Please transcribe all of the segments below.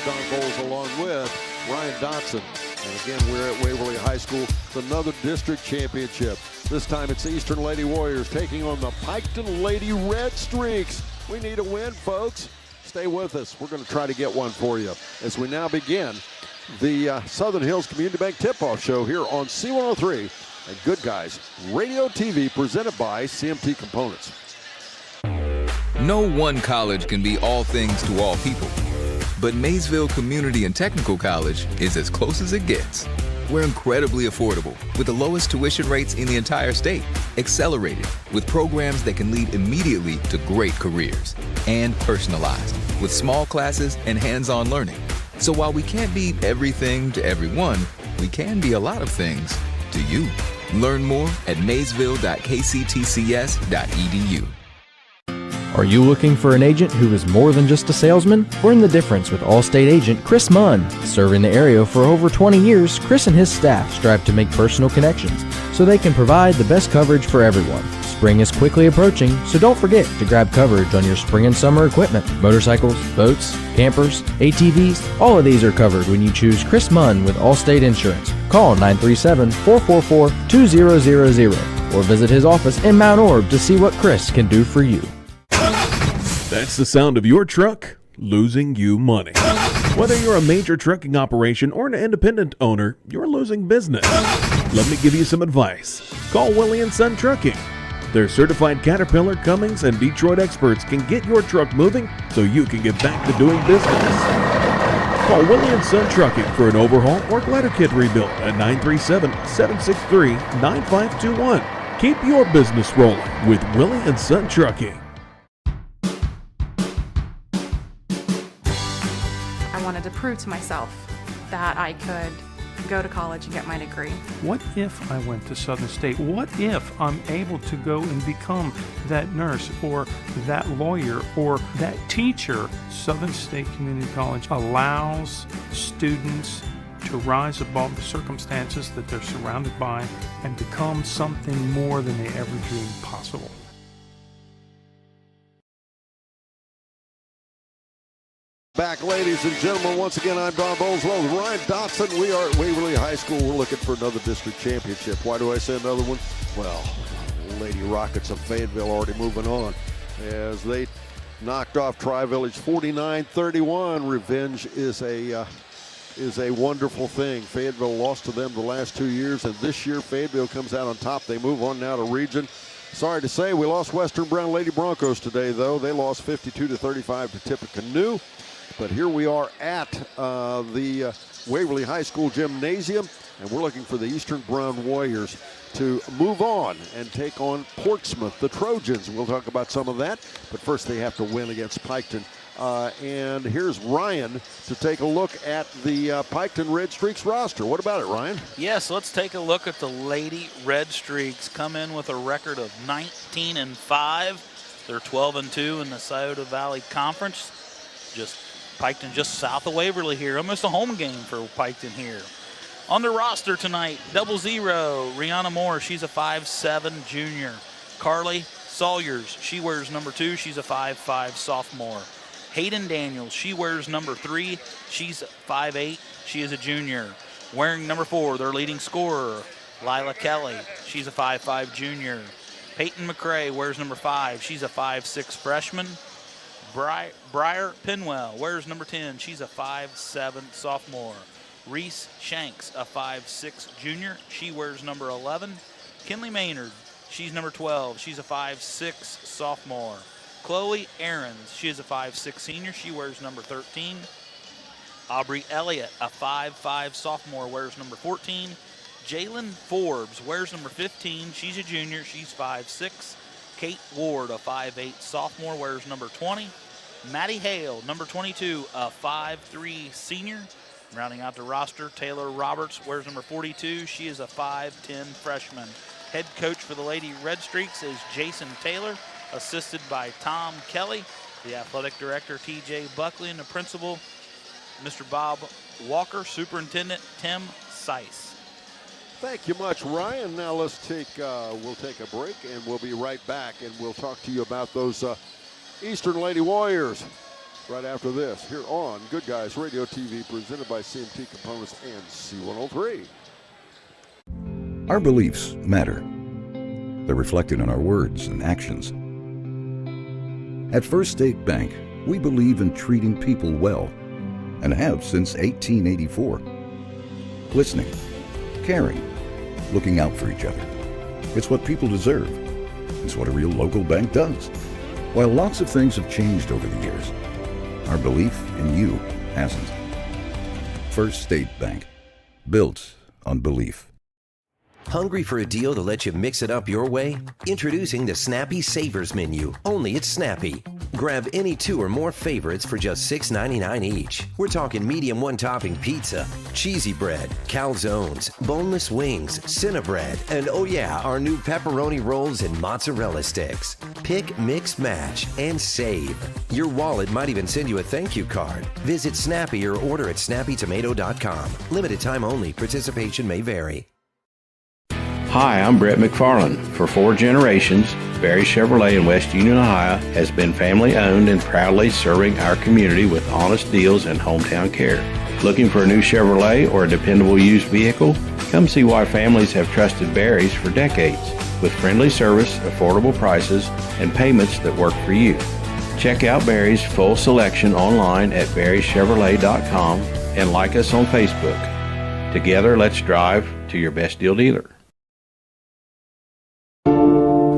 Don Bowles along with Ryan Dotson. And again, we're at Waverly High School. It's another district championship. This time it's Eastern Lady Warriors taking on the Piketon Lady Red Streaks. We need a win, folks. Stay with us. We're going to try to get one for you as we now begin the Southern Hills Community Bank Tip-Off Show here on C103 and Good Guys Radio TV, presented by CMT Components. No one college can be all things to all people, but Maysville Community and Technical College is as close as it gets. We're incredibly affordable with the lowest tuition rates in the entire state, accelerated with programs that can lead immediately to great careers, and personalized with small classes and hands-on learning. So while we can't be everything to everyone, we can be a lot of things to you. Learn more at maysville.kctcs.edu. Are you looking for an agent who is more than just a salesman? Learn the difference with Allstate agent Chris Munn. Serving the area for over 20 years, Chris and his staff strive to make personal connections so they can provide the best coverage for everyone. Spring is quickly approaching, so don't forget to grab coverage on your spring and summer equipment. Motorcycles, boats, campers, ATVs, all of these are covered when you choose Chris Munn with Allstate Insurance. Call 937-444-2000 or visit his office in Mount Orb to see what Chris can do for you. That's the sound of your truck losing you money. Whether you're a major trucking operation or an independent owner, you're losing business. Let me give you some advice. Call Willie & Son Trucking. Their certified Caterpillar, Cummins, and Detroit experts can get your truck moving so you can get back to doing business. Call Willie & Son Trucking for an overhaul or glider kit rebuild at 937-763-9521. Keep your business rolling with Willie & Son Trucking. To prove to myself that I could go to college and get my degree. What if I went to Southern State? What if I'm able to go and become that nurse or that lawyer or that teacher? Southern State Community College allows students to rise above the circumstances that they're surrounded by and become something more than they ever dreamed possible. Back, ladies and gentlemen, once again, I'm Don Bowles. Well, with Ryan Dotson, we are at Waverly High School. We're looking for another district championship. Why do I say another one? Well, Lady Rockets of Fayetteville already moving on as they knocked off Tri-Village 49-31. Revenge is a wonderful thing. Fayetteville lost to them the last 2 years, and this year Fayetteville comes out on top. They move on now to region. Sorry to say, we lost Western Brown Lady Broncos today, though. They lost 52-35 to Tippecanoe. But here we are at the Waverly High School Gymnasium, and we're looking for the Eastern Brown Warriors to move on and take on Portsmouth, the Trojans. We'll talk about some of that, but first they have to win against Piketon. And here's Ryan to take a look at the Piketon Red Streaks roster. What about it, Ryan? Yes, let's take a look at the Lady Red Streaks. Come in with a record of 19-5. They're 12-2 in the Scioto Valley Conference. Piketon just south of Waverly here. Almost a home game for Piketon here. On the roster tonight, 00, Rihanna Moore. She's a 5'7" junior. Carly Sawyers, she wears number 2. She's a 5'5" sophomore. Hayden Daniels, she wears number 3. She's 5'8". She is a junior. Wearing number 4, their leading scorer, Lila Kelly. She's a 5'5" junior. Peyton McCrae wears number 5. She's a 5'6" freshman. Briar Pinwell wears number 10. She's a 5'7" sophomore. Reese Shanks, a 5'6" junior. She wears number 11. Kinley Maynard, she's number 12. She's a 5'6" sophomore. Chloe Ahrens, she is a 5'6" senior. She wears number 13. Aubrey Elliott, a 5'5" sophomore, wears number 14. Jalen Forbes wears number 15. She's a junior. She's 5'6". Kate Ward, a 5'8" sophomore, wears number 20. Maddie Hale, number 22, a 5'3" senior. Rounding out the roster, Taylor Roberts wears number 42. She is a 5'10" freshman. Head coach for the Lady Red Streaks is Jason Taylor, assisted by Tom Kelly. The athletic director, T.J. Buckley, and the principal, Mr. Bob Walker. Superintendent, Tim Seiss. Thank you much, Ryan. Now we'll take a break, and we'll be right back, and we'll talk to you about those Eastern Lady Warriors. right after this here on Good Guys Radio TV, presented by CMT Components and C103. Our beliefs matter. They're reflected in our words and actions. At First State Bank, we believe in treating people well and have since 1884. Listening, caring, looking out for each other. It's what people deserve. It's what a real local bank does. While lots of things have changed over the years, our belief in you hasn't. First State Bank, built on belief. Hungry for a deal to let you mix it up your way? Introducing the Snappy Savers Menu, only at Snappy. Grab any 2 or more favorites for just $6.99 each. We're talking medium one-topping pizza, cheesy bread, calzones, boneless wings, Cinnabread, and oh yeah, our new pepperoni rolls and mozzarella sticks. Pick, mix, match, and save. Your wallet might even send you a thank you card. Visit Snappy or order at snappytomato.com. Limited time only. Participation may vary. Hi, I'm Brett McFarland. For 4 generations, Barry Chevrolet in West Union, Ohio has been family owned and proudly serving our community with honest deals and hometown care. Looking for a new Chevrolet or a dependable used vehicle? Come see why families have trusted Barry's for decades, with friendly service, affordable prices, and payments that work for you. Check out Barry's full selection online at barrychevrolet.com and like us on Facebook. Together, let's drive to your best deal dealer.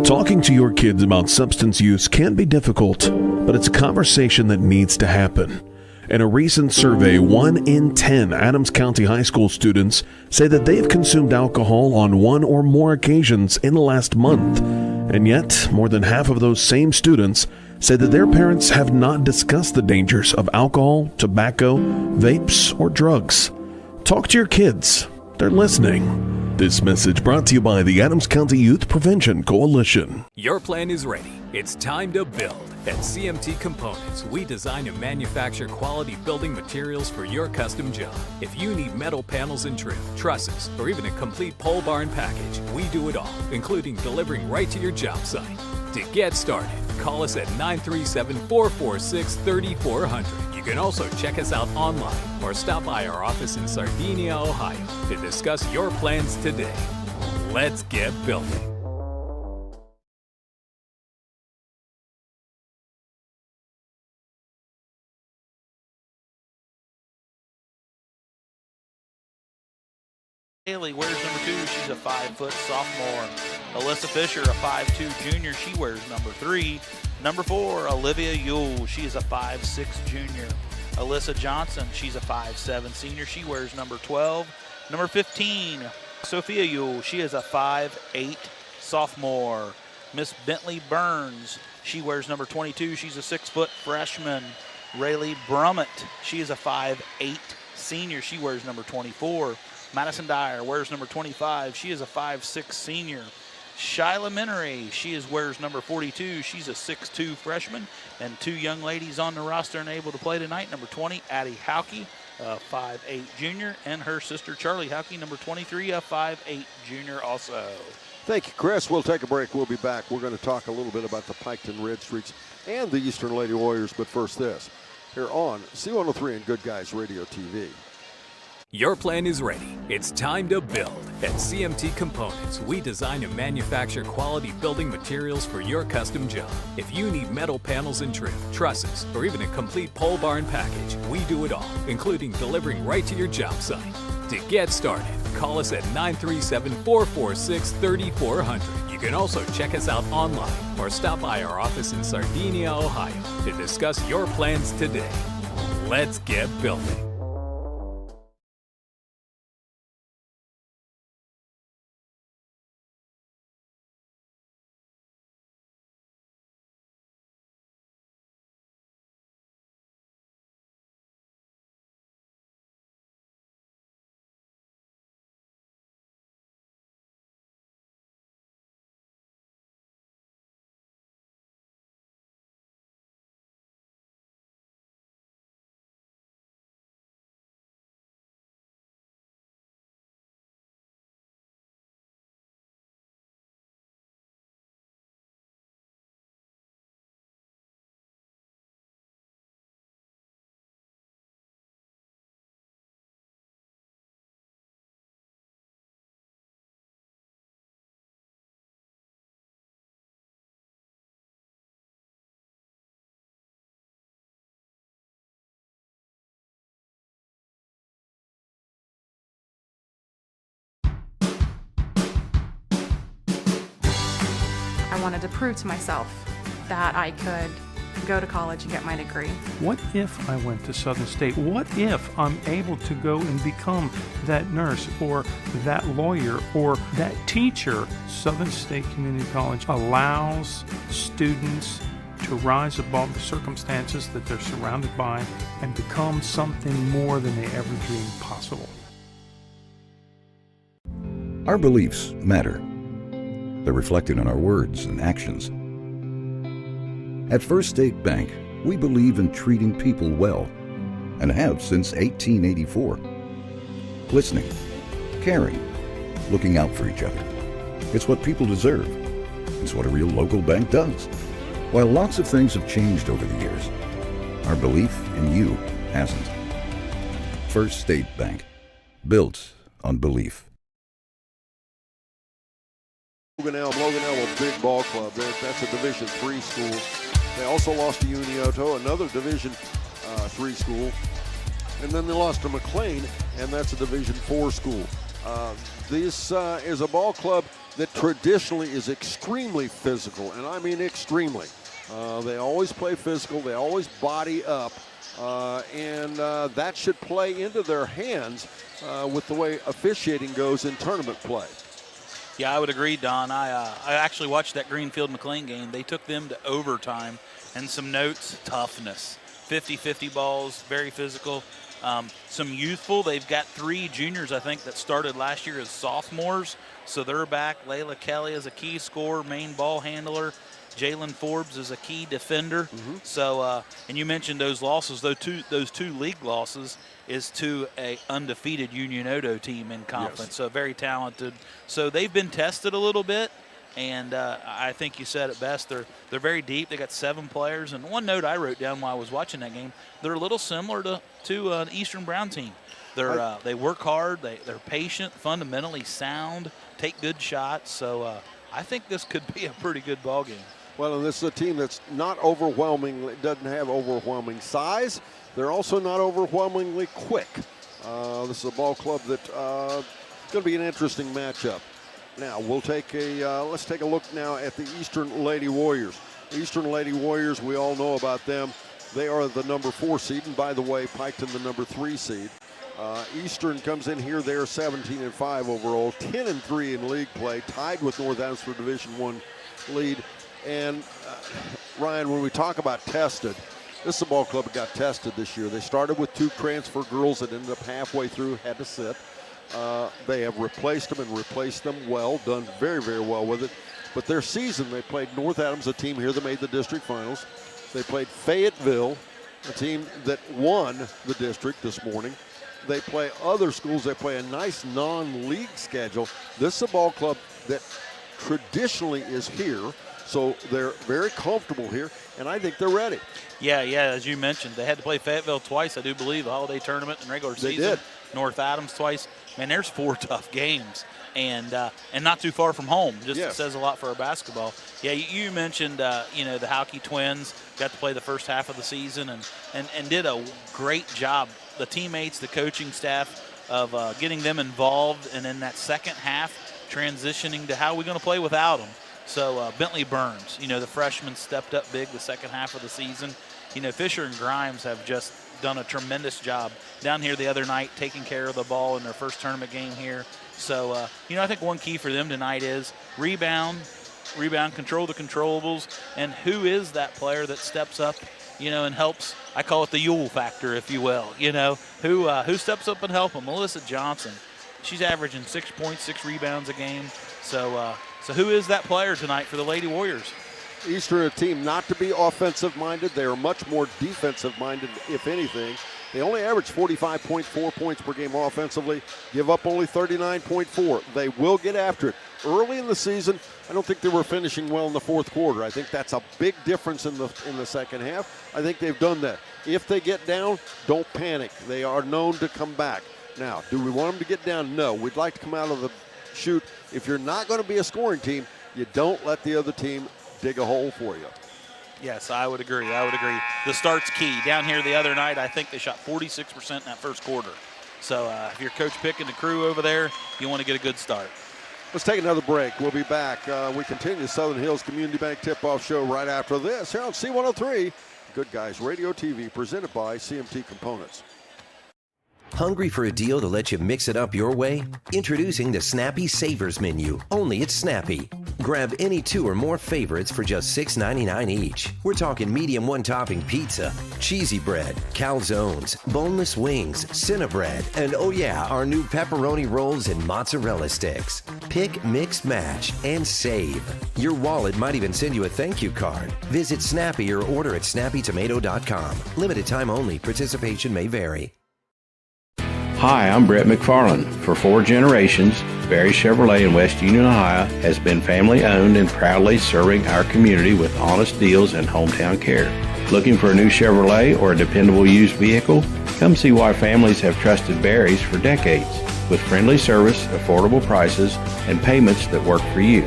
Talking to your kids about substance use can be difficult, but it's a conversation that needs to happen. In a recent survey, 1 in 10 Adams County High School students say that they've consumed alcohol on 1 or more occasions in the last month. And yet, more than half of those same students say that their parents have not discussed the dangers of alcohol, tobacco, vapes, or drugs. Talk to your kids. They're listening. This message brought to you by the Adams County Youth Prevention Coalition. Your plan is ready. It's time to build. At CMT Components, we design and manufacture quality building materials for your custom job. If you need metal panels and trim, trusses, or even a complete pole barn package, we do it all, including delivering right to your job site. To get started, call us at 937-446-3400. You can also check us out online or stop by our office in Sardinia, Ohio to discuss your plans today. Let's get building. Haley wears number 2. She's a 5-foot sophomore. Alyssa Fisher, a 5'2 junior. She wears number 3. Number 4, Olivia Yule. She is a 5'6 junior. Alyssa Johnson, she's a 5'7 senior. She wears number 12. Number 15, Sophia Yule. She is a 5'8 sophomore. Miss Bentley Burns, she wears number 22. She's a 6-foot freshman. Rayleigh Brummett, she is a 5'8 senior. She wears number 24. Madison Dyer wears number 25. She is a 5'6 senior. Shyla Minery, wears number 42. She's a 6'2 freshman. And 2 young ladies on the roster and able to play tonight. Number 20, Addie Hauke, a 5'8 junior. And her sister, Charlie Hauke, number 23, a 5'8 junior also. Thank you, Chris. We'll take a break. We'll be back. We're going to talk a little bit about the Piketon Red Streaks and the Eastern Lady Warriors. But first this, here on C103 and Good Guys Radio TV. Your plan is ready. It's time to build. At CMT Components, we design and manufacture quality building materials for your custom job. If you need metal panels and trim, trusses, or even a complete pole barn package, we do it all, including delivering right to your job site. To get started, call us at 937-446-3400. You can also check us out online or stop by our office in Sardinia, Ohio to discuss your plans today. Let's get building. I wanted to prove to myself that I could go to college and get my degree. What if I went to Southern State? What if I'm able to go and become that nurse or that lawyer or that teacher? Southern State Community College allows students to rise above the circumstances that they're surrounded by and become something more than they ever dreamed possible. Our beliefs matter. They're reflected in our words and actions. At First State Bank, we believe in treating people well and have since 1884. Listening, caring, looking out for each other. It's what people deserve. It's what a real local bank does. While lots of things have changed over the years, our belief in you hasn't. First State Bank, built on belief. Logan Elm, a big ball club. That's a Division III school. They also lost to Unioto, another Division III school. And then they lost to McLean, and that's a Division IV school. This is a ball club that traditionally is extremely physical, and I mean extremely. They always play physical. They always body up, and that should play into their hands with the way officiating goes in tournament play. Yeah, I would agree, Don. I actually watched that Greenfield McLean game. They took them to overtime, and some notes: toughness, 50-50 balls, very physical. Some youthful. They've got 3 juniors, I think, that started last year as sophomores, so they're back. Layla Kelly is a key scorer, main ball handler. Jalen Forbes is a key defender. So, and you mentioned those losses. Those two league losses is to a undefeated Unioto team in conference. Yes. So very talented. So they've been tested a little bit, and I think you said it best. They're very deep. They got 7 players. And one note I wrote down while I was watching that game: they're a little similar to an Eastern Brown team. They work hard. They're patient, fundamentally sound, take good shots. So I think this could be a pretty good ball game. Well, and this is a team that's not overwhelming, doesn't have overwhelming size. They're also not overwhelmingly quick. This is a ball club that's going to be an interesting matchup. Now, let's take a look now at the Eastern Lady Warriors. Eastern Lady Warriors, we all know about them. They are the number 4 seed, and by the way, Piketon the number 3 seed. Eastern comes in here, they're 17-5 overall, 10-3 in league play, tied with North Adams for Division I lead. And Ryan, when we talk about tested, this is a ball club that got tested this year. They started with 2 transfer girls that ended up halfway through, had to sit. They have replaced them well, done very, very well with it. But their season, they played North Adams, a team here that made the district finals. They played Fayetteville, a team that won the district this morning. They play other schools. They play a nice non-league schedule. This is a ball club that traditionally is here. So they're very comfortable here, and I think they're ready. Yeah, as you mentioned, they had to play Fayetteville twice, I do believe, the holiday tournament and regular season. They did. North Adams twice. Man, there's 4 tough games, and not too far from home. Just It says a lot for our basketball. Yeah, you mentioned, the Hauke twins got to play the first half of the season and did a great job. The teammates, the coaching staff, of getting them involved, and in that second half, transitioning to how we're going to play without them. So Bentley Burns, the freshman stepped up big the second half of the season. Fisher and Grimes have just done a tremendous job down here the other night, taking care of the ball in their first tournament game here. So, I think one key for them tonight is rebound, control the controllables, and who is that player that steps up, and helps. I call it the Yule factor, if you will. Who steps up and help them? Melissa Johnson. She's averaging 6 points, 6 rebounds a game. So who is that player tonight for the Lady Warriors? Eastern, a team not to be offensive-minded. They are much more defensive-minded, if anything. They only average 45.4 points per game offensively, give up only 39.4. They will get after it. Early in the season, I don't think they were finishing well in the fourth quarter. I think that's a big difference in the second half. I think they've done that. If they get down, don't panic. They are known to come back. Now, do we want them to get down? No. We'd like to come out of the chute. If you're not going to be a scoring team, you don't let the other team dig a hole for you. Yes, I would agree. The start's key. Down here the other night, I think they shot 46% in that first quarter. So if you're Coach Pick and the crew over there, you want to get a good start. Let's take another break. We'll be back. We continue the Southern Hills Community Bank Tip-Off Show right after this here on C103, Good Guys Radio TV, presented by CMT Components. Hungry for a deal to let you mix it up your way? Introducing the Snappy Savers Menu, only at Snappy. Grab any 2 or more favorites for just $6.99 each. We're talking medium one-topping pizza, cheesy bread, calzones, boneless wings, Cinnabread, and oh yeah, our new pepperoni rolls and mozzarella sticks. Pick, mix, match, and save. Your wallet might even send you a thank you card. Visit Snappy or order at snappytomato.com. Limited time only. Participation may vary. Hi, I'm Brett McFarland. For 4 generations, Barry Chevrolet in West Union, Ohio has been family owned and proudly serving our community with honest deals and hometown care. Looking for a new Chevrolet or a dependable used vehicle? Come see why families have trusted Barry's for decades, with friendly service, affordable prices, and payments that work for you.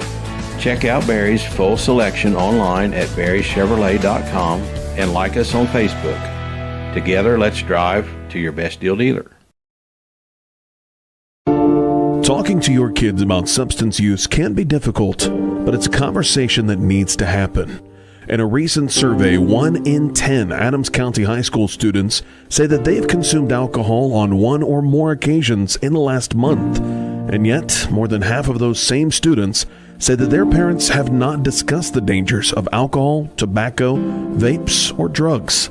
Check out Barry's full selection online at barrychevrolet.com and like us on Facebook. Together, let's drive to your best deal dealer. Talking to your kids about substance use can be difficult, but it's a conversation that needs to happen. In a recent survey, 1 in 10 Adams County High School students say that they've consumed alcohol on 1 or more occasions in the last month. And yet, more than half of those same students say that their parents have not discussed the dangers of alcohol, tobacco, vapes, or drugs.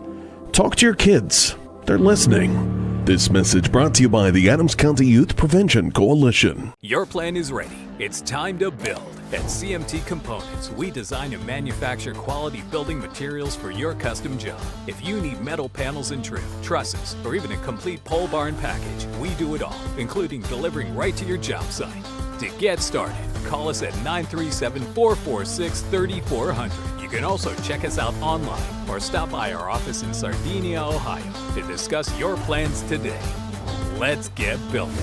Talk to your kids. They're listening. This message brought to you by the Adams County Youth Prevention Coalition. Your plan is ready. It's time to build. At CMT Components, we design and manufacture quality building materials for your custom job. If you need metal panels and trim, trusses, or even a complete pole barn package, we do it all, including delivering right to your job site. To get started, call us at 937-446-3400. You can also check us out online or stop by our office in Sardinia, Ohio to discuss your plans today. Let's get building.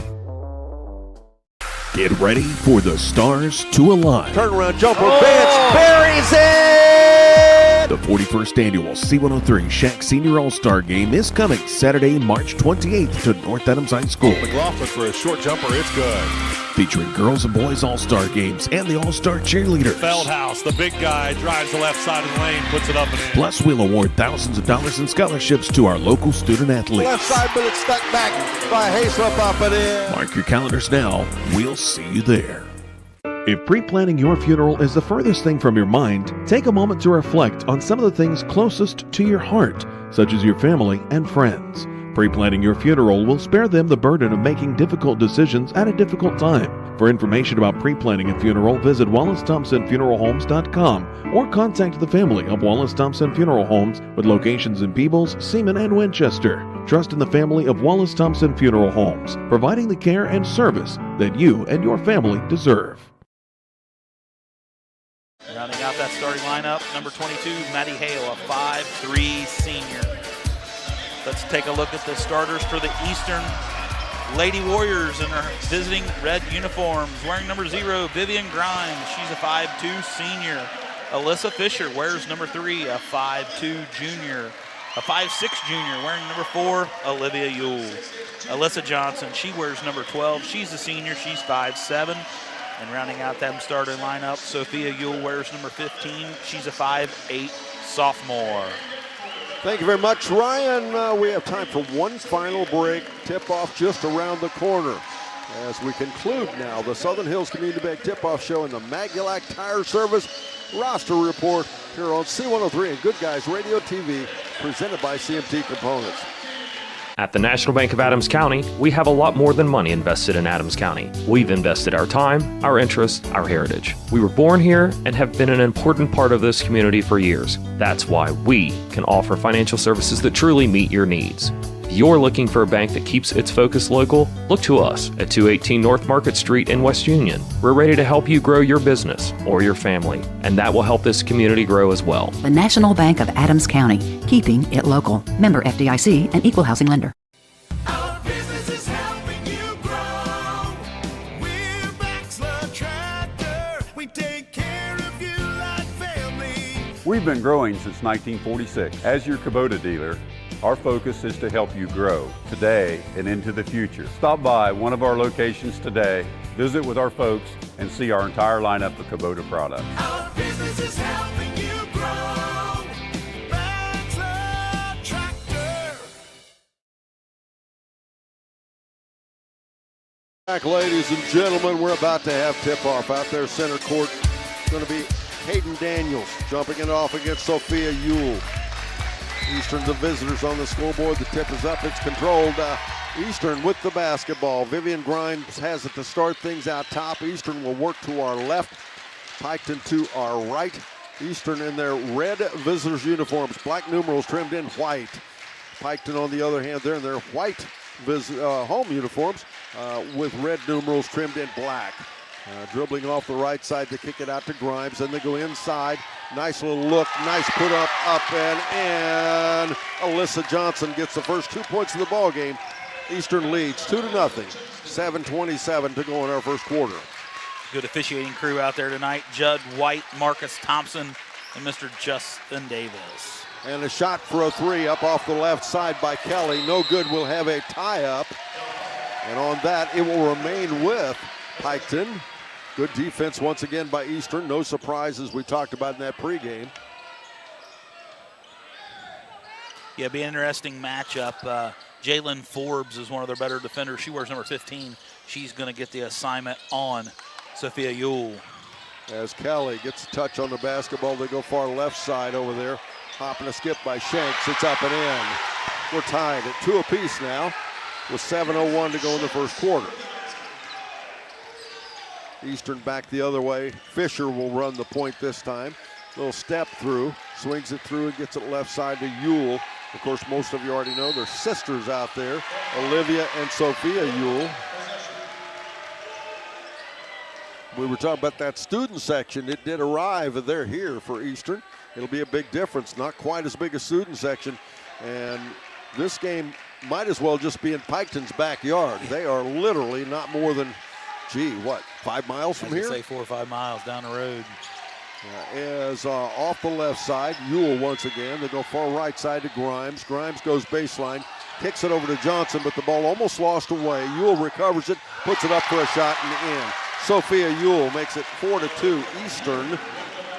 Get ready for the stars to align. Turnaround jumper, Vance buries it! The 41st annual C103 Shack Senior All-Star Game is coming Saturday, March 28th to North Adams High School. McLaughlin for a short jumper, it's good. Featuring girls and boys All-Star Games and the All-Star Cheerleaders. Feldhouse, the big guy, drives the left side of the lane, puts it up and in. Plus, we'll award thousands of dollars in scholarships to our local student athletes. Left side, but it's stuck back by Haysrup up and in. Mark your calendars now. We'll see you there. If pre-planning your funeral is the furthest thing from your mind, take a moment to reflect on some of the things closest to your heart, such as your family and friends. Pre-planning your funeral will spare them the burden of making difficult decisions at a difficult time. For information about pre-planning a funeral, visit WallaceThompsonFuneralHomes.com or contact the family of Wallace Thompson Funeral Homes with locations in Peebles, Seaman, and Winchester. Trust in the family of Wallace Thompson Funeral Homes, providing the care and service that you and your family deserve. Rounding out that starting lineup, number 22, Maddie Hale, a 5'3" senior. Let's take a look at the starters for the Eastern Lady Warriors in her visiting red uniforms. Wearing number 0, Vivian Grimes. She's a 5'2" senior. Alyssa Fisher wears number 3, a 5'2" junior. A 5'6" junior wearing number 4, Olivia Yule. Alyssa Johnson, she wears number 12. She's a senior, she's 5'7". And rounding out that starting lineup, Sophia Yule wears number 15. She's a 5'8" sophomore. Thank you very much, Ryan. We have time for one final break. Tip-off just around the corner. As we conclude now the Southern Hills Community Bank Tip-Off Show and the Magulac Tire Service roster report here on C103 and Good Guys Radio TV, presented by CMT Components. At the National Bank of Adams County, we have a lot more than money invested in Adams County. We've invested our time, our interests, our heritage. We were born here and have been an important part of this community for years. That's why we can offer financial services that truly meet your needs. If you're looking for a bank that keeps its focus local, look to us at 218 North Market Street in West Union. We're ready to help you grow your business or your family, and that will help this community grow as well. The National Bank of Adams County, keeping it local. Member FDIC and equal housing lender. Our business is helping you grow. We're Baxter Tractor. We take care of you like family. We've been growing since 1946. As your Kubota dealer, our focus is to help you grow today and into the future. Stop by one of our locations today Visit with our folks and see our entire lineup of Kubota products. Our business is helping you grow. Bachelor Tractor. Back, ladies and gentlemen, we're about to have tip-off out there. Center court going to be Hayden Daniels jumping it off against Sophia Ewell. Eastern, the visitors on the scoreboard. The tip is up. It's controlled. Eastern with the basketball. Vivian Grimes has it to start things out top. Eastern will work to our left. Piketon to our right. Eastern in their red visitors uniforms. Black numerals trimmed in white. Piketon, on the other hand, they're in their white home uniforms with red numerals trimmed in black. Dribbling off the right side to kick it out to Grimes. Then they go inside. Nice little look. Nice put up and in. Alyssa Johnson gets the first 2 points of the ball game. Eastern leads 2-0. 7:27 to go in our first quarter. Good officiating crew out there tonight. Judd White, Marcus Thompson, and Mr. Justin Davis. And a shot for a three up off the left side by Kelly. No good. We'll have a tie-up. And on that, it will remain with Piketon. Good defense once again by Eastern. No surprises we talked about in that pregame. Yeah, be an interesting matchup. Jalen Forbes is one of their better defenders. She wears number 15. She's going to get the assignment on Sophia Ewell. As Kelly gets a touch on the basketball, they go far left side over there. Hop and a skip by Shanks. It's up and in. We're tied at 2 apiece now with 7:01 to go in the first quarter. Eastern back the other way. Fisher will run the point this time. Little step through, swings it through and gets it left side to Ewell. Of course, most of you already know they're sisters out there, Olivia and Sophia Ewell. We were talking about that student section. It did arrive. They're here for Eastern. It'll be a big difference. Not quite as big a student section. And this game might as well just be in Piketon's backyard. They are literally not more than, 5 miles from here? I'd say 4 or 5 miles down the road. Is off the left side. Ewell once again. They go far right side to Grimes. Grimes goes baseline, kicks it over to Johnson, but the ball almost lost away. Ewell recovers it, puts it up for a shot and in. Sophia Ewell makes it 4-2 Eastern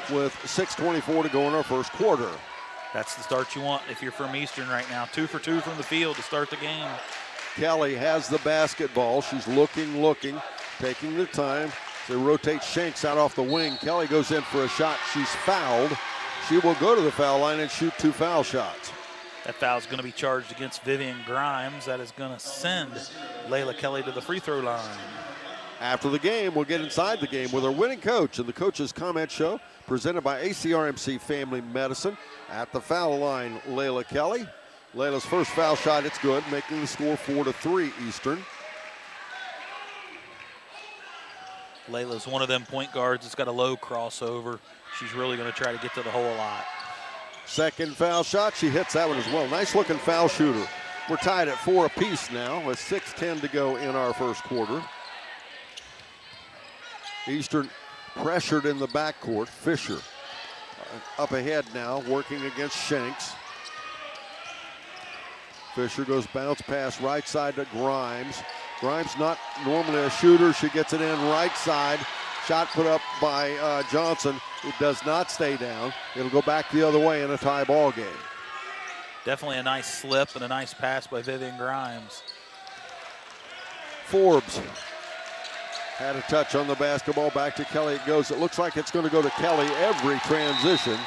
with 6:24 to go in our first quarter. That's the start you want if you're from Eastern right now. 2 for 2 from the field to start the game. Kelly has the basketball. She's looking, taking the time. They rotate Shanks out off the wing. Kelly goes in for a shot. She's fouled. She will go to the foul line and shoot 2 foul shots. That foul is going to be charged against Vivian Grimes. That is going to send Layla Kelly to the free throw line. After the game, we'll get inside the game with our winning coach and the Coach's Comment Show presented by ACRMC Family Medicine. At the foul line, Layla Kelly. Layla's first foul shot, it's good, making the score 4-3 Eastern. Layla's one of them point guards that's got a low crossover. She's really going to try to get to the hole a lot. Second foul shot, she hits that one as well. Nice looking foul shooter. We're tied at 4 apiece now with 6:10 to go in our first quarter. Eastern pressured in the backcourt. Fisher up ahead now, working against Shanks. Fisher goes bounce pass right side to Grimes. Grimes not normally a shooter. She gets it in right side. Shot put up by Johnson. It does not stay down. It'll go back the other way in a tie ball game. Definitely a nice slip and a nice pass by Vivian Grimes. Forbes had a touch on the basketball. Back to Kelly it goes. It looks like it's going to go to Kelly every transition.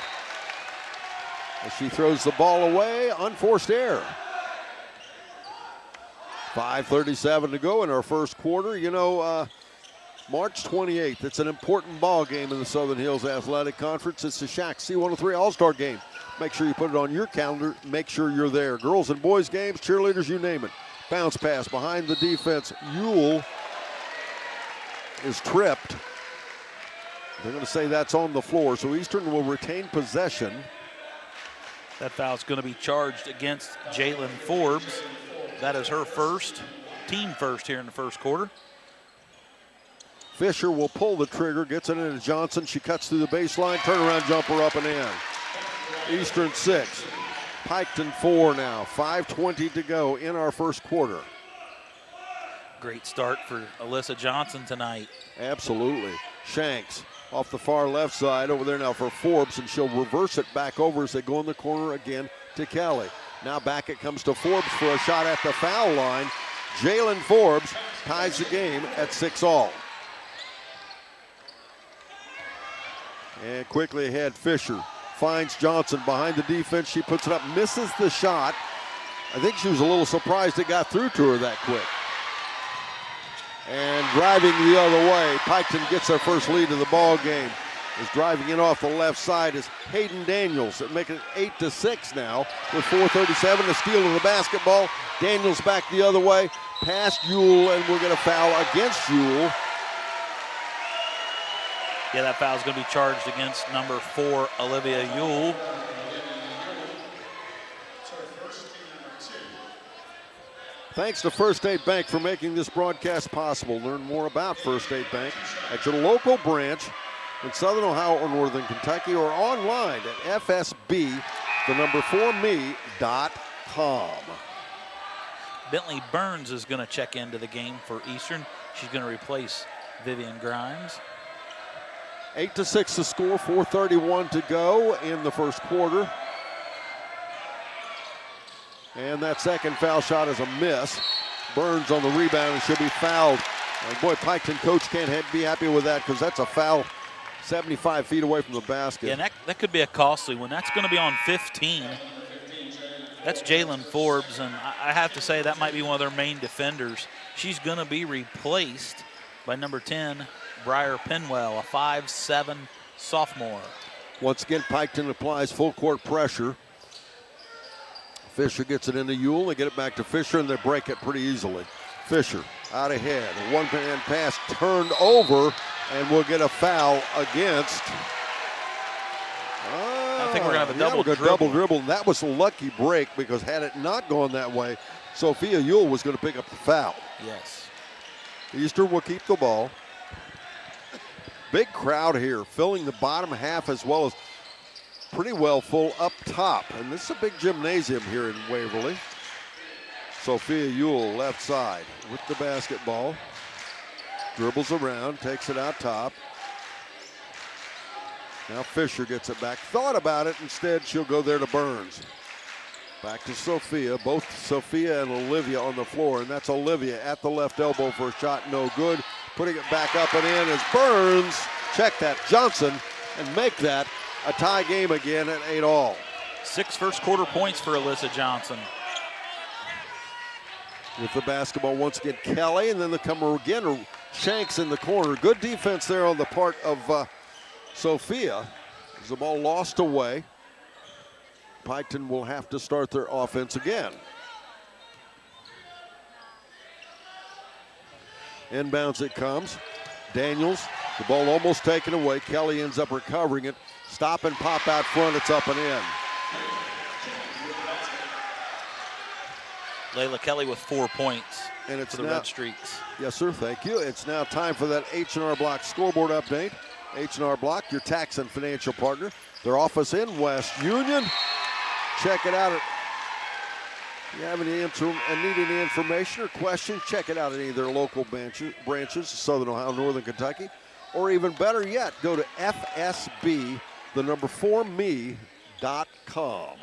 As she throws the ball away, unforced error. 5:37 to go in our first quarter. You know, March 28th, it's an important ball game in the Southern Hills Athletic Conference. It's the Shack C103 All-Star Game. Make sure you put it on your calendar. Make sure you're there. Girls and boys games, cheerleaders, you name it. Bounce pass behind the defense. Ewell is tripped. They're going to say that's on the floor, so Eastern will retain possession. That foul is going to be charged against Jalen Forbes. That is her first, team first here in the first quarter. Fisher will pull the trigger, gets it into Johnson. She cuts through the baseline, turnaround jumper up and in. Eastern 6, Piketon 4 now. 5:20 to go in our first quarter. Great start for Alyssa Johnson tonight. Absolutely. Shanks off the far left side over there now for Forbes, and she'll reverse it back over as they go in the corner again to Kelly. Now back it comes to Forbes for a shot at the foul line. Jalen Forbes ties the game at 6-all. And quickly ahead, Fisher finds Johnson behind the defense. She puts it up, misses the shot. I think she was a little surprised it got through to her that quick. And driving the other way, Piketon gets their first lead of the ball game. Is driving in off the left side is Hayden Daniels, making it 8-6 now with 4:37. A steal of the basketball. Daniels back the other way, past Ewell, and we're going to foul against Ewell. Yeah, that foul is going to be charged against number 4, Olivia Ewell. Thanks to First State Bank for making this broadcast possible. Learn more about First State Bank at your local branch in Southern Ohio or Northern Kentucky, or online at fsb4me.com. Bentley Burns is going to check into the game for Eastern. She's going to replace Vivian Grimes. 8-6 the score, 4:31 to go in the first quarter. And that second foul shot is a miss. Burns on the rebound and should be fouled. And boy, Piketon coach can't be happy with that, because that's a foul 75 feet away from the basket. Yeah, and that could be a costly one. That's going to be on 15. That's Jalen Forbes, and I have to say that might be one of their main defenders. She's going to be replaced by number 10, Briar Penwell, a 5'7" sophomore. Once again, Piketon applies full court pressure. Fisher gets it into Ewell. They get it back to Fisher, and they break it pretty easily. Fisher out ahead. A one-hand pass turned over, and we'll get a foul against. I think we're going to have a double dribble. Double dribble. That was a lucky break, because had it not gone that way, Sophia Ewell was going to pick up the foul. Yes. Eastern will keep the ball. Big crowd here, filling the bottom half as well as pretty well full up top. And this is a big gymnasium here in Waverly. Sophia Ewell left side with the basketball. Dribbles around, takes it out top. Now Fisher gets it back. Thought about it. Instead, she'll go there to Burns. Back to Sophia. Both Sophia and Olivia on the floor. And that's Olivia at the left elbow for a shot. No good. Putting it back up and in is Burns. Check that. Johnson, and make that a tie game again at 8-all. 6 first quarter points for Alyssa Johnson. With the basketball once again, Kelly, and then the comer again, Shanks in the corner. Good defense there on the part of Sophia. As the ball lost away, Piketon will have to start their offense again. Inbounds it comes. Daniels, the ball almost taken away. Kelly ends up recovering it. Stop and pop out front, it's up and in. Layla Kelly with 4 points And it's for the now, Red Streaks. Yes, sir, thank you. It's now time for that H&R Block scoreboard update. H&R Block, your tax and financial partner. Their office in West Union. Check it out. If you have any need any information or questions, check it out at any of their local branches, Southern Ohio, Northern Kentucky. Or even better yet, go to fsb4me.com.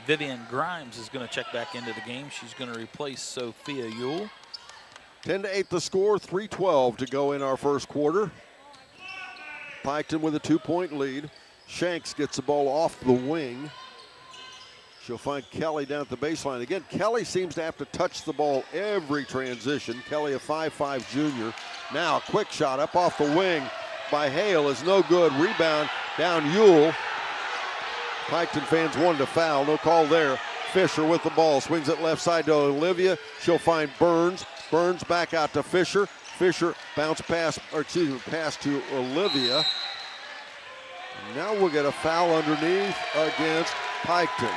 Vivian Grimes is going to check back into the game. She's going to replace Sophia Ewell. 10-8 the score, 3:12 to go in our first quarter. Piketon with a 2-point lead. Shanks gets the ball off the wing. She'll find Kelly down at the baseline. Again, Kelly seems to have to touch the ball every transition. Kelly, a 5'5" junior. Now a quick shot up off the wing by Hale is no good. Rebound down Ewell. Piketon fans wanted to foul. No call there. Fisher with the ball. Swings it left side to Olivia. She'll find Burns. Burns back out to Fisher. Fisher pass to Olivia. Now we'll get a foul underneath against Piketon.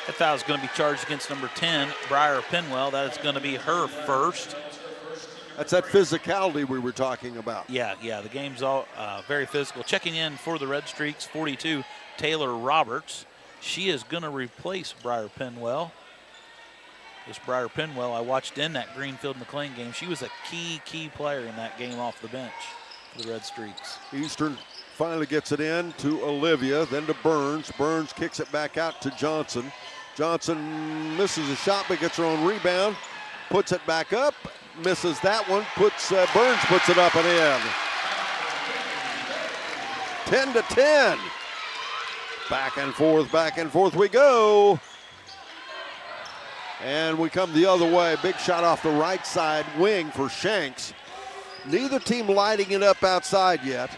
That foul is going to be charged against number 10, Briar Penwell. That is going to be her first. That's that physicality we were talking about. Yeah, the game's all very physical. Checking in for the Red Streaks, 42, Taylor Roberts. She is going to replace Briar Penwell. This Briar Penwell, I watched in that Greenfield-McLean game. She was a key player in that game off the bench for the Red Streaks. Eastern finally gets it in to Olivia, then to Burns. Burns kicks it back out to Johnson. Johnson misses a shot, but gets her own rebound. Puts it back up, misses that one. Burns puts it up and in. 10-10. Back and forth we go. And we come the other way. Big shot off the right side wing for Shanks. Neither team lighting it up outside yet.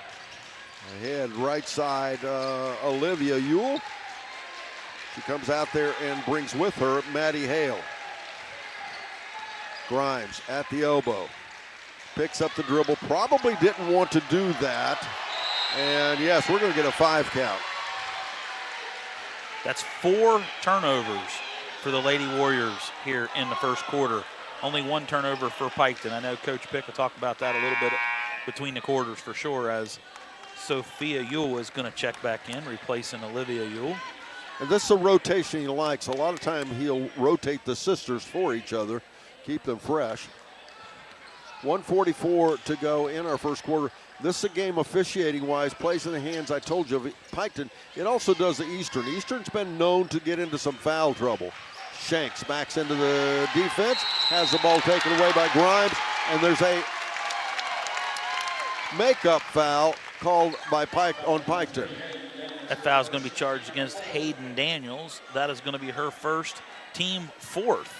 Ahead, right side, Olivia Ewell. She comes out there and brings with her Maddie Hale. Grimes at the elbow. Picks up the dribble. Probably didn't want to do that. And yes, we're going to get a 5 count. That's 4 turnovers for the Lady Warriors here in the first quarter. Only 1 turnover for Piketon. I know Coach Pick will talk about that a little bit between the quarters for sure, as Sophia Ewell is going to check back in, replacing Olivia Ewell. And this is a rotation he likes. A lot of time he'll rotate the sisters for each other, keep them fresh. 1:44 to go in our first quarter. This is a game officiating-wise, plays in the hands, I told you, of Piketon. It also does the Eastern. Eastern's been known to get into some foul trouble. Shanks backs into the defense, has the ball taken away by Grimes, and there's a makeup foul called by Pike on Piketon. That foul is going to be charged against Hayden Daniels. That is going to be her first, team 4th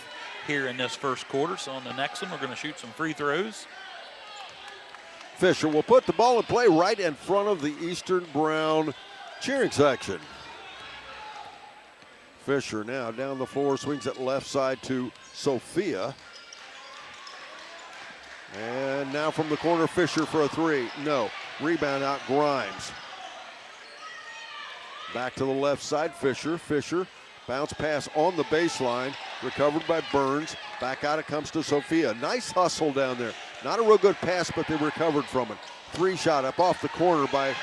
here in this first quarter. So on the next one, we're going to shoot some free throws. Fisher will put the ball in play right in front of the Eastern Brown cheering section. Fisher now down the floor, swings it left side to Sophia. And now from the corner, Fisher for a 3. No. Rebound out, Grimes. Back to the left side, Fisher. Fisher, bounce pass on the baseline, recovered by Burns. Back out it comes to Sophia. Nice hustle down there. Not a real good pass, but they recovered from it. 3 shot up off the corner by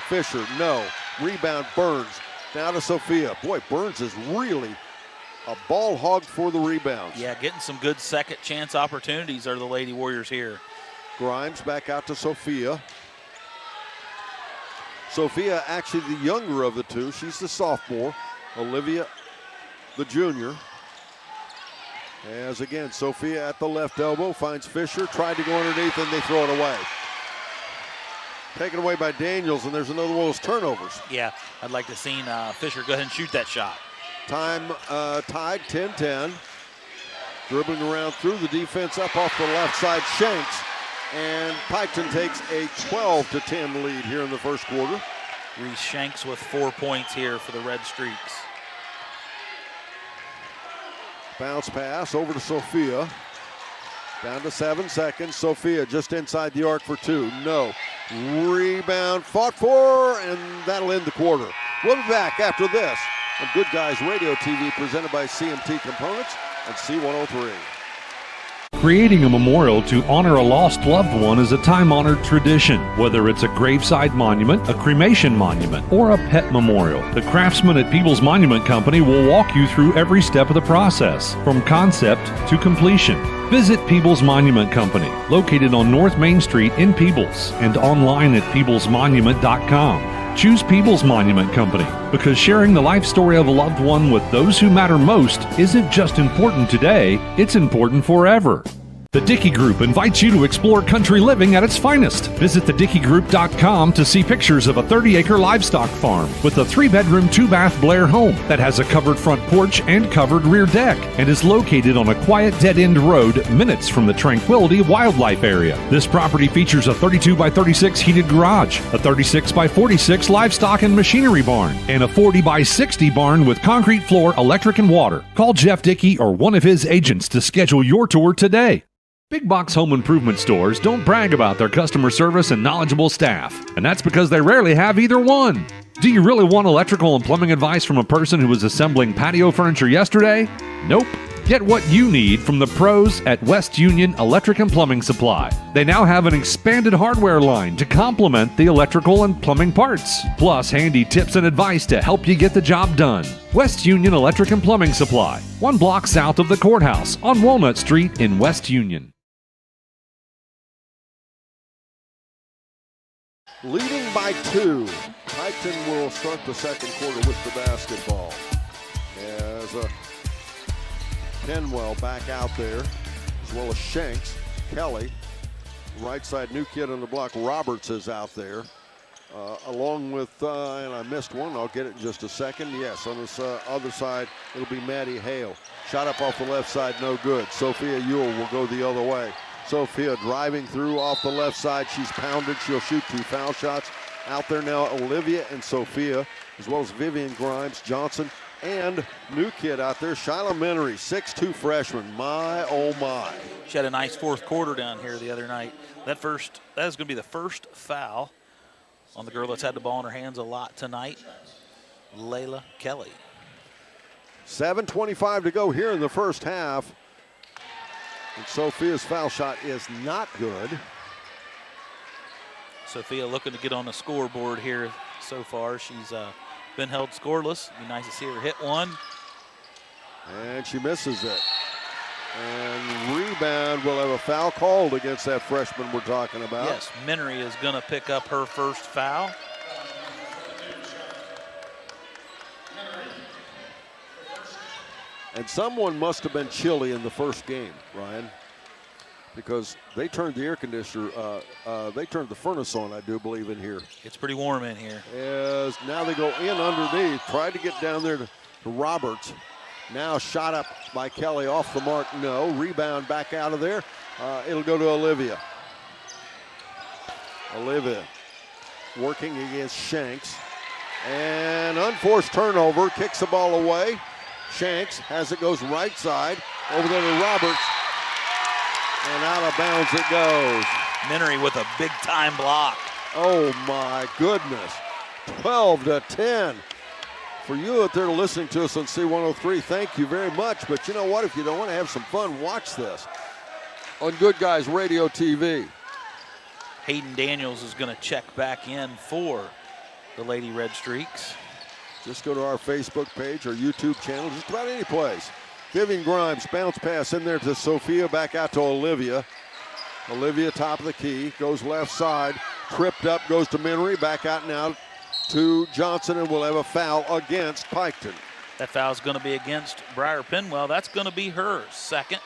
Fisher. No. Rebound, Burns. Now to Sophia. Boy, Burns is really a ball hog for the rebounds. Yeah, getting some good second chance opportunities are the Lady Warriors here. Grimes back out to Sophia. Sophia actually the younger of the two. She's the sophomore. Olivia the junior. As again, Sophia at the left elbow finds Fisher, tried to go underneath and they throw it away. Taken away by Daniels, and there's another one of those turnovers. Yeah, I'd like to see Fisher go ahead and shoot that shot. Time tied, 10-10. Dribbling around through the defense up off the left side, Shanks. And Piketon takes a 12-10 lead here in the first quarter. Reese Shanks with 4 points here for the Red Streaks. Bounce pass over to Sophia. Down to 7 seconds. Sophia just inside the arc for 2. No. Rebound fought for, and that'll end the quarter. We'll be back after this on Good Guys Radio TV presented by CMT Components and C103. Creating a memorial to honor a lost loved one is a time-honored tradition. Whether it's a graveside monument, a cremation monument, or a pet memorial, the craftsmen at Peoples Monument Company will walk you through every step of the process, from concept to completion. Visit Peoples Monument Company, located on North Main Street in Peoples, and online at peoplesmonument.com. Choose Peoples Monument Company because sharing the life story of a loved one with those who matter most isn't just important today, it's important forever. The Dickey Group invites you to explore country living at its finest. Visit thedickeygroup.com to see pictures of a 30-acre livestock farm with a 3-bedroom, 2-bath Blair home that has a covered front porch and covered rear deck and is located on a quiet dead-end road minutes from the Tranquility Wildlife Area. This property features a 32x36 heated garage, a 36x46 livestock and machinery barn, and a 40x60 barn with concrete floor, electric, and water. Call Jeff Dickey or one of his agents to schedule your tour today. Big box home improvement stores don't brag about their customer service and knowledgeable staff, and that's because they rarely have either one. Do you really want electrical and plumbing advice from a person who was assembling patio furniture yesterday? Nope. Get what you need from the pros at West Union Electric and Plumbing Supply. They now have an expanded hardware line to complement the electrical and plumbing parts, plus handy tips and advice to help you get the job done. West Union Electric and Plumbing Supply, 1 block south of the courthouse on Walnut Street in West Union. Leading by 2. Piketon will start the second quarter with the basketball. As Kenwell back out there, as well as Shanks. Kelly, right side, new kid on the block. Roberts is out there. Along with, and I missed one, I'll get it in just a second. Yes, on this other side, it'll be Maddie Hale. Shot up off the left side, no good. Sophia Ewell will go the other way. Sophia driving through off the left side. She's pounded. She'll shoot 2 foul shots. Out there now, Olivia and Sophia, as well as Vivian Grimes, Johnson, and new kid out there, Shyla Menery, 6'2" freshman. My, oh my. She had a nice fourth quarter down here the other night. That is going to be the first foul on the girl that's had the ball in her hands a lot tonight, Layla Kelly. 7:25 to go here in the first half. And Sophia's foul shot is not good. Sophia looking to get on the scoreboard here so far. She's been held scoreless. Be nice to see her hit one. And she misses it. And rebound, will have a foul called against that freshman we're talking about. Yes, Menery is going to pick up her first foul. And someone must have been chilly in the first game, Ryan, because they turned the air conditioner, they turned the furnace on, I do believe, in here. It's pretty warm in here. As now they go in underneath, tried to get down there to Roberts. Now shot up by Kelly, off the mark, no. Rebound back out of there. It'll go to Olivia. Olivia working against Shanks. And unforced turnover, kicks the ball away. Shanks has it, goes right side, over there to Roberts. And out of bounds it goes. Menery with a big time block. Oh my goodness. 12-10. For you out there listening to us on C103, thank you very much. But you know what? If you don't want to have some fun, watch this on Good Guys Radio TV. Hayden Daniels is going to check back in for the Lady Red Streaks. Just go to our Facebook page, our YouTube channel, just about any place. Vivian Grimes, bounce pass in there to Sophia, back out to Olivia. Olivia, top of the key, goes left side, tripped up, goes to Menery, back out now to Johnson, and we'll have a foul against Piketon. That foul is going to be against Briar Penwell. That's going to be her second.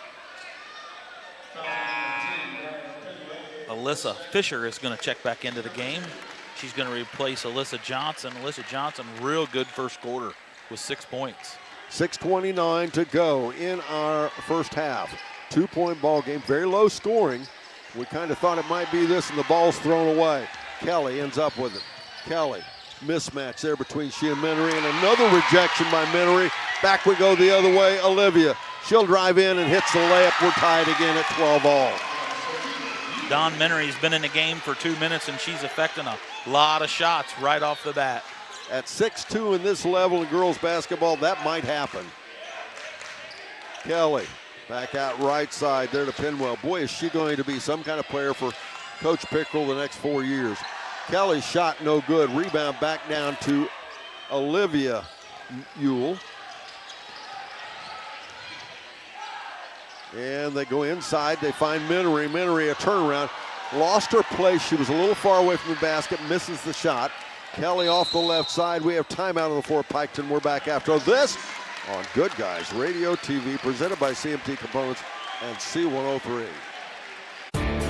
Alyssa Fisher is going to check back into the game. She's going to replace Alyssa Johnson. Alyssa Johnson, real good first quarter with 6 points. 6:29 to go in our first half. 2-point ball game, very low scoring. We kind of thought it might be this, and the ball's thrown away. Kelly ends up with it. Kelly, mismatch there between she and Menery, and another rejection by Menery. Back we go the other way. Olivia, she'll drive in and hits the layup. We're tied again at 12 all. Dawn Menery's been in the game for 2 minutes, and she's affecting a lot of shots right off the bat. At 6'2" in this level in girls basketball, that might happen. Kelly, back out right side there to Penwell. Boy, is she going to be some kind of player for Coach Pickrell the next 4 years. Kelly's shot no good. Rebound back down to Olivia Ewell. And they go inside. They find Menery. Menery, a turnaround. Lost her place. She was a little far away from the basket. Misses the shot. Kelly off the left side. We have timeout on the floor. Piketon, we're back after this on Good Guys Radio TV, presented by CMT Components and C103.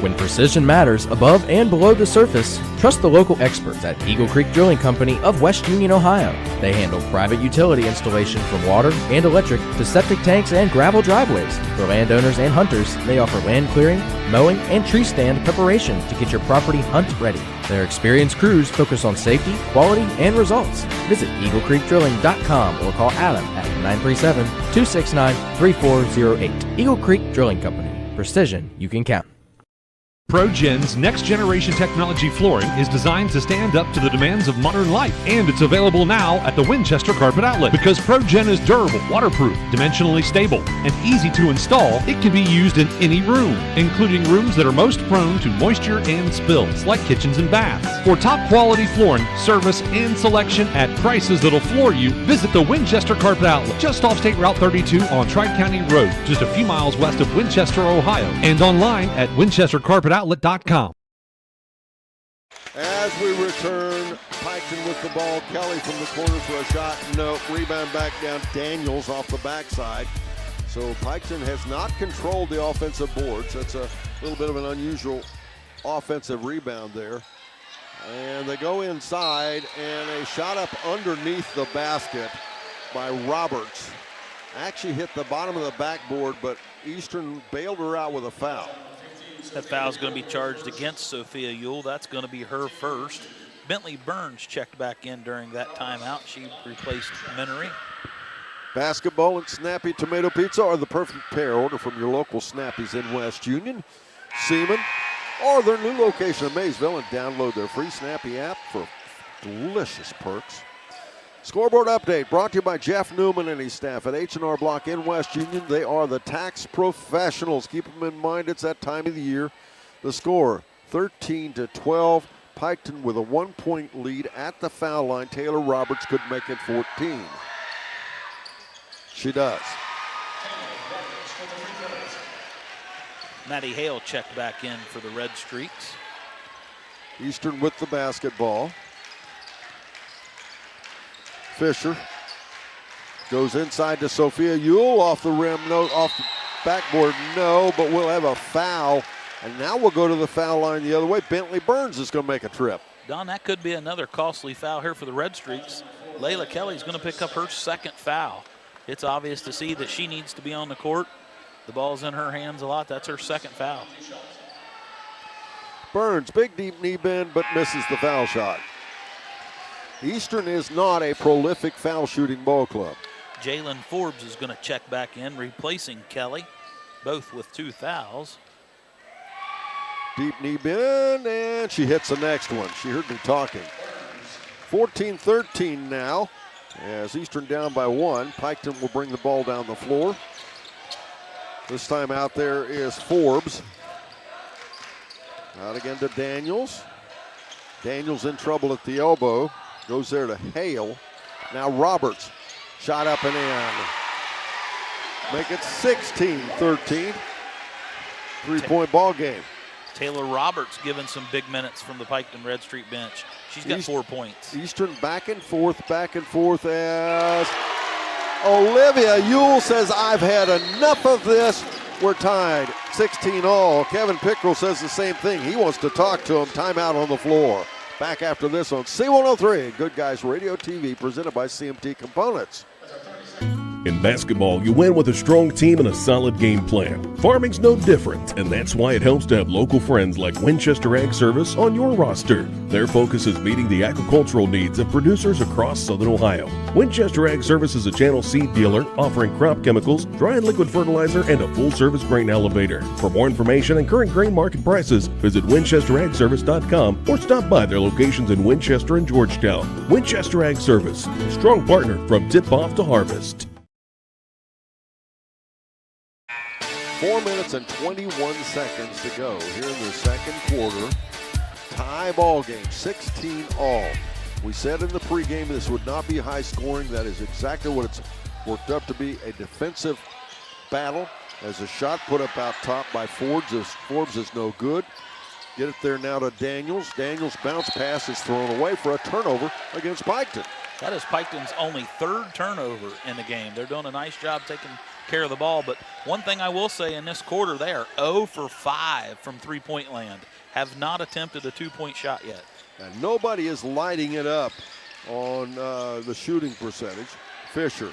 When precision matters above and below the surface, trust the local experts at Eagle Creek Drilling Company of West Union, Ohio. They handle private utility installation from water and electric to septic tanks and gravel driveways. For landowners and hunters, they offer land clearing, mowing, and tree stand preparation to get your property hunt ready. Their experienced crews focus on safety, quality, and results. Visit EagleCreekDrilling.com or call Adam at 937-269-3408. Eagle Creek Drilling Company. Precision you can count. ProGen's next-generation technology flooring is designed to stand up to the demands of modern life, and it's available now at the Winchester Carpet Outlet. Because ProGen is durable, waterproof, dimensionally stable, and easy to install, it can be used in any room, including rooms that are most prone to moisture and spills, like kitchens and baths. For top-quality flooring, service, and selection at prices that'll floor you, visit the Winchester Carpet Outlet, just off State Route 32 on Tri-County Road, just a few miles west of Winchester, Ohio, and online at winchestercarpetoutlet.com. As we return, Piketon with the ball. Kelly from the corner for a shot. No. Rebound back down. Daniels off the backside. So Piketon has not controlled the offensive boards. That's a little bit of an unusual offensive rebound there. And they go inside, and a shot up underneath the basket by Roberts. Actually hit the bottom of the backboard, but Eastern bailed her out with a foul. That foul is going to be charged against Sophia Ewell. That's going to be her first. Bentley Burns checked back in during that timeout. She replaced Minery. Basketball and Snappy Tomato Pizza are the perfect pair. Order from your local Snappies in West Union, Seaman, or their new location in Maysville, and download their free Snappy app for delicious perks. Scoreboard update brought to you by Jeff Newman and his staff at H&R Block in West Union. They are the tax professionals. Keep them in mind. It's that time of the year. The score, 13-12. Piketon with a 1-point lead at the foul line. Taylor Roberts could make it 14. She does. Maddie Hale checked back in for the Red Streaks. Eastern with the basketball. Fisher goes inside to Sophia Ewell, off the rim, no, off the backboard, no, but we'll have a foul. And now we'll go to the foul line the other way. Bentley Burns is going to make a trip. Don, that could be another costly foul here for the Red Streaks. Layla Kelly's going to pick up her second foul. It's obvious to see that she needs to be on the court. The ball's in her hands a lot. That's her second foul. Burns, big deep knee bend, but misses the foul shot. Eastern is not a prolific foul shooting ball club. Jalen Forbes is going to check back in, replacing Kelly, both with 2 fouls. Deep knee bend, and she hits the next one. She heard me talking. 14-13 now, as Eastern down by 1. Piketon will bring the ball down the floor. This time out there is Forbes. Out again to Daniels. Daniels in trouble at the elbow. Goes there to Hale. Now Roberts. Shot up and in. Make it 16-13. 3-point ball game. Taylor Roberts given some big minutes from the Piketon Red Street bench. She's got 4 points. Eastern back and forth as Olivia Ewell says, I've had enough of this. We're tied 16-all. Kevin Pickrell says the same thing. He wants to talk to him. Timeout on the floor. Back after this on C103, Good Guys Radio TV, presented by CMT Components. In basketball, you win with a strong team and a solid game plan. Farming's no different, and that's why it helps to have local friends like Winchester Ag Service on your roster. Their focus is meeting the agricultural needs of producers across Southern Ohio. Winchester Ag Service is a channel seed dealer offering crop chemicals, dry and liquid fertilizer, and a full-service grain elevator. For more information and current grain market prices, visit winchesteragservice.com or stop by their locations in Winchester and Georgetown. Winchester Ag Service, strong partner from tip-off to harvest. 4 minutes and 21 seconds to go here in the second quarter. Tie ball game, 16-all. We said in the pregame this would not be high scoring. That is exactly what it's worked up to be, a defensive battle as a shot put up out top by Forbes. Forbes is no good. Get it there now to Daniels. Daniels' bounce pass is thrown away for a turnover against Piketon. That is Piketon's only 3rd turnover in the game. They're doing a nice job taking care of the ball, but one thing I will say in this quarter, they are 0 for 5 from three-point land. Have not attempted a 2-point shot yet. And nobody is lighting it up on the shooting percentage. Fisher,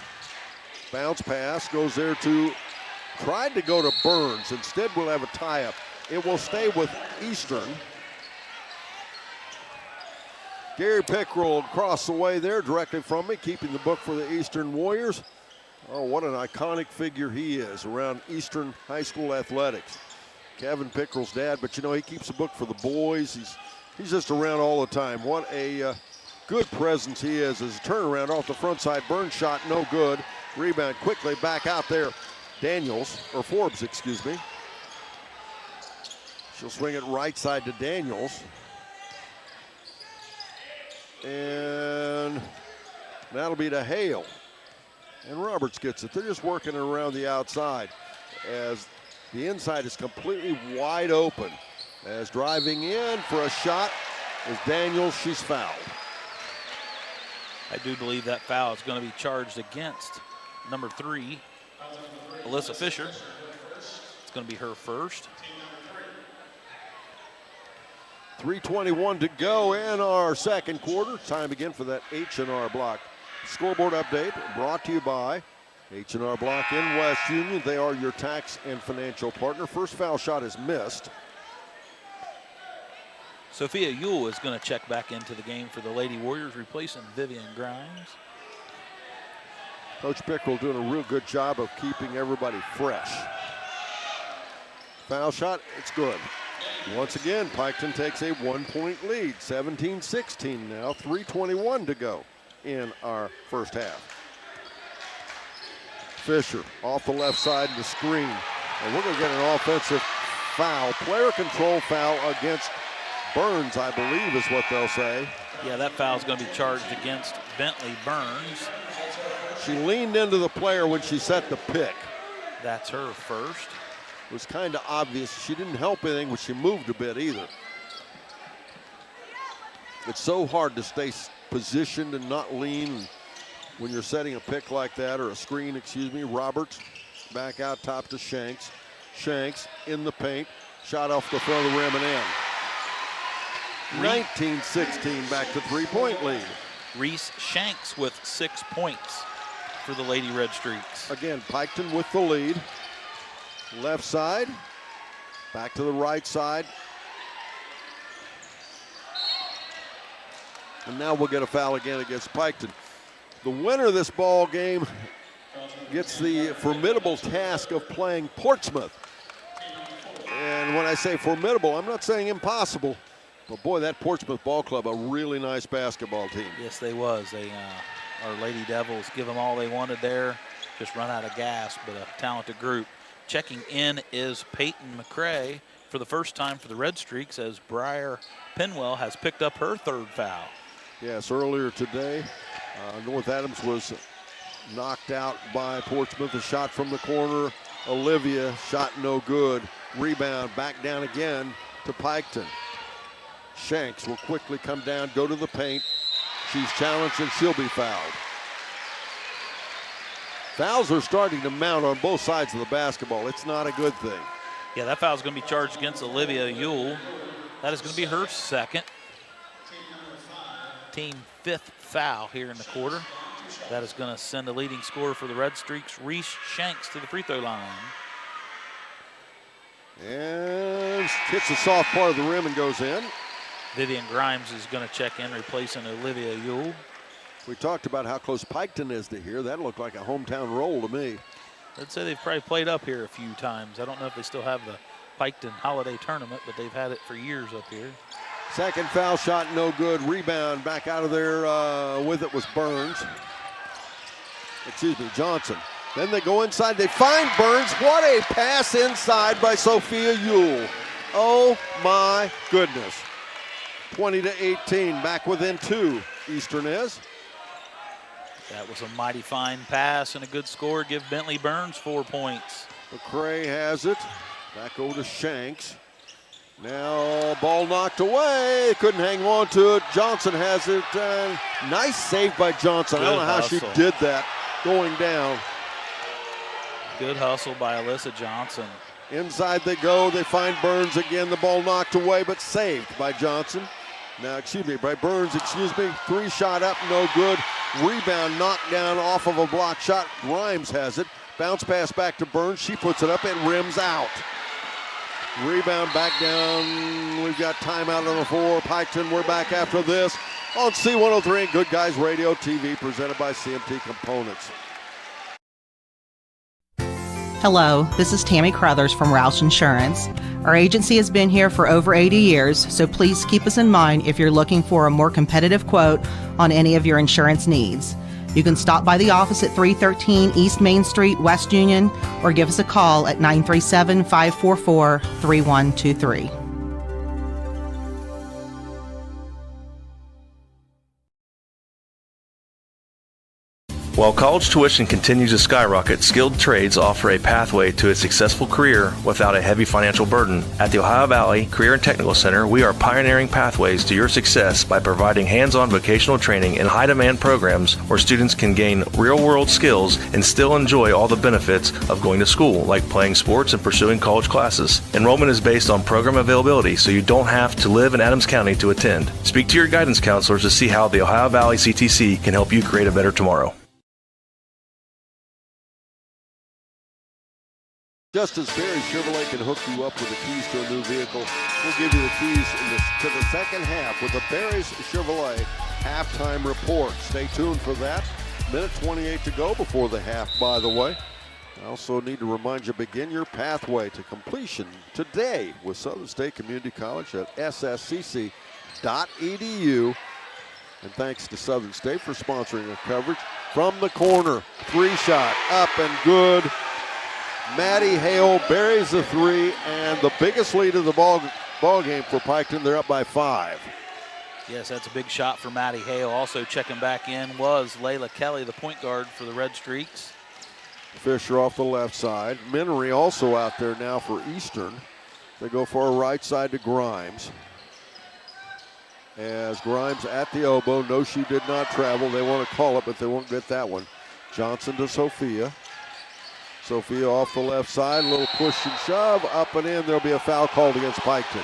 bounce pass, goes there to, tried to go to Burns. Instead, we'll have a tie-up. It will stay with Eastern. Gary Pickrell across the way there, directly from me, keeping the book for the Eastern Warriors. Oh, what an iconic figure he is around Eastern High School athletics. Kevin Pickrell's dad, but you know, he keeps a book for the boys. He's just around all the time. What a good presence he is. His turnaround off the front side, Burns shot, no good. Rebound quickly back out there. Forbes, excuse me. She'll swing it right side to Daniels. And that'll be to Hale. And Roberts gets it. They're just working around the outside as the inside is completely wide open. As driving in for a shot is Daniels. She's fouled. I do believe that foul is going to be charged against number 3, Alyssa Fisher. It's going to be her first. 3:21 to go in our second quarter. Time again for that H&R Block scoreboard update brought to you by H&R Block in West Union. They are your tax and financial partner. First foul shot is missed. Sophia Ewell is going to check back into the game for the Lady Warriors, replacing Vivian Grimes. Coach Pickrell doing a real good job of keeping everybody fresh. Foul shot, it's good. Once again, Piketon takes a 1-point lead, 17-16 now, 3:21 to go in our first half. Fisher off the left side in the screen, and we're going to get an offensive foul. Player control foul against Burns, I believe is what they'll say. Yeah, that foul is going to be charged against Bentley Burns. She leaned into the player when she set the pick. That's her first. It was kind of obvious. She didn't help anything when she moved a bit either. It's so hard to stay positioned and not lean when you're setting a pick like that, or a screen, excuse me. Roberts back out top to Shanks. Shanks in the paint. Shot off the front of the rim and in. 19-16, back to 3-point lead. Reese Shanks with 6 points for the Lady Red Streaks. Again, Piketon with the lead. Left side, back to the right side. And now we'll get a foul again against Piketon. The winner of this ball game gets the formidable task of playing Portsmouth. And when I say formidable, I'm not saying impossible, but boy, that Portsmouth ball club, a really nice basketball team. Yes, they was. Our Lady Devils give them all they wanted there. Just run out of gas, but a talented group. Checking in is Peyton McCrae for the first time for the Red Streaks, as Briar Penwell has picked up her third foul. Yes, earlier today, North Adams was knocked out by Portsmouth. A shot from the corner. Olivia shot no good. Rebound back down again to Piketon. Shanks will quickly come down, go to the paint. She's challenged and she'll be fouled. Fouls are starting to mount on both sides of the basketball. It's not a good thing. Yeah, that foul is going to be charged against Olivia Ewell. That is going to be her second. Team 5th foul here in the quarter. That is going to send the leading scorer for the Red Streaks, Reese Shanks, to the free throw line. And hits the soft part of the rim and goes in. Vivian Grimes is going to check in, replacing Olivia Ewell. We talked about how close Piketon is to here. That looked like a hometown roll to me. I'd say they've probably played up here a few times. I don't know if they still have the Piketon Holiday Tournament, but they've had it for years up here. Second foul shot, no good. Rebound back out of there with it was Burns. Excuse me, Johnson. Then they go inside. They find Burns. What a pass inside by Sophia Ewell. Oh my goodness. 20-18, back within 2. Eastern is. That was a mighty fine pass and a good score. Give Bentley Burns 4 points. McCrae has it. Back over to Shanks. Now ball knocked away. Couldn't hang on to it. Johnson has it. Nice save by Johnson. Good I don't know how hustle. she did that going down. Good hustle by Alyssa Johnson. Inside they go. They find Burns again. The ball knocked away, but saved by Johnson. Now, by Burns, 3 shot up, no good. Rebound knocked down off of a block shot. Grimes has it. Bounce pass back to Burns. She puts it up and rims out. Rebound back down. We've got timeout on the floor. Piketon, we're back after this on C103 and Good Guys Radio TV, presented by CMT Components. Hello, this is Tammy Crothers from Roush Insurance. Our agency has been here for over 80 years, so please keep us in mind if you're looking for a more competitive quote on any of your insurance needs. You can stop by the office at 313 East Main Street, West Union, or give us a call at 937-544-3123. While college tuition continues to skyrocket, skilled trades offer a pathway to a successful career without a heavy financial burden. At the Ohio Valley Career and Technical Center, we are pioneering pathways to your success by providing hands-on vocational training in high-demand programs where students can gain real-world skills and still enjoy all the benefits of going to school, like playing sports and pursuing college classes. Enrollment is based on program availability, so you don't have to live in Adams County to attend. Speak to your guidance counselors to see how the Ohio Valley CTC can help you create a better tomorrow. Just as Barry Chevrolet can hook you up with the keys to a new vehicle, we'll give you the keys to the second half with the Barry's Chevrolet halftime report. Stay tuned for that. Minute 28 to go before the half, by the way. I also need to remind you, begin your pathway to completion today with Southern State Community College at sscc.edu. And thanks to Southern State for sponsoring our coverage. From the corner, three-shot, up and good. Maddie Hale buries the three, and the biggest lead of the ball game for Piketon. They're up by 5. Yes, that's a big shot for Maddie Hale. Also checking back in was Layla Kelly, the point guard for the Red Streaks. Fisher off the left side. Minery also out there now for Eastern. They go for a right side to Grimes. As Grimes at the elbow. No, she did not travel. They want to call it, but they won't get that one. Johnson to Sophia. Sophia off the left side, a little push and shove, up and in. There'll be a foul called against Piketon.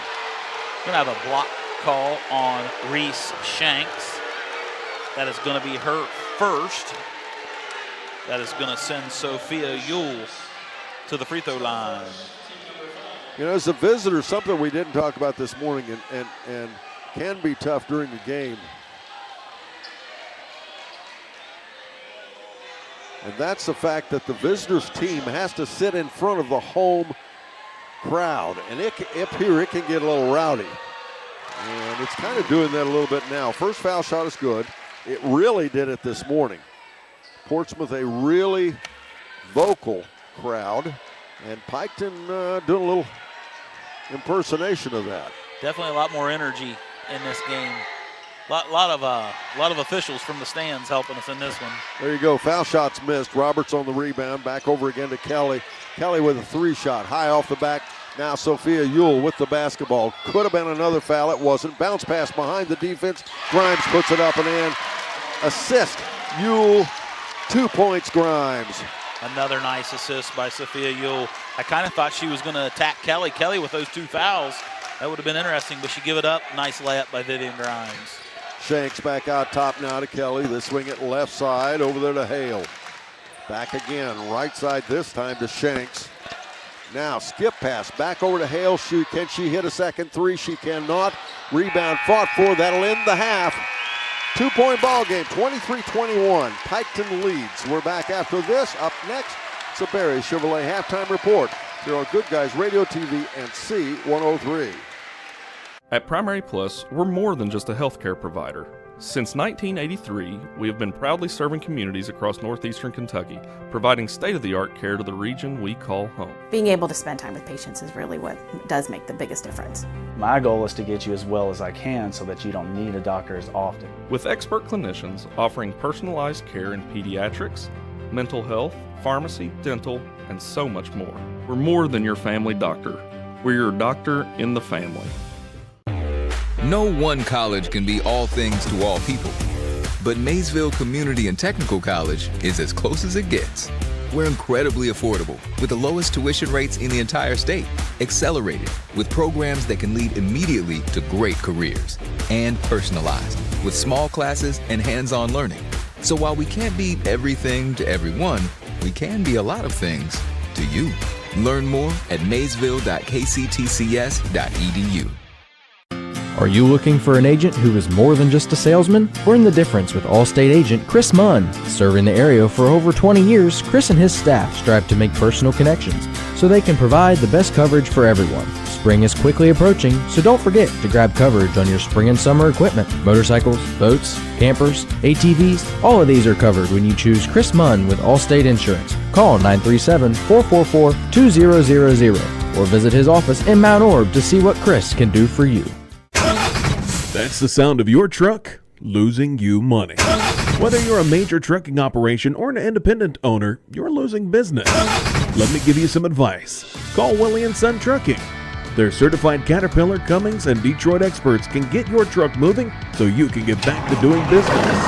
We're going to have a block call on Reese Shanks. That is going to be her first. That is going to send Sophia Yule to the free throw line. You know, as a visitor, something we didn't talk about this morning and can be tough during the game. And that's the fact that the visitors team has to sit in front of the home crowd. And up here, it can get a little rowdy. And it's kind of doing that a little bit now. First foul shot is good. It really did it this morning. Portsmouth, a really vocal crowd. And Piketon doing a little impersonation of that. Definitely a lot more energy in this game. Lot of officials from the stands helping us in this one. There you go. Foul shots missed. Roberts on the rebound. Back over again to Kelly. Kelly with a three-shot. High off the back. Now Sophia Yule with the basketball. Could have been another foul. It wasn't. Bounce pass behind the defense. Grimes puts it up and in. Assist. Yule. 2 points, Grimes. Another nice assist by Sophia Yule. I kind of thought she was going to attack Kelly. Kelly with those 2 fouls. That would have been interesting, but she give it up. Nice layup by Vivian Grimes. Shanks back out top now to Kelly. They swing it left side over there to Hale. Back again, right side this time to Shanks. Now skip pass back over to Hale. Can she hit a second three? She cannot. Rebound fought for. That'll end the half. 2-point ball game, 23-21. Piketon leads. We're back after this. Up next, it's a Barry Chevrolet halftime report here on Good Guys Radio TV and C103. At Primary Plus, we're more than just a healthcare provider. Since 1983, we have been proudly serving communities across northeastern Kentucky, providing state-of-the-art care to the region we call home. Being able to spend time with patients is really what does make the biggest difference. My goal is to get you as well as I can so that you don't need a doctor as often. With expert clinicians offering personalized care in pediatrics, mental health, pharmacy, dental, and so much more. We're more than your family doctor. We're your doctor in the family. No one college can be all things to all people, but Maysville Community and Technical College is as close as it gets. We're incredibly affordable with the lowest tuition rates in the entire state, accelerated with programs that can lead immediately to great careers, and personalized with small classes and hands-on learning. So while we can't be everything to everyone, we can be a lot of things to you. Learn more at maysville.kctcs.edu. Are you looking for an agent who is more than just a salesman? Learn the difference with Allstate agent Chris Munn. Serving the area for over 20 years, Chris and his staff strive to make personal connections so they can provide the best coverage for everyone. Spring is quickly approaching, so don't forget to grab coverage on your spring and summer equipment. Motorcycles, boats, campers, ATVs, all of these are covered when you choose Chris Munn with Allstate Insurance. Call 937-444-2000 or visit his office in Mount Orb to see what Chris can do for you. That's the sound of your truck losing you money. Whether you're a major trucking operation or an independent owner, you're losing business. Let me give you some advice. Call Willie & Son Trucking. Their certified Caterpillar, Cummins, and Detroit experts can get your truck moving so you can get back to doing business.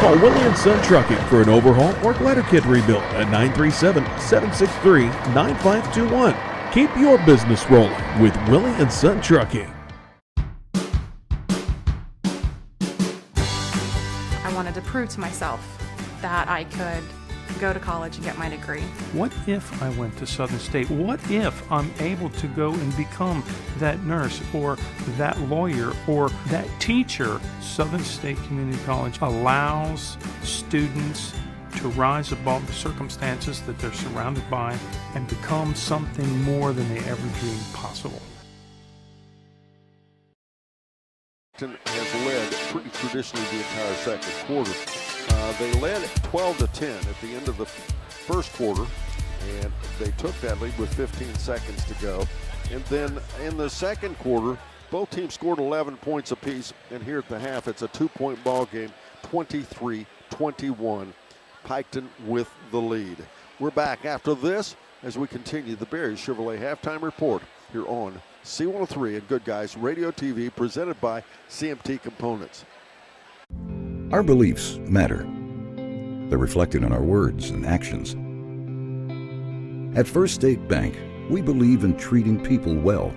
Call Willie & Son Trucking for an overhaul or glider kit rebuild at 937-763-9521. Keep your business rolling with Willie & Son Trucking. I wanted to prove to myself that I could go to college and get my degree. What if I went to Southern State? What if I'm able to go and become that nurse or that lawyer or that teacher? Southern State Community College allows students to rise above the circumstances that they're surrounded by and become something more than they ever dreamed possible. Has led pretty traditionally the entire second quarter. They led 12-10 at the end of the first quarter, and they took that lead with 15 seconds to go. And then in the second quarter, both teams scored 11 points apiece, and here at the half, it's a 2-point ball game, 23-21. Piketon with the lead. We're back after this as we continue the Barry Chevrolet halftime report here on C103 and Good Guys Radio TV, presented by CMT Components. Our beliefs matter. They're reflected in our words and actions. At First State Bank, we believe in treating people well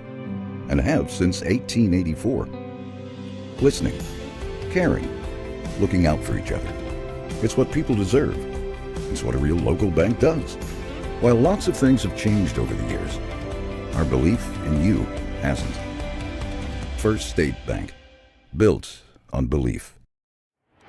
and have since 1884. Listening, caring, looking out for each other. It's what people deserve. It's what a real local bank does. While lots of things have changed over the years, our belief in you hasn't. First State Bank, built on belief.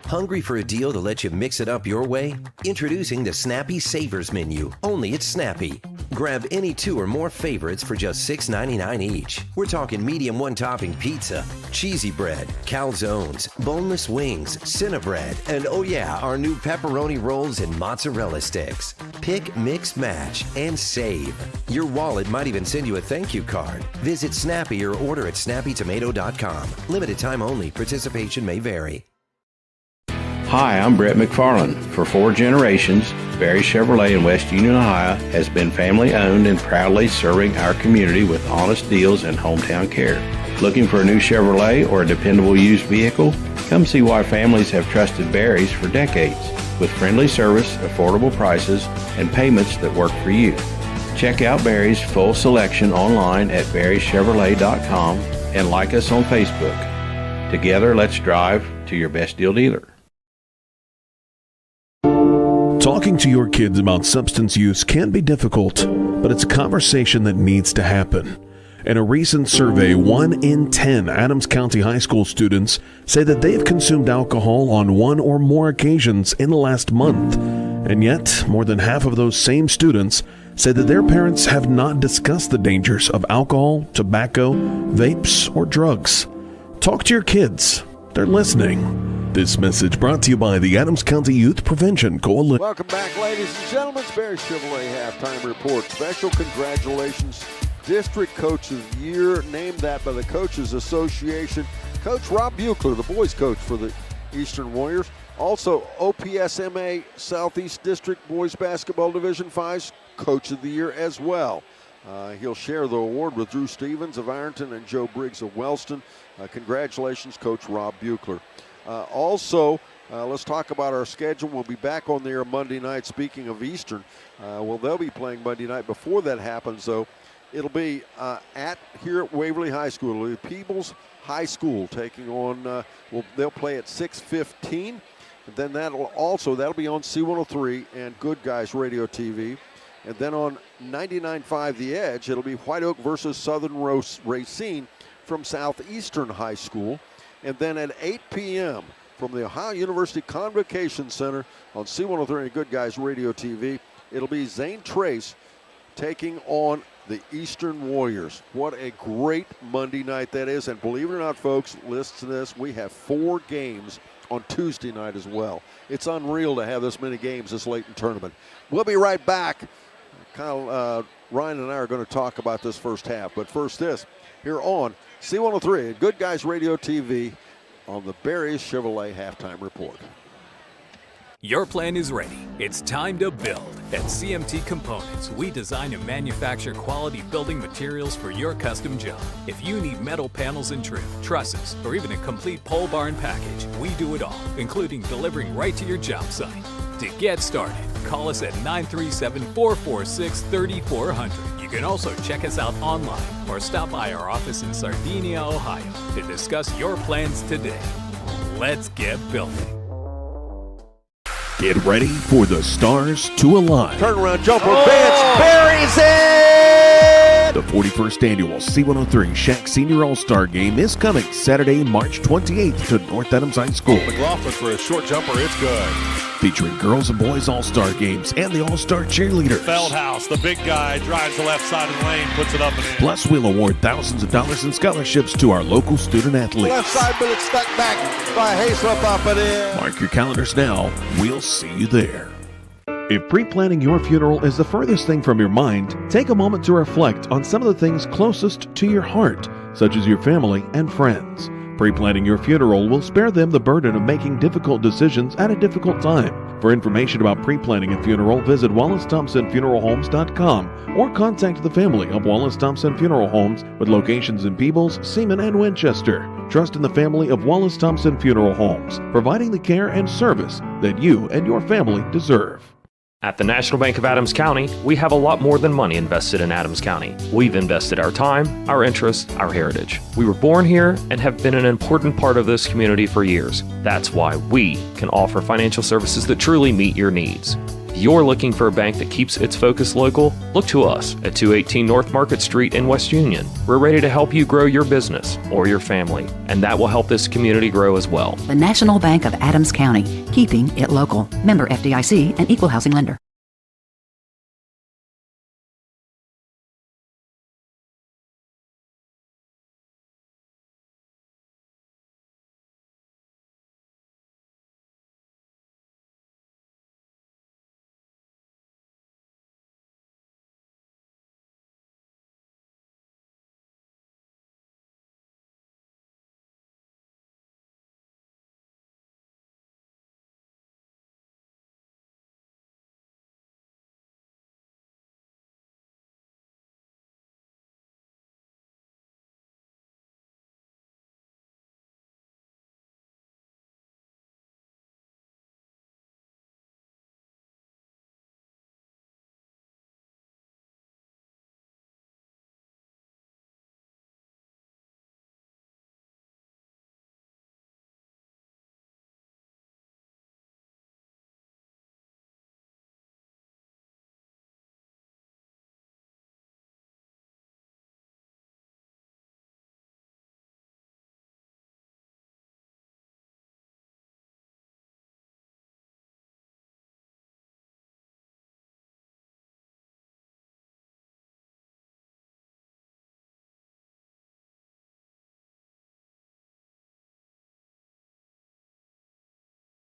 Hungry for a deal to let you mix it up your way? Introducing the Snappy Savers Menu, only at Snappy. Grab any 2 or more favorites for just $6.99 each. We're talking medium one-topping pizza, cheesy bread, calzones, boneless wings, Cinnabread, and oh yeah, our new pepperoni rolls and mozzarella sticks. Pick, mix, match, and save. Your wallet might even send you a thank you card. Visit Snappy or order at snappytomato.com. Limited time only. Participation may vary. Hi, I'm Brett McFarland. For 4 generations, Barry Chevrolet in West Union, Ohio has been family owned and proudly serving our community with honest deals and hometown care. Looking for a new Chevrolet or a dependable used vehicle? Come see why families have trusted Barry's for decades, with friendly service, affordable prices, and payments that work for you. Check out Barry's full selection online at barrychevrolet.com and like us on Facebook. Together, let's drive to your best deal dealer. Talking to your kids about substance use can be difficult, but it's a conversation that needs to happen. In a recent survey, 1 in 10 Adams County High School students say that they've consumed alcohol on 1 or more occasions in the last month. And yet, more than half of those same students say that their parents have not discussed the dangers of alcohol, tobacco, vapes, or drugs. Talk to your kids. They're listening. This message brought to you by the Adams County Youth Prevention Coalition. Welcome back, ladies and gentlemen. It's Barry Chevrolet halftime report. Special congratulations, District Coach of the Year, named that by the Coaches Association. Coach Rob Buechler, the boys coach for the Eastern Warriors. Also, OPSMA Southeast District Boys Basketball Division 5's Coach of the Year as well. He'll share the award with Drew Stevens of Ironton and Joe Briggs of Wellston. Congratulations, Coach Rob Buechler. Let's talk about our schedule. We'll be back on the air Monday night. Speaking of Eastern, they'll be playing Monday night. Before that happens, though, it'll be here at Waverly High School. It'll be Peebles High School taking on. They'll play at 6:15. And then that'll be on C103 and Good Guys Radio TV. And then on 99.5 The Edge, it'll be White Oak versus Southern Racine from Southeastern High School. And then at 8 p.m. from the Ohio University Convocation Center on C103 and Good Guys Radio TV, it'll be Zane Trace taking on the Eastern Warriors. What a great Monday night that is. And believe it or not, folks, listen to this. We have 4 games on Tuesday night as well. It's unreal to have this many games this late in the tournament. We'll be right back. Ryan and I are going to talk about this first half. But first this, here on C103 Good Guys Radio TV on the Barry's Chevrolet Halftime Report. Your plan is ready. It's time to build. At CMT Components, we design and manufacture quality building materials for your custom job. If you need metal panels and trim, trusses, or even a complete pole barn package, we do it all, including delivering right to your job site. To get started, call us at 937-446-3400. You can also check us out online or stop by our office in Sardinia, Ohio to discuss your plans today. Let's get building. Get ready for the stars to align. Turnaround jumper, Vance buries it! The 41st annual C103 Shack Senior All-Star Game is coming Saturday, March 28th to North Adams High School. McLaughlin for a short jumper, it's good. Featuring girls and boys All-Star Games and the All-Star Cheerleaders. Feldhouse, the big guy, drives the left side of the lane, puts it up and in. Plus, we'll award thousands of dollars in scholarships to our local student athletes. Left side, but it's stuck back by Hayslip up and in. Mark your calendars now. We'll see you there. If pre-planning your funeral is the furthest thing from your mind, take a moment to reflect on some of the things closest to your heart, such as your family and friends. Pre-planning your funeral will spare them the burden of making difficult decisions at a difficult time. For information about pre-planning a funeral, visit WallaceThompsonFuneralHomes.com or contact the family of Wallace Thompson Funeral Homes with locations in Peebles, Seaman, and Winchester. Trust in the family of Wallace Thompson Funeral Homes, providing the care and service that you and your family deserve. At the National Bank of Adams County, we have a lot more than money invested in Adams County. We've invested our time, our interests, our heritage. We were born here and have been an important part of this community for years. That's why we can offer financial services that truly meet your needs. If you're looking for a bank that keeps its focus local, look to us at 218 North Market Street in West Union. We're ready to help you grow your business or your family, and that will help this community grow as well. The National Bank of Adams County, keeping it local. Member FDIC and equal housing lender.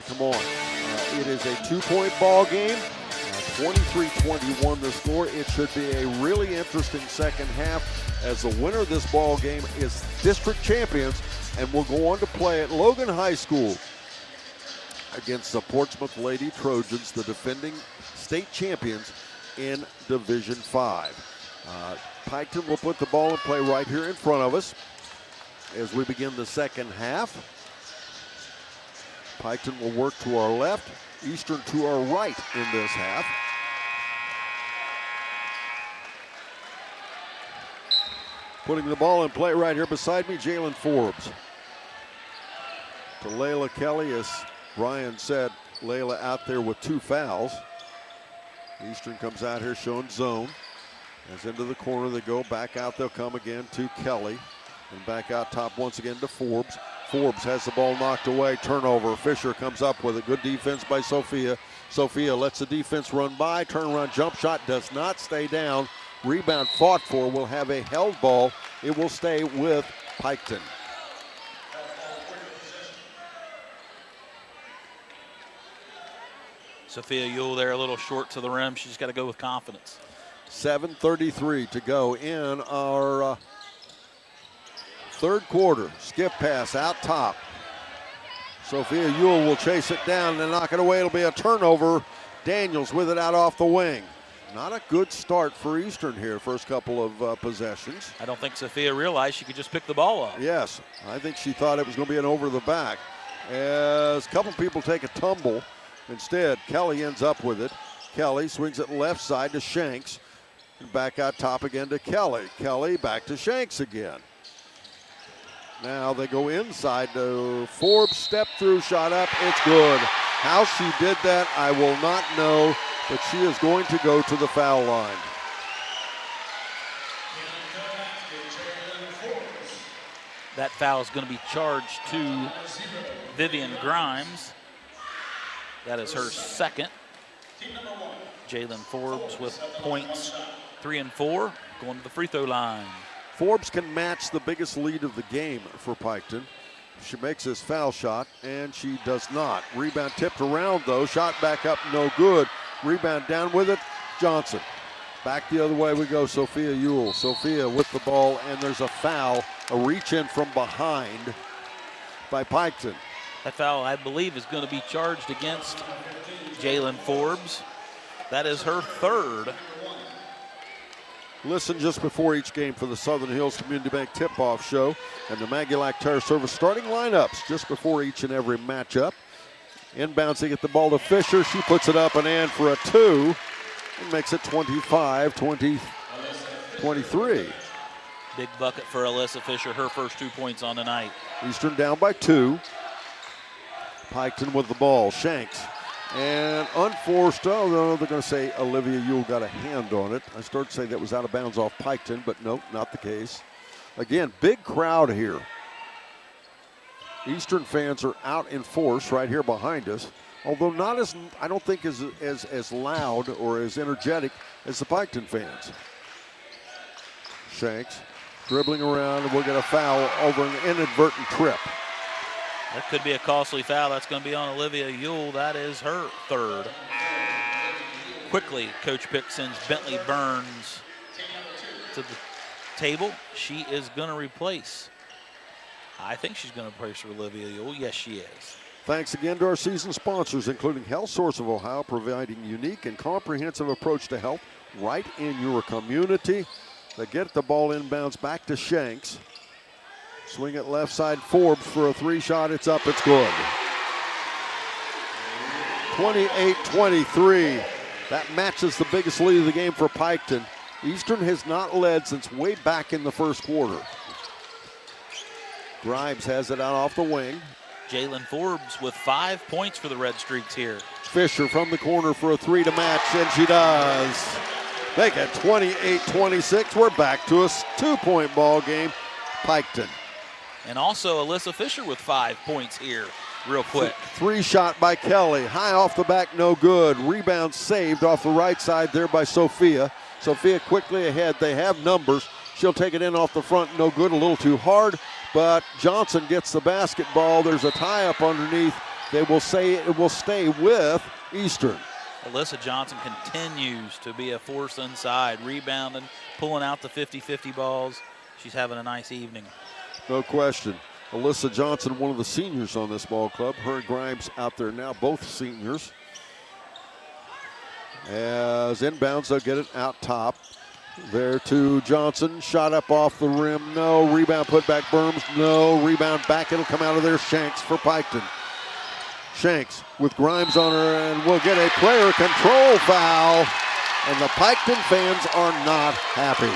Come on. It is a 2-point ball game. 23-21 the score. It should be a really interesting second half as the winner of this ball game is district champions and will go on to play at Logan High School against the Portsmouth Lady Trojans, the defending state champions in Division 5. Piketon will put the ball in play right here in front of us as we begin the second half. Piketon will work to our left, Eastern to our right in this half. Putting the ball in play right here beside me, Jalen Forbes. To Layla Kelly, as Ryan said, Layla out there with 2 fouls. Eastern comes out here showing zone. As into the corner they go, back out they'll come again to Kelly. And back out top once again to Forbes. Forbes has the ball knocked away. Turnover. Fisher comes up with it. Good defense by Sophia. Sophia lets the defense run by. Turnaround jump shot does not stay down. Rebound fought for. Will have a held ball. It will stay with Piketon. Sophia Ewell there a little short to the rim. She's got to go with confidence. 7:33 to go in our third quarter. Skip pass out top. Sophia Ewell will chase it down and knock it away. It'll be a turnover. Daniels with it out off the wing. Not a good start for Eastern here, first couple of possessions. I don't think Sophia realized she could just pick the ball up. Yes, I think she thought it was going to be an over the back. As a couple people take a tumble, instead Kelly ends up with it. Kelly swings it left side to Shanks. And back out top again to Kelly. Kelly back to Shanks again. Now they go inside to Forbes, step through, shot up, it's good. How she did that, I will not know, but she is going to go to the foul line. That foul is going to be charged to Vivian Grimes. That is her second. Jalen Forbes with points 3 and 4, going to the free throw line. Forbes can match the biggest lead of the game for Piketon. She makes this foul shot, and she does not. Rebound tipped around, though. Shot back up, no good. Rebound down with it, Johnson. Back the other way we go, Sophia Ewell. Sophia with the ball, and there's a foul, a reach in from behind by Piketon. That foul, I believe, is going to be charged against Jalen Forbes. That is her third. Listen just before each game for the Southern Hills Community Bank tip-off show and the Maggie-Lac Tire Service starting lineups just before each and every matchup. Inbounds, they get the ball to Fisher. She puts it up and in for a 2 and makes it 25-23. Big bucket for Alyssa Fisher, her first 2 points on the night. Eastern down by 2. Piketon with the ball. Shanks. And unforced, oh no, they're going to say Olivia Ewell got a hand on it. I started to say that was out of bounds off Piketon, but no, not the case. Again, big crowd here. Eastern fans are out in force right here behind us, although not as, I don't think as loud or as energetic as the Piketon fans. Shanks dribbling around, and we'll get a foul over an inadvertent trip. That could be a costly foul. That's going to be on Olivia Ewell. That is her third. Quickly, Coach Pick sends Bentley Burns to the table. She is going to replace. I think she's going to replace Olivia Ewell. Yes, she is. Thanks again to our season sponsors, including Health Source of Ohio, providing unique and comprehensive approach to health right in your community. They get the ball inbounds back to Shanks. Swing it left side, Forbes for a 3-shot. It's up, it's good. 28-23. That matches the biggest lead of the game for Piketon. Eastern has not led since way back in the first quarter. Grimes has it out off the wing. Jalen Forbes with 5 points for the Red Streaks here. Fisher from the corner for a 3 to match, and she does. Make it 28-26. We're back to a 2-point ball game. Piketon. And also Alyssa Fisher with 5 points here, real quick. 3-shot by Kelly. High off the back, no good. Rebound saved off the right side there by Sophia. Sophia quickly ahead. They have numbers. She'll take it in off the front, no good, a little too hard. But Johnson gets the basketball. There's a tie-up underneath. They will say it will stay with Eastern. Alyssa Johnson continues to be a force inside, rebounding, pulling out the 50-50 balls. She's having a nice evening. No question. Alyssa Johnson, one of the seniors on this ball club. Her and Grimes out there now, both seniors. As inbounds, they'll get it out top. There to Johnson. Shot up off the rim. No. Rebound put back Burns. No. Rebound back. It'll come out of there. Shanks for Piketon. Shanks with Grimes on her, and we'll get a player control foul. And the Piketon fans are not happy.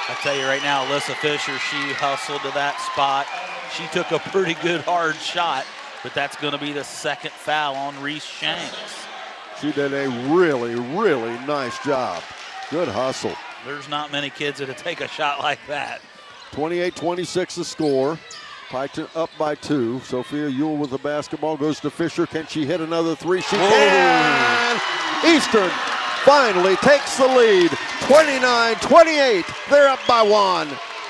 I tell you right now, Alyssa Fisher, she hustled to that spot. She took a pretty good hard shot, but that's going to be the second foul on Reese Shanks. She did a really, really nice job. Good hustle. There's not many kids that take a shot like that. 28-26 the score. Piketon up by 2. Sophia Ewell with the basketball goes to Fisher. Can she hit another 3? She can! Eastern finally takes the lead. 29-28. They're up by 1.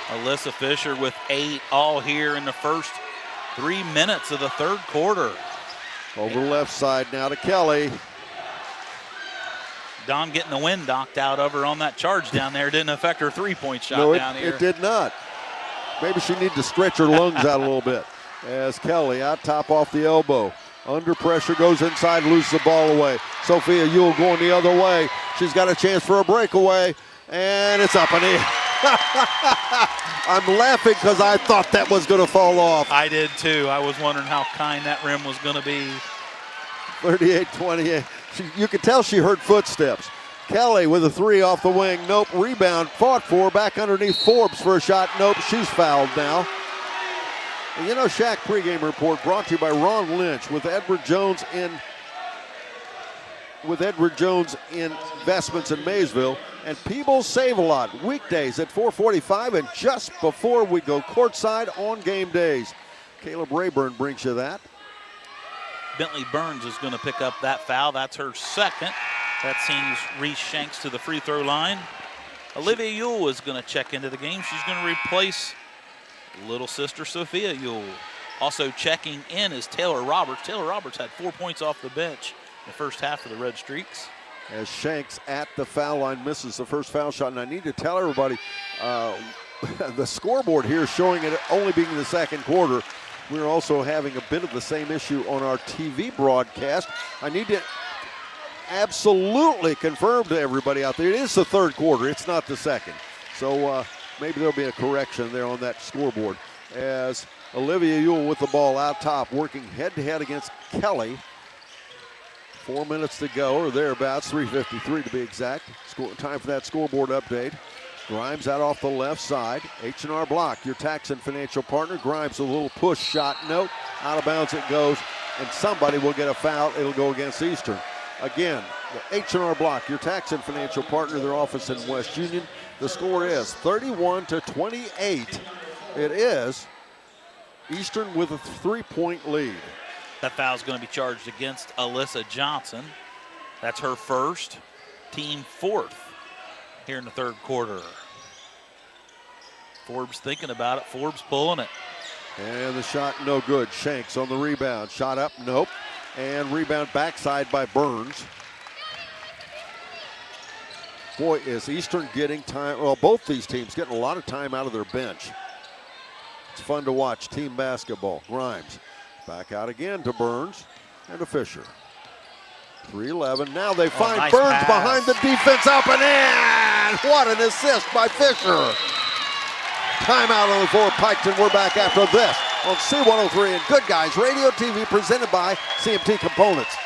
Alyssa Fisher with 8 all here in the first 3 minutes of the third quarter. Over the left side now to Kelly. Dawn getting the wind knocked out of her on that charge down there. Didn't affect her three-point shot down here. It did not. Maybe she needs to stretch her lungs out a little bit. As Kelly out top off the elbow. Under pressure, goes inside, loses the ball away. Sophia Ewell going the other way. She's got a chance for a breakaway, and it's up and in. I'm laughing because I thought that was going to fall off. I did too. I was wondering how kind that rim was going to be. 38-28. You could tell she heard footsteps. Kelly with a 3 off the wing. Nope. Rebound. Fought for. Back underneath Forbes for a shot. Nope. She's fouled now. And you know, Shaq pregame report brought to you by Ron Lynch with Edward Jones Investments in Maysville and Peebles Save-A-Lot weekdays at 4:45 and just before we go courtside on game days. Caleb Rayburn brings you that. Bentley Burns is going to pick up that foul. That's her second. That sends Reese Shanks to the free throw line. Olivia Ewell is going to check into the game. She's going to replace little sister Sophia Ewell. Also checking in is Taylor Roberts. Taylor Roberts had 4 points off the bench in the first half of the Red Streaks. As Shanks at the foul line misses the first foul shot. And I need to tell everybody, the scoreboard here showing it only being the second quarter. We're also having a bit of the same issue on our TV broadcast. I need to absolutely confirm to everybody out there, it is the third quarter, it's not the second. So maybe there'll be a correction there on that scoreboard. As Olivia Ewell with the ball out top, working head-to-head against Kelly. 4 minutes to go, or thereabouts, 3:53 to be exact. Time for that scoreboard update. Grimes out off the left side. H&R Block, your tax and financial partner. Grimes a little push shot. Nope. Out of bounds it goes, and somebody will get a foul. It'll go against Eastern. Again, the H&R Block, your tax and financial partner, their office in West Union. The score is 31-28. It is Eastern with a 3-point lead. That foul is going to be charged against Alyssa Johnson. That's her first, team fourth here in the third quarter. Forbes thinking about it. Forbes pulling it. And the shot no good. Shanks on the rebound. Shot up, nope. And rebound backside by Burns. Boy, is Eastern getting time. Well, both these teams getting a lot of time out of their bench. It's fun to watch team basketball. Grimes back out again to Burns and to Fisher. 3-11. Now they find nice Burns pass behind the defense, up and in. What an assist by Fisher. Timeout on the floor. Piketon, we're back after this on C103 and Good Guys Radio TV presented by CMT Components.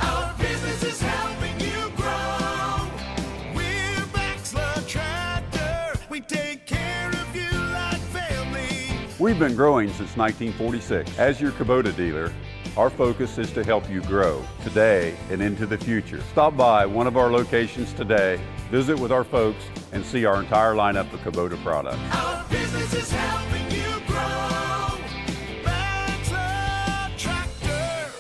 Our business is helping you grow. We're Baxler Tractor. We take care of you like family. We've been growing since 1946. As your Kubota dealer, our focus is to help you grow today and into the future. Stop by one of our locations today, visit with our folks, and see our entire lineup of Kubota products. Our business is helping you grow. Baxter Tractor.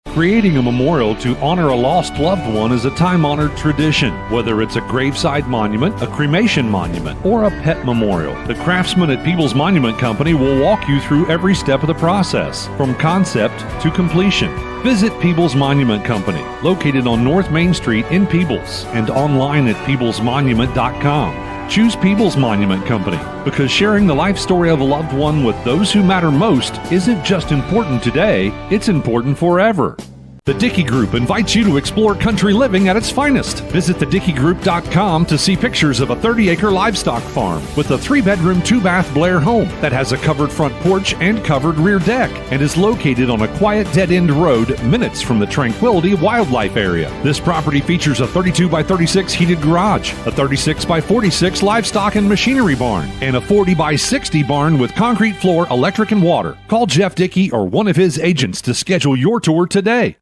Creating a memorial to honor a lost loved one is a time-honored tradition. Whether it's a graveside monument, a cremation monument, or a pet memorial, the craftsmen at Peebles Monument Company will walk you through every step of the process, from concept to completion. Visit Peebles Monument Company, located on North Main Street in Peebles, and online at peeblesmonument.com. Choose Peebles Monument Company because sharing the life story of a loved one with those who matter most isn't just important today, it's important forever. The Dickey Group invites you to explore country living at its finest. Visit thedickeygroup.com to see pictures of a 30-acre livestock farm with a 3-bedroom, 2-bath Blair home that has a covered front porch and covered rear deck and is located on a quiet dead-end road minutes from the Tranquility Wildlife Area. This property features a 32 by 36 heated garage, a 36 by 46 livestock and machinery barn, and a 40 by 60 barn with concrete floor, electric, and water. Call Jeff Dickey or one of his agents to schedule your tour today.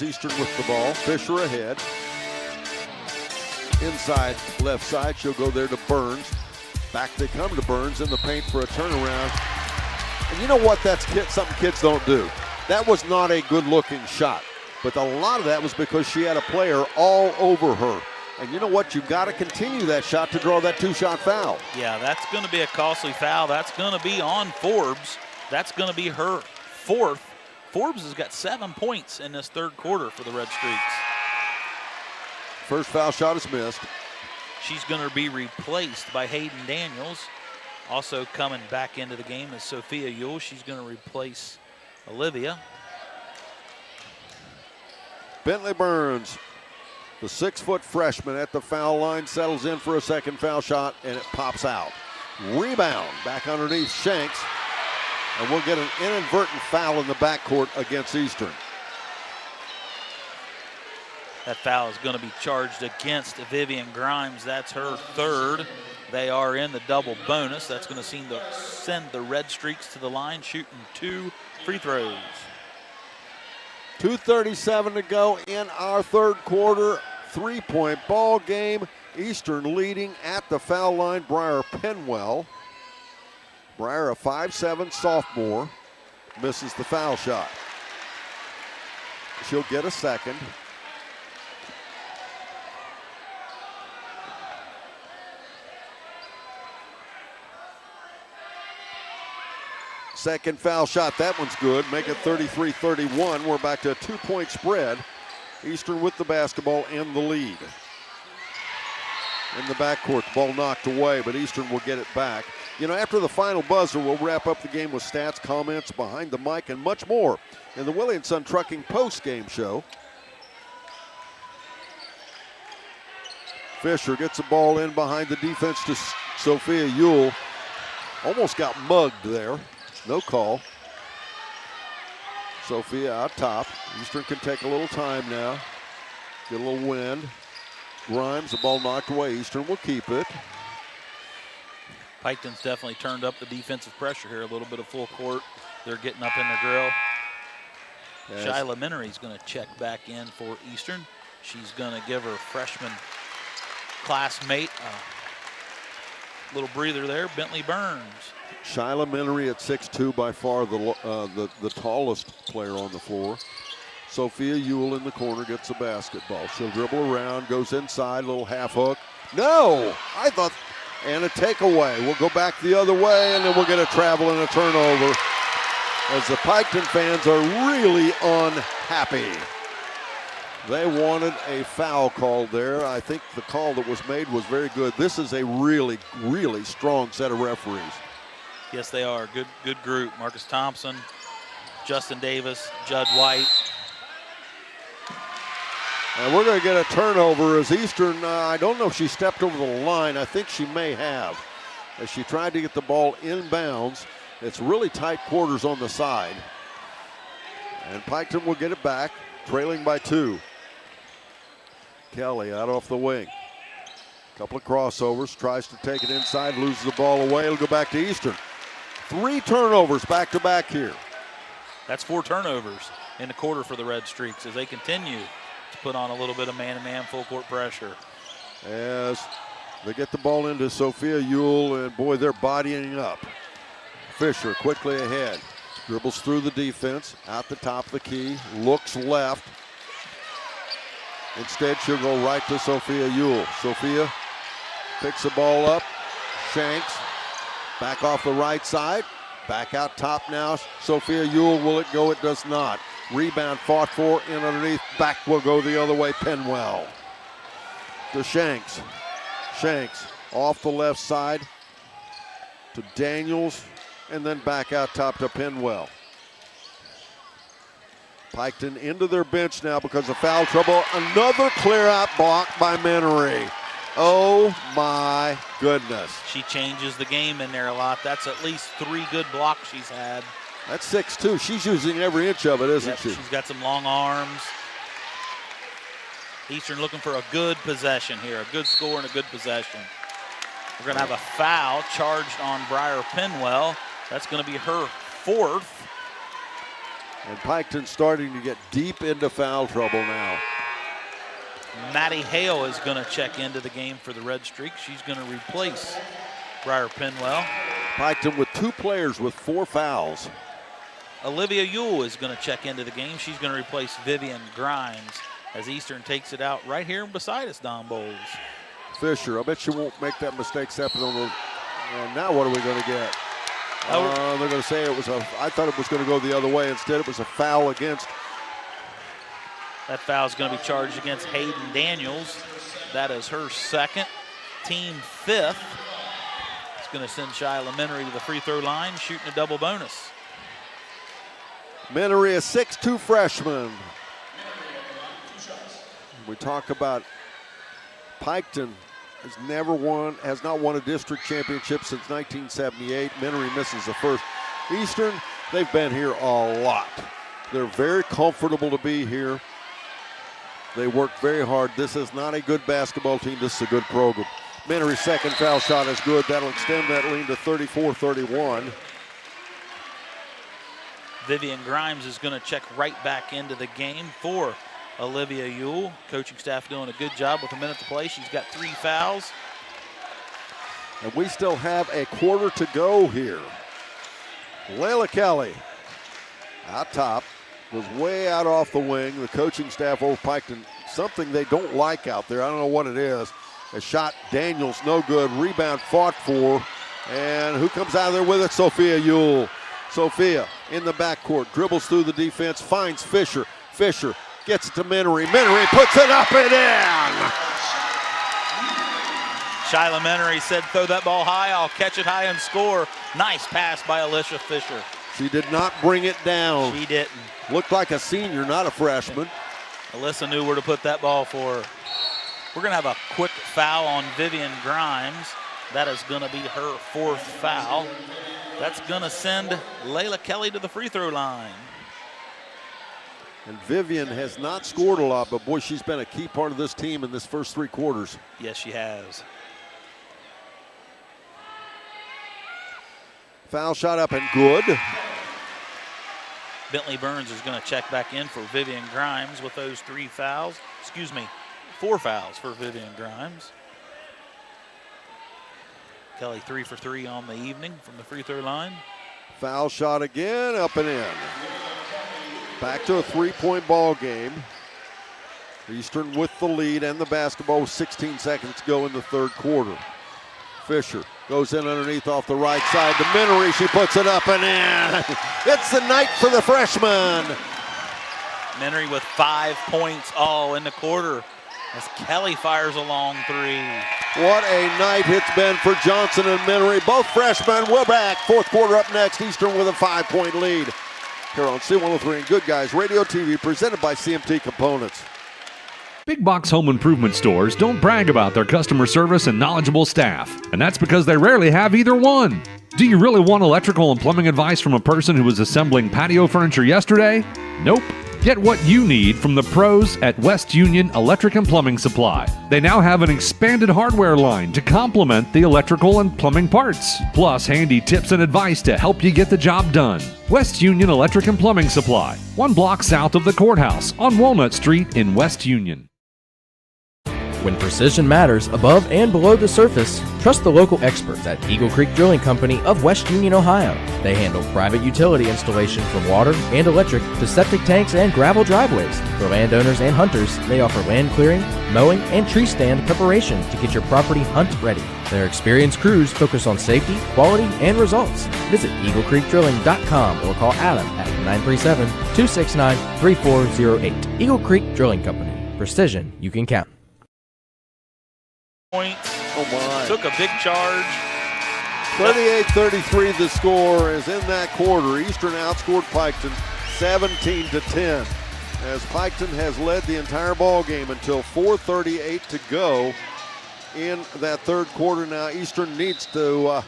Eastern with the ball. Fisher ahead. inside left side. She'll go there to Burns. Back they come to Burns in the paint for a turnaround. And you know what? That's something kids don't do. That was not a good-looking shot. But a lot of that was because she had a player all over her. And you know what? You've got to continue that shot to draw that 2-shot foul. Yeah, that's going to be a costly foul. That's going to be on Forbes. That's going to be her fourth. Forbes has got 7 points in this third quarter for the Red Streaks. First foul shot is missed. She's going to be replaced by Hayden Daniels. Also coming back into the game is Sophia Yule. She's going to replace Olivia. Bentley Burns, the 6-foot freshman at the foul line, settles in for a second foul shot, and it pops out. Rebound back underneath Shanks, and we'll get an inadvertent foul in the backcourt against Eastern. That foul is going to be charged against Vivian Grimes. That's her third. They are in the double bonus. That's going to send the Red Streaks to the line, shooting 2 free throws. 2:37 to go in our third quarter. 3-point ball game. Eastern leading at the foul line. Briar Penwell. Briar, a 5'7" sophomore, misses the foul shot. She'll get a second. Second foul shot, that one's good. Make it 33-31. We're back to a 2-point spread. Eastern with the basketball in the lead. In the backcourt, the ball knocked away, but Eastern will get it back. You know, after the final buzzer, we'll wrap up the game with stats, comments, behind the mic, and much more in the Willie & Son Trucking post-game show. Fisher gets the ball in behind the defense to Sophia Yule. Almost got mugged there. No call. Sophia out top. Eastern can take a little time now. Get a little wind. Grimes, the ball knocked away. Eastern will keep it. Piketon's definitely turned up the defensive pressure here. A little bit of full court. They're getting up in the grill. Yes. Shyla Minery's going to check back in for Eastern. She's going to give her freshman classmate a little breather there. Bentley Burns. Shyla Minery at 6'2", by far the tallest player on the floor. Sophia Yule in the corner gets the basketball. She'll dribble around, goes inside, little half hook. No! I thought, and a takeaway. We'll go back the other way, and then we'll get a travel and a turnover as the Piketon fans are really unhappy. They wanted a foul called there. I think the call that was made was very good. This is a really, really strong set of referees. Yes, they are. Good group. Marcus Thompson, Justin Davis, Judd White. And we're going to get a turnover as Eastern, I don't know if she stepped over the line. I think she may have, as she tried to get the ball inbounds. It's really tight quarters on the side. And Piketon will get it back, trailing by 2. Kelly out off the wing. Couple of crossovers, tries to take it inside, loses the ball away. It'll go back to Eastern. 3 turnovers back-to-back here. That's 4 turnovers in the quarter for the Red Streaks as they continue to put on a little bit of man-to-man full court pressure. As they get the ball into Sophia Yule, and boy, they're bodying up. Fisher quickly ahead. Dribbles through the defense, out the top of the key, looks left. Instead, she'll go right to Sophia Yule. Sophia picks the ball up, Shanks, back off the right side, back out top now. Sophia Yule, will it go? It does not. Rebound fought for, in underneath, back will go the other way, Penwell. To Shanks. Shanks off the left side to Daniels, and then back out top to Penwell. Piketon into their bench now because of foul trouble. Another clear out block by Minery. Oh my goodness. She changes the game in there a lot. That's at least 3 good blocks she's had. That's 6'2". She's using every inch of it, isn't she? She's got some long arms. Eastern looking for a good possession here, a good score and a good possession. We're going to have a foul charged on Briar Penwell. That's going to be her 4th. And Piketon starting to get deep into foul trouble now. Maddie Hale is going to check into the game for the Red Streak. She's going to replace Briar Penwell. Piketon with 2 players with 4 fouls. Olivia Ewell is going to check into the game. She's going to replace Vivian Grimes as Eastern takes it out right here beside us, Don Bowles. Fisher, I bet you won't make that mistake stepping on the. And now what are we going to get? They're going to say it was a. I thought it was going to go the other way. Instead, it was a foul against. That foul is going to be charged against Hayden Daniels. That is her second, team 5th. It's going to send Shyla Menery to the free throw line, shooting a double bonus. Menery, a 6'2" freshman. We talk about Piketon has not won a district championship since 1978. Menery misses the first. Eastern, they've been here a lot. They're very comfortable to be here. They work very hard. This is not a good basketball team. This is a good program. Menery's second foul shot is good. That'll extend that lead to 34-31. Vivian Grimes is going to check right back into the game for Olivia Ewell. Coaching staff doing a good job with a minute to play. She's got 3 fouls. And we still have a quarter to go here. Layla Kelly out top, was way out off the wing. The coaching staff over Piketon, something they don't like out there. I don't know what it is. A shot, Daniels, no good. Rebound fought for. And who comes out of there with it? Sophia Ewell. Sophia in the backcourt, dribbles through the defense, finds Fisher. Fisher gets it to Menery. Menery puts it up and in. Shyla Menery said, throw that ball high, I'll catch it high and score. Nice pass by Alicia Fisher. She did not bring it down. She didn't. Looked like a senior, not a freshman. Alyssa knew where to put that ball for her. We're going to have a quick foul on Vivian Grimes. That is going to be her 4th foul. That's going to send Layla Kelly to the free throw line. And Vivian has not scored a lot, but boy, she's been a key part of this team in this first 3 quarters. Yes, she has. Foul shot up and good. Bentley Burns is going to check back in for Vivian Grimes with those 3 fouls. Excuse me, 4 fouls for Vivian Grimes. Kelly 3 for 3 on the evening from the free throw line. Foul shot again, up and in. Back to a 3-point ball game. Eastern with the lead and the basketball with 16 seconds to go in the 3rd quarter. Fisher goes in underneath off the right side to Menery. She puts it up and in. It's the night for the freshman. Menery with 5 points all in the quarter as Kelly fires a long 3. What a night it's been for Johnson and Menery. Both freshmen. We're back. 4th quarter up next. Eastern with a 5-point lead. Here on C103 and Good Guys Radio TV, presented by CMT Components. Big box home improvement stores don't brag about their customer service and knowledgeable staff, and that's because they rarely have either one. Do you really want electrical and plumbing advice from a person who was assembling patio furniture yesterday? Nope. Get what you need from the pros at West Union Electric and Plumbing Supply. They now have an expanded hardware line to complement the electrical and plumbing parts, plus handy tips and advice to help you get the job done. West Union Electric and Plumbing Supply, 1 block south of the courthouse on Walnut Street in West Union. When precision matters above and below the surface, trust the local experts at Eagle Creek Drilling Company of West Union, Ohio. They handle private utility installation from water and electric to septic tanks and gravel driveways. For landowners and hunters, they offer land clearing, mowing, and tree stand preparation to get your property hunt ready. Their experienced crews focus on safety, quality, and results. Visit EagleCreekDrilling.com or call Adam at 937-269-3408. Eagle Creek Drilling Company. Precision you can count. Points. Oh my. Took a big charge. 38-33 the score is in that quarter. Eastern outscored Piketon 17-10 as Piketon has led the entire ball game until 4:38 to go in that 3rd quarter. Now Eastern needs to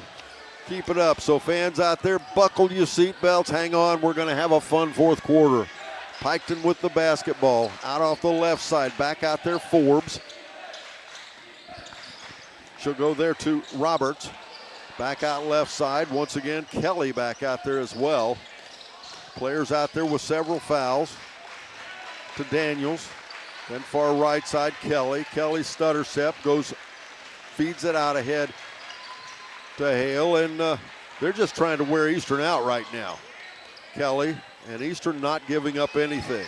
keep it up. So fans out there, buckle your seatbelts, hang on. We're going to have a fun 4th quarter. Piketon with the basketball out off the left side. Back out there, Forbes. She'll go there to Roberts. Back out left side. Once again, Kelly back out there as well. Players out there with several fouls. To Daniels. Then far right side, Kelly. Kelly stutter step, feeds it out ahead to Hale, and they're just trying to wear Eastern out right now. Kelly and Eastern not giving up anything.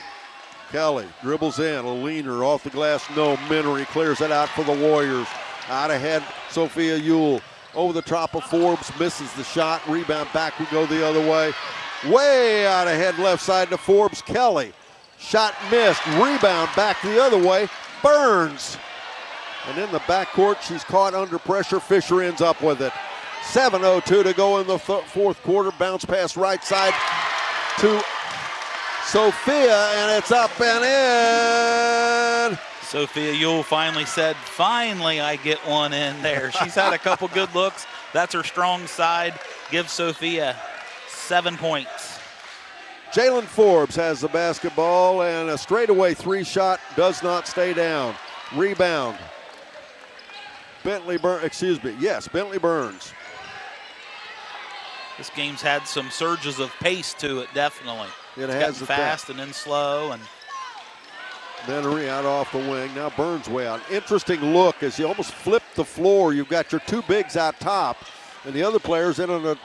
Kelly dribbles in, a leaner off the glass, no. Minery clears it out for the Warriors. Out ahead, Sophia Ewell. Over the top of Forbes, misses the shot. Rebound back, we go the other way. Way out ahead, left side to Forbes. Kelly, shot missed. Rebound back the other way. Burns. And in the backcourt, she's caught under pressure. Fisher ends up with it. 7:02 to go in the fourth quarter. Bounce pass right side to Sophia, and it's up and in. Sophia Ewell finally said, finally I get one in there. She's had a couple good looks. That's her strong side. Gives Sophia 7 points. Jalen Forbes has the basketball, and a straightaway three shot does not stay down. Rebound. Bentley Burns. This game's had some surges of pace to it, definitely. It it's has gotten fast and then slow. And Menery out off the wing. Now Burns way out. Interesting look as you almost flip the floor. You've got your two bigs out top, and the other players in on a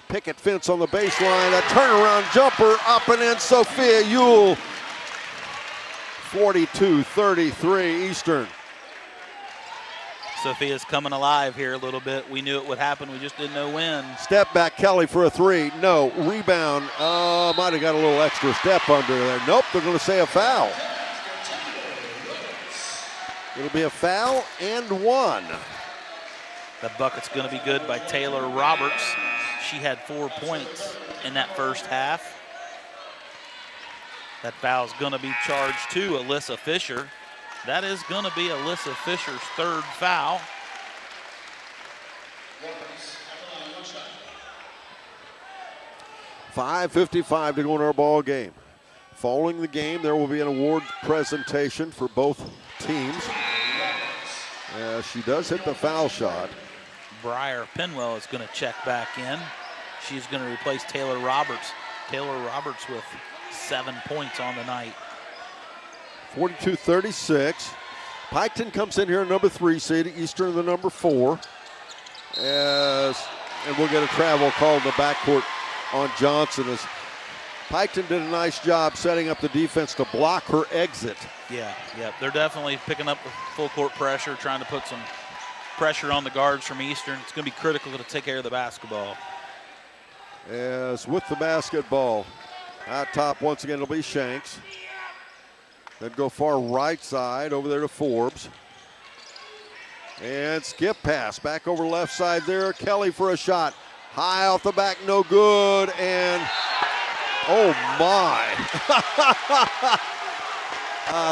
picket fence on the baseline. A turnaround jumper up and in. Sophia Ewell. 42-33 Eastern. Sophia's coming alive here a little bit. We knew it would happen. We just didn't know when. Step back, Kelly for a three. No. Rebound. Might have got a little extra step under there. Nope, they're going to say a foul. It'll be a foul and one. The bucket's going to be good by Taylor Roberts. She had 4 points in that first half. That foul's going to be charged to Alyssa Fisher. That is going to be Alyssa Fisher's third foul. $5:55 to go in our ball game. Following the game, there will be an award presentation for both teams. She does hit the foul shot. Briar Penwell is going to check back in. She's going to replace Taylor Roberts. Taylor Roberts with 7 points on the night. 42-36. Piketon comes in here, number 3 seed. Eastern the number 4. And we'll get a travel call in the backcourt on Johnson. As Piketon did a nice job setting up the defense to block her exit. Yeah, they're definitely picking up the full court pressure, trying to put some pressure on the guards from Eastern. It's going to be critical to take care of the basketball. As with the basketball, out top once again it'll be Shanks. Then go far right side over there to Forbes. And skip pass back over left side there. Kelly for a shot. High off the back, no good. And oh my.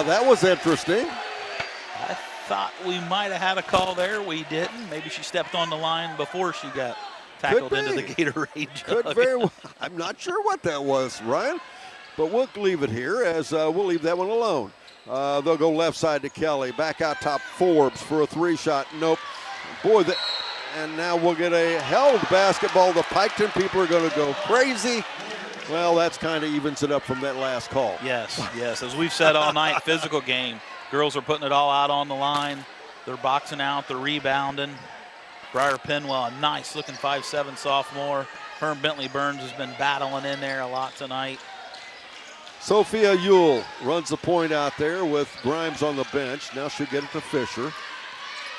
That was interesting. I thought we might have had a call there. We didn't. Maybe she stepped on the line before she got tackled into the Gatorade jug. Could very well. I'm not sure what that was, Ryan. But we'll leave it here as we'll leave that one alone. They'll go left side to Kelly. Back out top, Forbes for a three shot. Nope. Boy, and now we'll get a held basketball. The Piketon people are going to go crazy. Well, that's kind of evens it up from that last call. Yes. As we've said all night, physical game. Girls are putting it all out on the line. They're boxing out. They're rebounding. Briar Penwell, a nice looking 5'7" sophomore. Her and Bentley Burns has been battling in there a lot tonight. Sophia Ewell runs the point out there with Grimes on the bench. Now she'll get it to Fisher.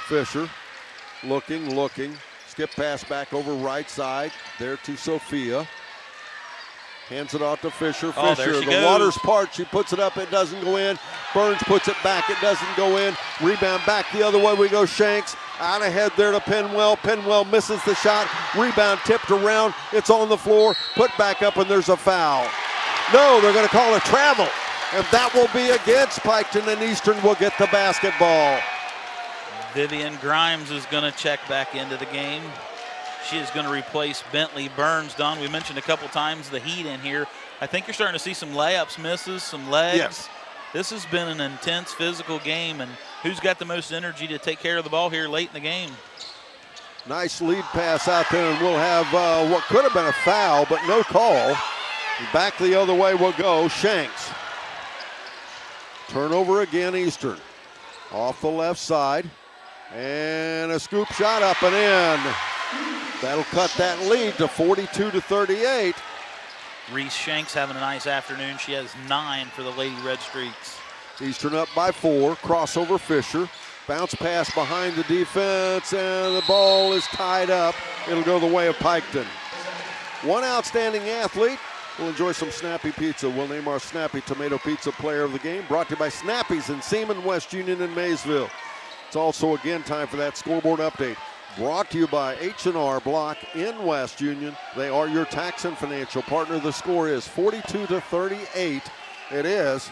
Fisher looking. Skip pass back over right side. There to Sophia. Hands it off to Fisher. Oh, Fisher, there she the goes. water's part. She puts it up. It doesn't go in. Burns puts it back. It doesn't go in. Rebound back the other way. We go Shanks. Out ahead there to Penwell. Penwell misses the shot. Rebound tipped around. It's on the floor. Put back up, and there's a foul. No, they're going to call a travel. And that will be against Piketon, and Eastern will get the basketball. Vivian Grimes is going to check back into the game. She is going to replace Bentley Burns. Don, we mentioned a couple times the heat in here. I think you're starting to see some layups, misses, some legs. Yes. This has been an intense physical game, and who's got the most energy to take care of the ball here late in the game? Nice lead pass out there, and we'll have what could have been a foul, but no call. Back the other way will go Shanks. Turnover again, Eastern. Off the left side. And a scoop shot up and in. That'll cut that lead to 42-38. Reese Shanks having a nice afternoon. She has 9 for the Lady Red Streaks. Eastern up by 4. Crossover Fisher. Bounce pass behind the defense, and the ball is tied up. It'll go the way of Piketon. One outstanding athlete. We'll enjoy some Snappy Pizza. We'll name our Snappy Tomato Pizza Player of the Game. Brought to you by Snappy's in Seaman, West Union, and Maysville. It's also, again, time for that scoreboard update. Brought to you by H&R Block in West Union. They are your tax and financial partner. The score is 42-38. It is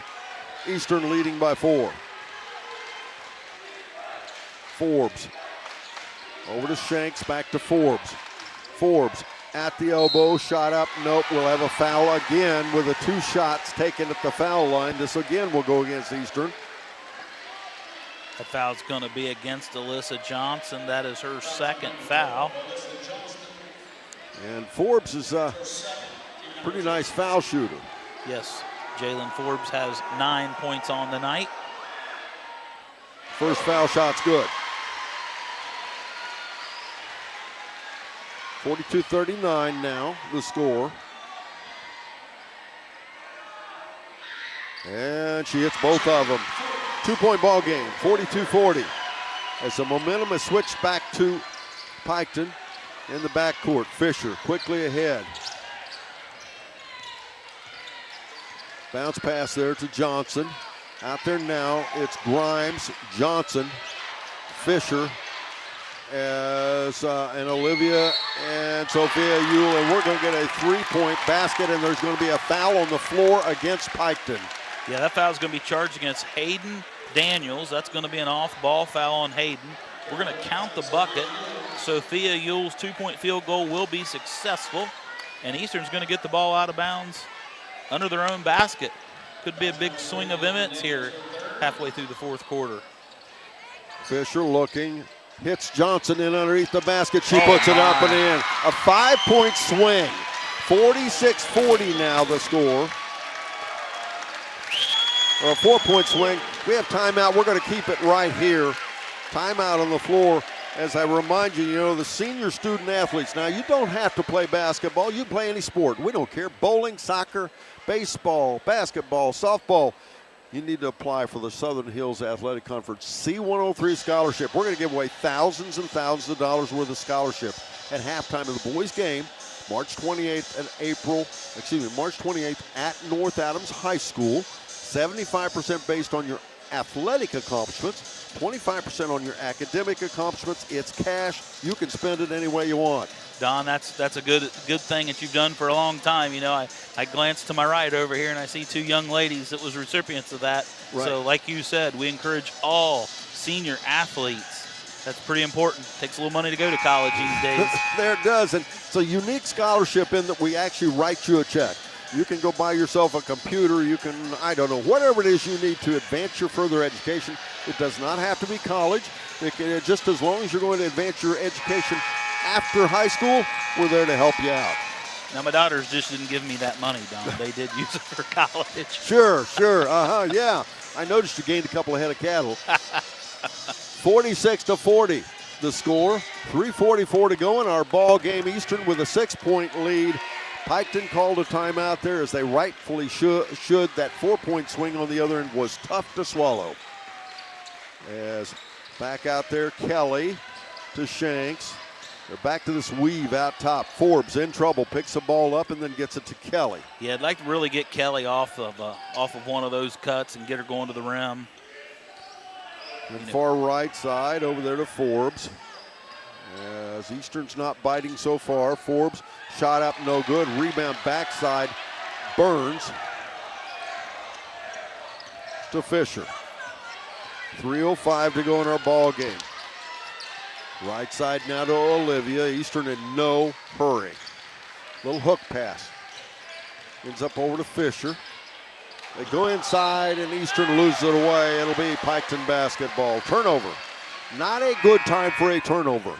Eastern leading by 4. Forbes over to Shanks, back to Forbes. Forbes at the elbow, shot up, nope. We'll have a foul again with the 2 shots taken at the foul line. This again will go against Eastern. The foul's going to be against Alyssa Johnson. That is her 2nd foul. And Forbes is a pretty nice foul shooter. Yes, Jalen Forbes has 9 points on the night. First foul shot's good. 42-39 now, the score. And she hits both of them. 2-point ball game, 42-40. As the momentum is switched back to Piketon in the backcourt. Fisher quickly ahead. Bounce pass there to Johnson. Out there now, it's Grimes, Johnson, Fisher, and Olivia and Sophia Ewell, and we're going to get a 3-point basket, and there's going to be a foul on the floor against Piketon. Yeah, that foul's going to be charged against Hayden Daniels. That's going to be an off-ball foul on Hayden. We're going to count the bucket. Sophia Ewell's 2-point field goal will be successful, and Eastern's going to get the ball out of bounds under their own basket. Could be a big swing of events here halfway through the 4th quarter. Fisher looking, hits Johnson in underneath the basket. She puts it up and in. A 5-point swing. 46-40 now the score. Or a 4-point swing. We have timeout. We're going to keep it right here. Timeout on the floor. As I remind you, the senior student athletes, now you don't have to play basketball. You can play any sport. We don't care. Bowling, soccer, baseball, basketball, softball. You need to apply for the Southern Hills Athletic Conference C103 scholarship. We're going to give away thousands and thousands of dollars worth of scholarship at halftime of the boys' game, March 28th March 28th at North Adams High School. 75% based on your athletic accomplishments, 25% on your academic accomplishments. It's cash. You can spend it any way you want. Don, that's a good thing that you've done for a long time. I glanced to my right over here and I see 2 young ladies that was recipients of that. Right. So like you said, we encourage all senior athletes. That's pretty important. Takes a little money to go to college these days. There it does. And it's a unique scholarship in that we actually write you a check. You can go buy yourself a computer. You can, whatever it is you need to advance your further education. It does not have to be college. Just as long as you're going to advance your education after high school, we're there to help you out. Now, my daughters just didn't give me that money, Don. They did use it for college. Sure. Yeah. I noticed you gained a couple of head of cattle. 46-40 the score. 3:44 to go in our ball game. Eastern with a 6-point lead. Piketon called a timeout there, as they rightfully should. That 4-point swing on the other end was tough to swallow. As back out there, Kelly to Shanks. They're back to this weave out top. Forbes in trouble, picks the ball up and then gets it to Kelly. Yeah, I'd like to really get Kelly off of one of those cuts and get her going to the rim. And far right side over there to Forbes. As Eastern's not biting so far. Forbes shot up, no good. Rebound backside, Burns to Fisher. 3:05 to go in our ball game. Right side now to Olivia. Eastern in no hurry. Little hook pass. Ends up over to Fisher. They go inside and Eastern loses it away. It'll be Piketon basketball. Turnover. Not a good time for a turnover.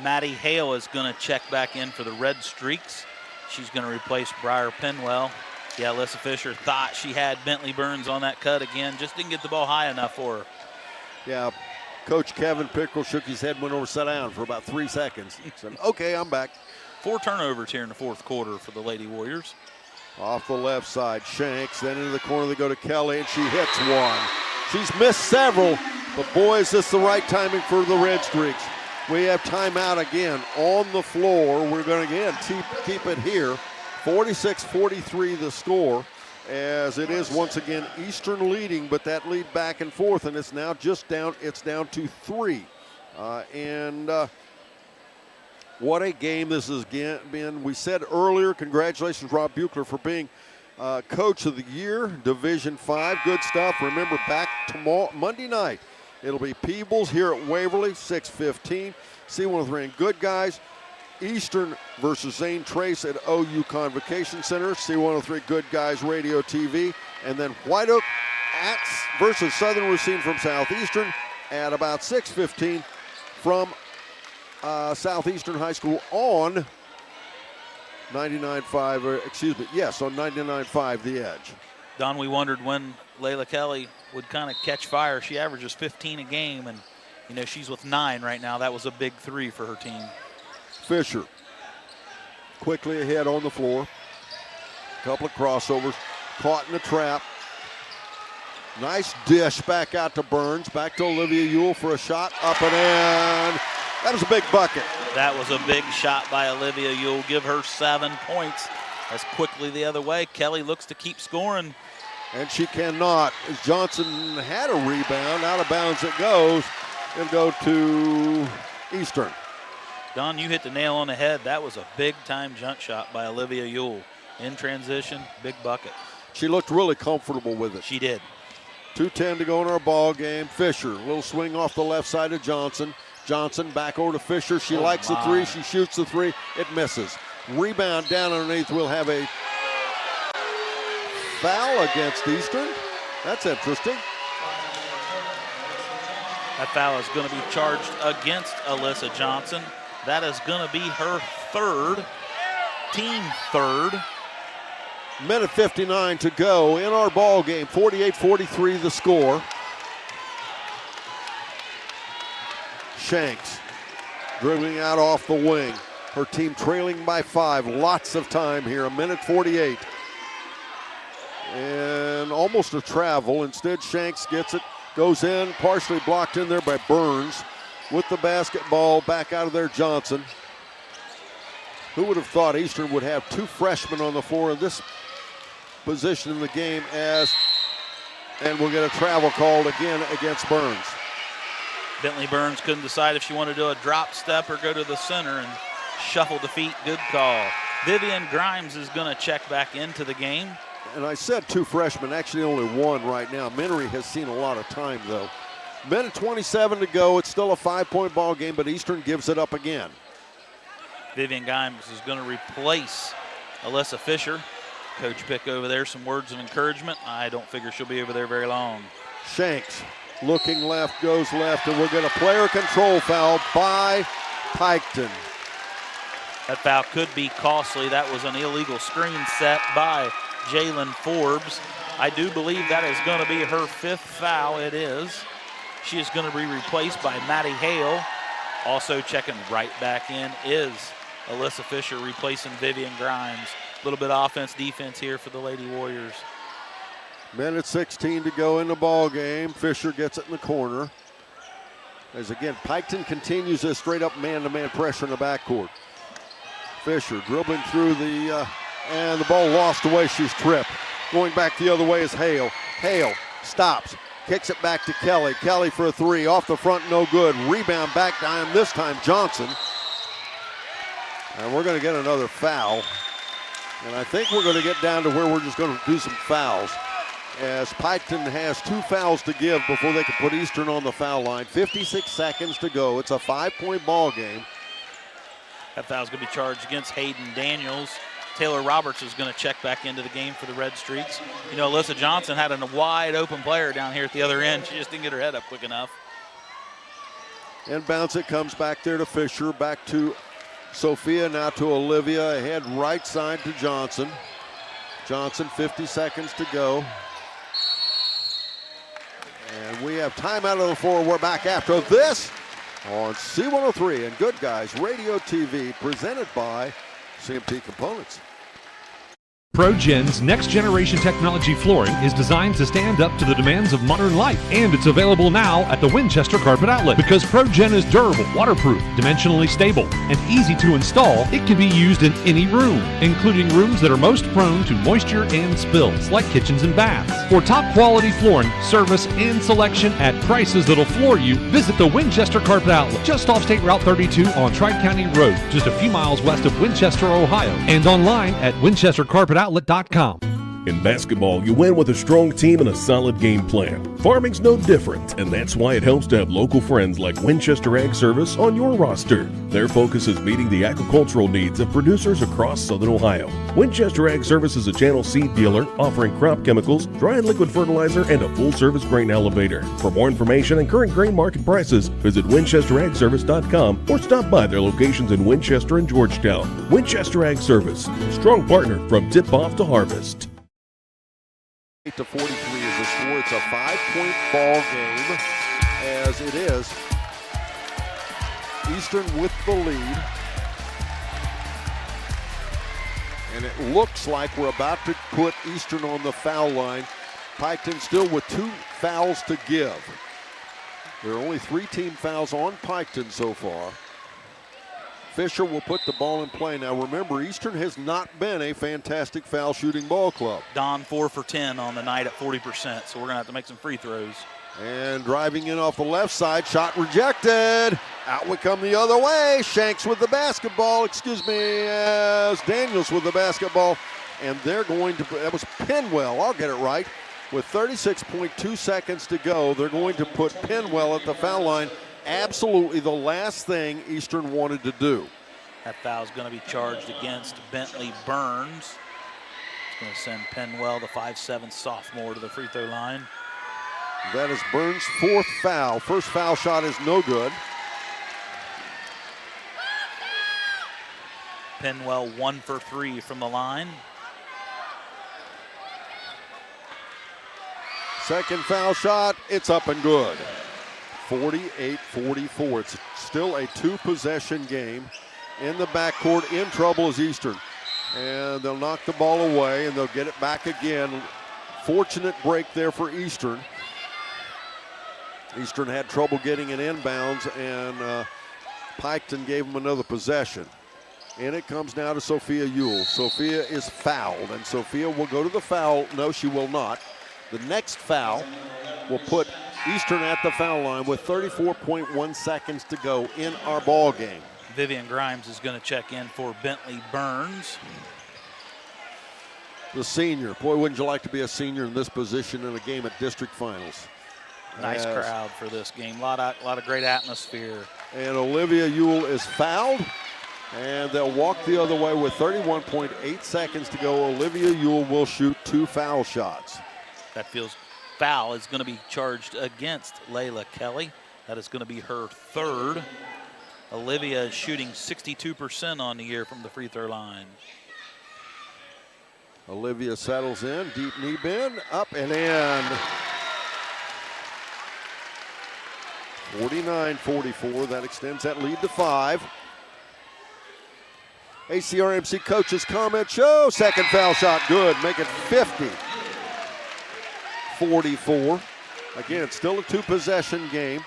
Maddie Hale is going to check back in for the Red Streaks. She's going to replace Briar Penwell. Yeah, Alyssa Fisher thought she had Bentley Burns on that cut again. Just didn't get the ball high enough for her. Yeah, Coach Kevin Pickrell shook his head, went over, sat down for about 3 seconds. Said, okay, I'm back. 4 turnovers here in the fourth quarter for the Lady Warriors. Off the left side, Shanks, then into the corner they go to Kelly, and she hits one. She's missed several, but boy, is this the right timing for the Red Streaks. We have timeout again on the floor. We're going to again keep it here. 46-43 the score, as it is once again Eastern leading, but that lead back and forth, and it's now just down. It's down to 3, what a game this has been. We said earlier, congratulations, Rob Buechler, for being Coach of the Year, Division 5. Good stuff. Remember, back tomorrow, Monday night, it'll be Peebles here at Waverly, 6:15. C103 and Good Guys. Eastern versus Zane Trace at OU Convocation Center. C103 Good Guys Radio TV. And then White Oak versus Southern Racine from Southeastern at about 6:15 from Southeastern High School on 99.5, on 99.5 The Edge. Don, we wondered when Layla Kelly would kind of catch fire. She averages 15 a game, and, you know, she's with 9 right now. That was a big 3 for her team. Fisher quickly ahead on the floor. Couple of crossovers, caught in the trap. Nice dish back out to Burns, back to Olivia Ewell for a shot, up and in. That was a big bucket. That was a big shot by Olivia Ewell. Give her 7 points. As quickly the other way, Kelly looks to keep scoring. And she cannot. As Johnson had a rebound, out of bounds it goes. It'll go to Eastern. Don, you hit the nail on the head. That was a big-time jump shot by Olivia Ewell. In transition, big bucket. She looked really comfortable with it. She did. 2:10 to go in our ball game. Fisher, little swing off the left side of Johnson. Johnson back over to Fisher. She likes the 3. She shoots the 3. It misses. Rebound down underneath. We'll have a foul against Eastern. That's interesting. That foul is going to be charged against Alyssa Johnson. That is going to be her 3rd, team 3rd. Minute 59 to go in our ball game. 48-43 the score. Shanks dribbling out off the wing. Her team trailing by 5. Lots of time here. 1:48. And almost a travel. Instead, Shanks gets it. Goes in. Partially blocked in there by Burns. With the basketball back out of there, Johnson. Who would have thought Eastern would have 2 freshmen on the floor in this position in the game, and we'll get a travel called again against Burns. Bentley Burns couldn't decide if she wanted to do a drop step or go to the center and shuffle the feet. Good call. Vivian Grimes is going to check back into the game. And I said 2 freshmen, actually only 1 right now. Minery has seen a lot of time, though. Minute 27 to go. It's still a 5-point ball game, but Eastern gives it up again. Vivian Grimes is going to replace Alyssa Fisher. Coach Pick over there, some words of encouragement. I don't figure she'll be over there very long. Shanks looking left, goes left, and we'll get a player control foul by Piketon. That foul could be costly. That was an illegal screen set by Jalen Forbes. I do believe that is going to be her 5th foul. It is. She is going to be replaced by Maddie Hale. Also checking right back in is Alyssa Fisher replacing Vivian Grimes. A little bit of offense, defense here for the Lady Warriors. Minute 16 to go in the ball game. Fisher gets it in the corner. As again, Piketon continues this straight up man-to-man pressure in the backcourt. Fisher dribbling through and the ball lost away. She's tripped. Going back the other way is Hale. Hale stops, kicks it back to Kelly. Kelly for a 3, off the front, no good. Rebound back down, this time Johnson. And we're going to get another foul. And I think we're going to get down to where we're just going to do some fouls, as Piketon has 2 fouls to give before they can put Eastern on the foul line. 56 seconds to go. It's a 5-point ball game. That foul's going to be charged against Hayden Daniels. Taylor Roberts is going to check back into the game for the Red Streaks. You know, Alyssa Johnson had a wide open player down here at the other end. She just didn't get her head up quick enough. Inbounds it, comes back there to Fisher, back to Sophia, now to Olivia, ahead right side to Johnson. Johnson, 50 seconds to go. And we have time out of the floor. We're back after this on C103 and Good Guys Radio TV, presented by CMT Components. ProGen's next-generation technology flooring is designed to stand up to the demands of modern life, and it's available now at the Winchester Carpet Outlet. Because ProGen is durable, waterproof, dimensionally stable, and easy to install, it can be used in any room, including rooms that are most prone to moisture and spills, like kitchens and baths. For top-quality flooring, service, and selection at prices that'll floor you, visit the Winchester Carpet Outlet, just off State Route 32 on Tri-County Road, just a few miles west of Winchester, Ohio, and online at winchestercarpetoutlet.com. In basketball, you win with a strong team and a solid game plan. Farming's no different, and that's why it helps to have local friends like Winchester Ag Service on your roster. Their focus is meeting the agricultural needs of producers across Southern Ohio. Winchester Ag Service is a channel seed dealer offering crop chemicals, dry and liquid fertilizer, and a full-service grain elevator. For more information and current grain market prices, visit winchesteragservice.com or stop by their locations in Winchester and Georgetown. Winchester Ag Service, strong partner from tip-off to harvest. 8-43 is the score. It's a 5-point ball game, as it is Eastern with the lead. And it looks like we're about to put Eastern on the foul line. Piketon still with 2 fouls to give. There are only 3 team fouls on Piketon so far. Fisher will put the ball in play. Now remember, Eastern has not been a fantastic foul shooting ball club. Don 4 for 10 on the night at 40%, so we're gonna have to make some free throws. And driving in off the left side, shot rejected. Out we come the other way. Shanks with the basketball, as Daniels with the basketball. And they're going to, that was Penwell, I'll get it right. With 36.2 seconds to go, they're going to put Penwell at the foul line. Absolutely the last thing Eastern wanted to do. That foul is going to be charged against Bentley Burns. It's going to send Penwell, the 5'7" sophomore, to the free throw line. That is Burns' 4th foul. First foul shot is no good. Penwell 1 for 3 from the line. Second foul shot, it's up and good. 48-44. It's still a 2-possession game. In the backcourt, in trouble is Eastern. And they'll knock the ball away and they'll get it back again. Fortunate break there for Eastern. Eastern had trouble getting it inbounds, and Piketon gave them another possession. And it comes now to Sophia Ewell. Sophia is fouled, and Sophia will go to the foul. No, she will not. The next foul will put Eastern at the foul line with 34.1 seconds to go in our ball game. Vivian Grimes is going to check in for Bentley Burns. The senior. Boy, wouldn't you like to be a senior in this position in a game at district finals? Nice crowd for this game. A lot of great atmosphere. And Olivia Ewell is fouled, and they'll walk the other way with 31.8 seconds to go. Olivia Ewell will shoot 2 foul shots. That foul is going to be charged against Layla Kelly. That is going to be her 3rd. Olivia is shooting 62% on the year from the free throw line. Olivia settles in, deep knee bend, up and in. 49-44, that extends that lead to 5. ACRMC coaches comment show, second foul shot good, make it 50-44. Again, it's still a 2-possession game.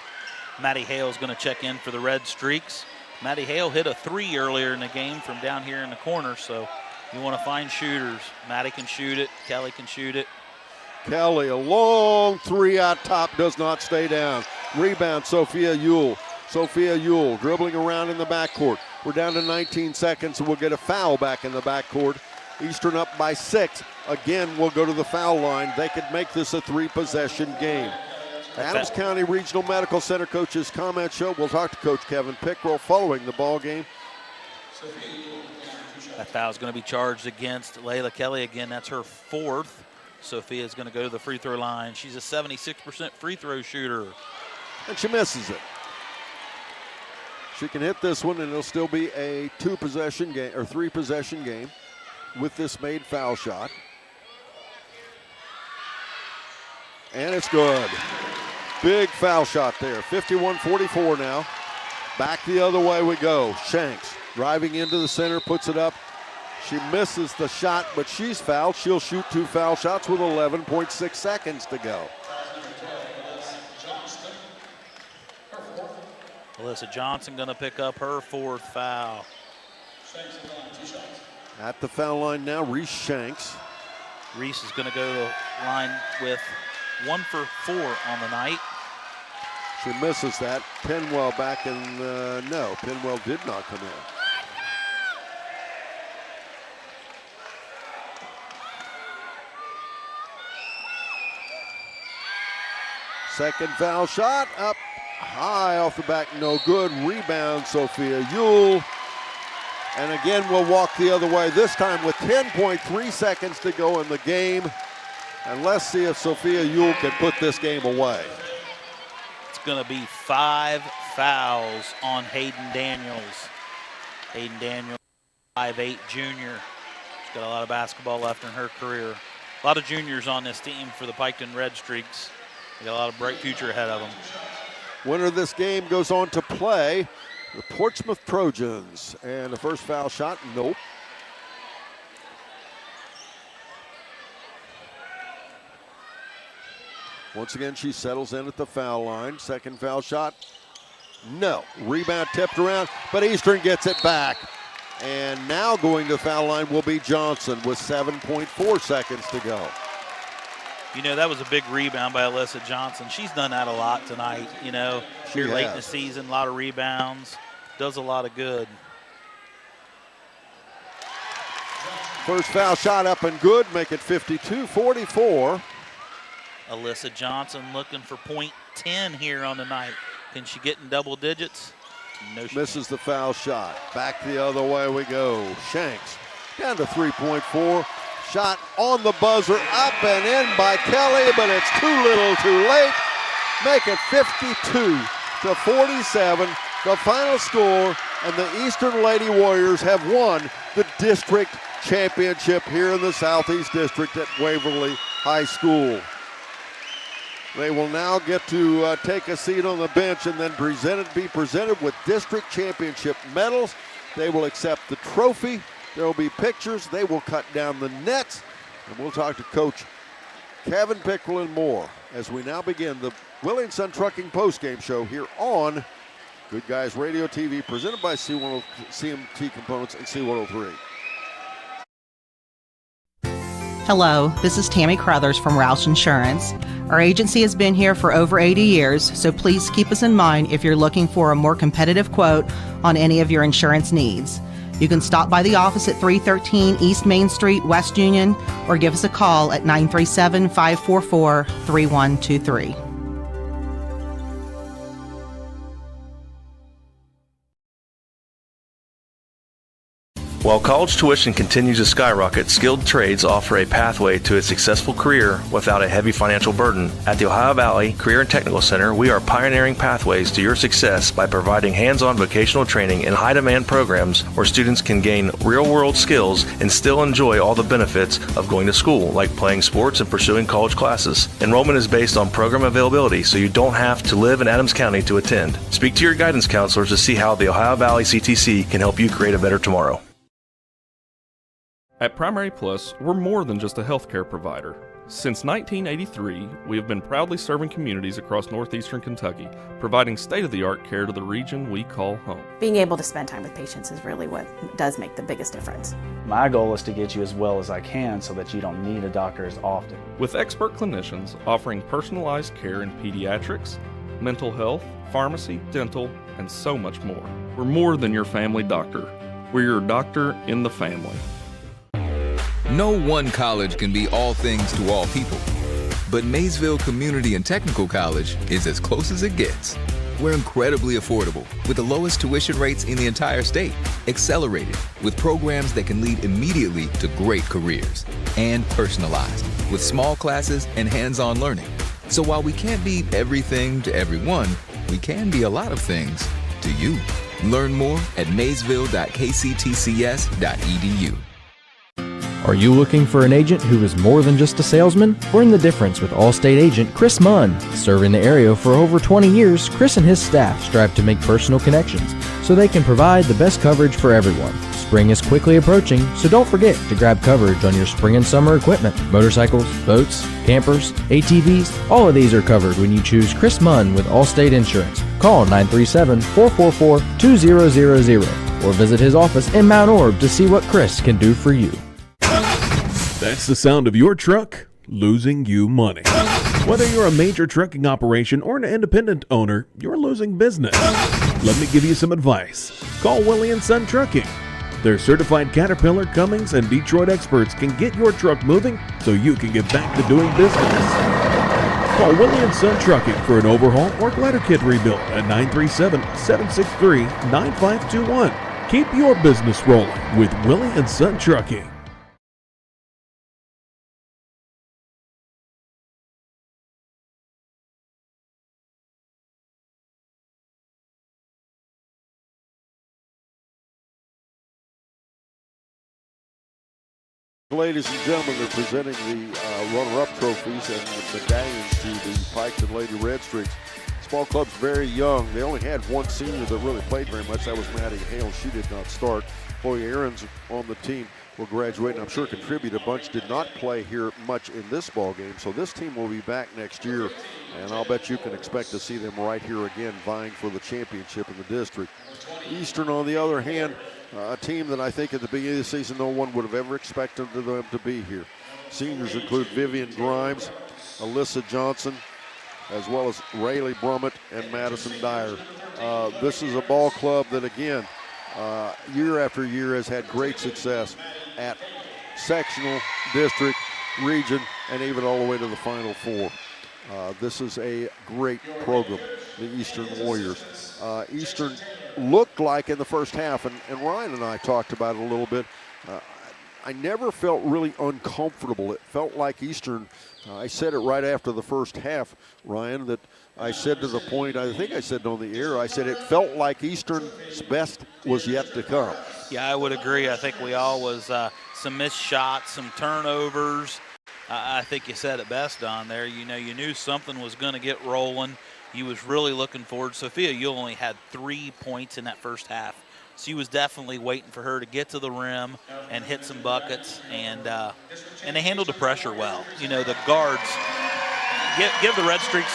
Maddie Hale is going to check in for the Red Streaks. Maddie Hale hit a 3 earlier in the game from down here in the corner, so you want to find shooters. Maddie can shoot it, Kelly can shoot it. Kelly, a long 3 out top, does not stay down. Rebound, Sophia Ewell. Sophia Ewell dribbling around in the backcourt. We're down to 19 seconds, and we'll get a foul back in the backcourt. Eastern up by 6. Again, we'll go to the foul line. They could make this a 3-possession game. Adams County Regional Medical Center coaches comment show. We'll talk to Coach Kevin Pickrell following the ball game. That foul is going to be charged against Layla Kelly. Again, that's her 4th. Sophia is going to go to the free throw line. She's a 76% free throw shooter. And she misses it. She can hit this one, and it'll still be a 2-possession game or 3-possession game with this made foul shot. And it's good. Big foul shot there. 51-44 now. Back the other way we go. Shanks driving into the center, puts it up. She misses the shot, but she's fouled. She'll shoot 2 foul shots with 11.6 seconds to go. Alyssa Johnson going to pick up her 4th foul. At the foul line now, Reese Shanks. Reese is going to go to the line with 1 for 4 on the night. She misses that. Penwell back in, no, Penwell did not come in. Second foul shot, up high off the back, no good. Rebound, Sophia Yule. And again, we'll walk the other way, this time with 10.3 seconds to go in the game. And let's see if Sophia Yule can put this game away. It's going to be 5 fouls on Hayden Daniels. Hayden Daniels, 5'8" junior. She's got a lot of basketball left in her career. A lot of juniors on this team for the Piketon Red Streaks. They got a lot of bright future ahead of them. Winner of this game goes on to play the Portsmouth Trojans. And the first foul shot, nope. Once again, she settles in at the foul line. Second foul shot, no. Rebound tipped around, but Eastern gets it back. And now going to the foul line will be Johnson with 7.4 seconds to go. You know, that was a big rebound by Alyssa Johnson. She's done that a lot tonight, you know. Here late in the season, a lot of rebounds. Does a lot of good. First foul shot up and good, make it 52-44. Alyssa Johnson looking for .10 here on the night. Can she get in double digits? No, she misses the foul shot. Back the other way we go. Shanks down to 3.4. Shot on the buzzer, up and in by Kelly, but it's too little, too late. Make it 52-47. The final score, and the Eastern Lady Warriors have won the district championship here in the Southeast District at Waverly High School. They will now get to take a seat on the bench and then be presented with district championship medals. They will accept the trophy. There will be pictures. They will cut down the nets. And we'll talk to Coach Kevin Pickrell and more as we now begin the Willie & Son Trucking postgame show here on Good Guys Radio TV, presented by CMT Components and C103. Hello, this is Tammy Crothers from Roush Insurance. Our agency has been here for over 80 years, so please keep us in mind if you're looking for a more competitive quote on any of your insurance needs. You can stop by the office at 313 East Main Street, West Union, or give us a call at 937-544-3123. While college tuition continues to skyrocket, skilled trades offer a pathway to a successful career without a heavy financial burden. At the Ohio Valley Career and Technical Center, we are pioneering pathways to your success by providing hands-on vocational training in high-demand programs where students can gain real-world skills and still enjoy all the benefits of going to school, like playing sports and pursuing college classes. Enrollment is based on program availability, so you don't have to live in Adams County to attend. Speak to your guidance counselors to see how the Ohio Valley CTC can help you create a better tomorrow. At Primary Plus, we're more than just a healthcare provider. Since 1983, we have been proudly serving communities across northeastern Kentucky, providing state-of-the-art care to the region we call home. Being able to spend time with patients is really what does make the biggest difference. My goal is to get you as well as I can so that you don't need a doctor as often. With expert clinicians offering personalized care in pediatrics, mental health, pharmacy, dental, and so much more. We're more than your family doctor. We're your doctor in the family. No one college can be all things to all people, but Maysville Community and Technical College is as close as it gets. We're incredibly affordable with the lowest tuition rates in the entire state, accelerated with programs that can lead immediately to great careers, and personalized with small classes and hands-on learning. So while we can't be everything to everyone, we can be a lot of things to you. Learn more at maysville.kctcs.edu. Are you looking for an agent who is more than just a salesman? Learn the difference with Allstate agent Chris Munn. Serving the area for over 20 years, Chris and his staff strive to make personal connections so they can provide the best coverage for everyone. Spring is quickly approaching, so don't forget to grab coverage on your spring and summer equipment. Motorcycles, boats, campers, ATVs, all of these are covered when you choose Chris Munn with Allstate Insurance. Call 937-444-2000 or visit his office in Mount Orb to see what Chris can do for you. That's the sound of your truck losing you money. Whether you're a major trucking operation or an independent owner, you're losing business. Let me give you some advice. Call Willie & Son Trucking. Their certified Caterpillar, Cummins, and Detroit experts can get your truck moving so you can get back to doing business. Call Willie & Son Trucking for an overhaul or glider kit rebuild at 937-763-9521. Keep your business rolling with Willie & Son Trucking. Ladies and gentlemen, they're presenting the runner-up trophies and the medallions to the Piketon Lady Red Streaks. This ball club's very young. They only had one senior that really played very much. That was Maddie Hale. She did not start. Chloe Aaron's on the team will graduate, and I'm sure contribute a bunch. Did not play here much in this ball game, so this team will be back next year, and I'll bet you can expect to see them right here again vying for the championship in the district. Eastern, on the other hand, a team that I think at the beginning of the season no one would have ever expected them to be here. Seniors include Vivian Grimes, Alyssa Johnson, as well as Rayleigh Brummett and Madison Dyer. This is a ball club that, again, year after year has had great success at sectional, district, region, and even all the way to the Final Four. This is a great program, the Eastern Warriors. Eastern looked like in the first half, and Ryan and I talked about it a little bit, I never felt really uncomfortable. It felt like Eastern, I said it right after the first half, Ryan, that I said to the point, I think I said on the air, I said it felt like Eastern's best was yet to come. Yeah, I would agree. I think we all was some missed shots, some turnovers. I think you said it best, Don, there. You know, you knew something was going to get rolling. You was really looking forward. Sophia, you only had 3 points in that first half. So you was definitely waiting for her to get to the rim and hit some buckets, and they handled the pressure well. You know, the guards, give the Red Streaks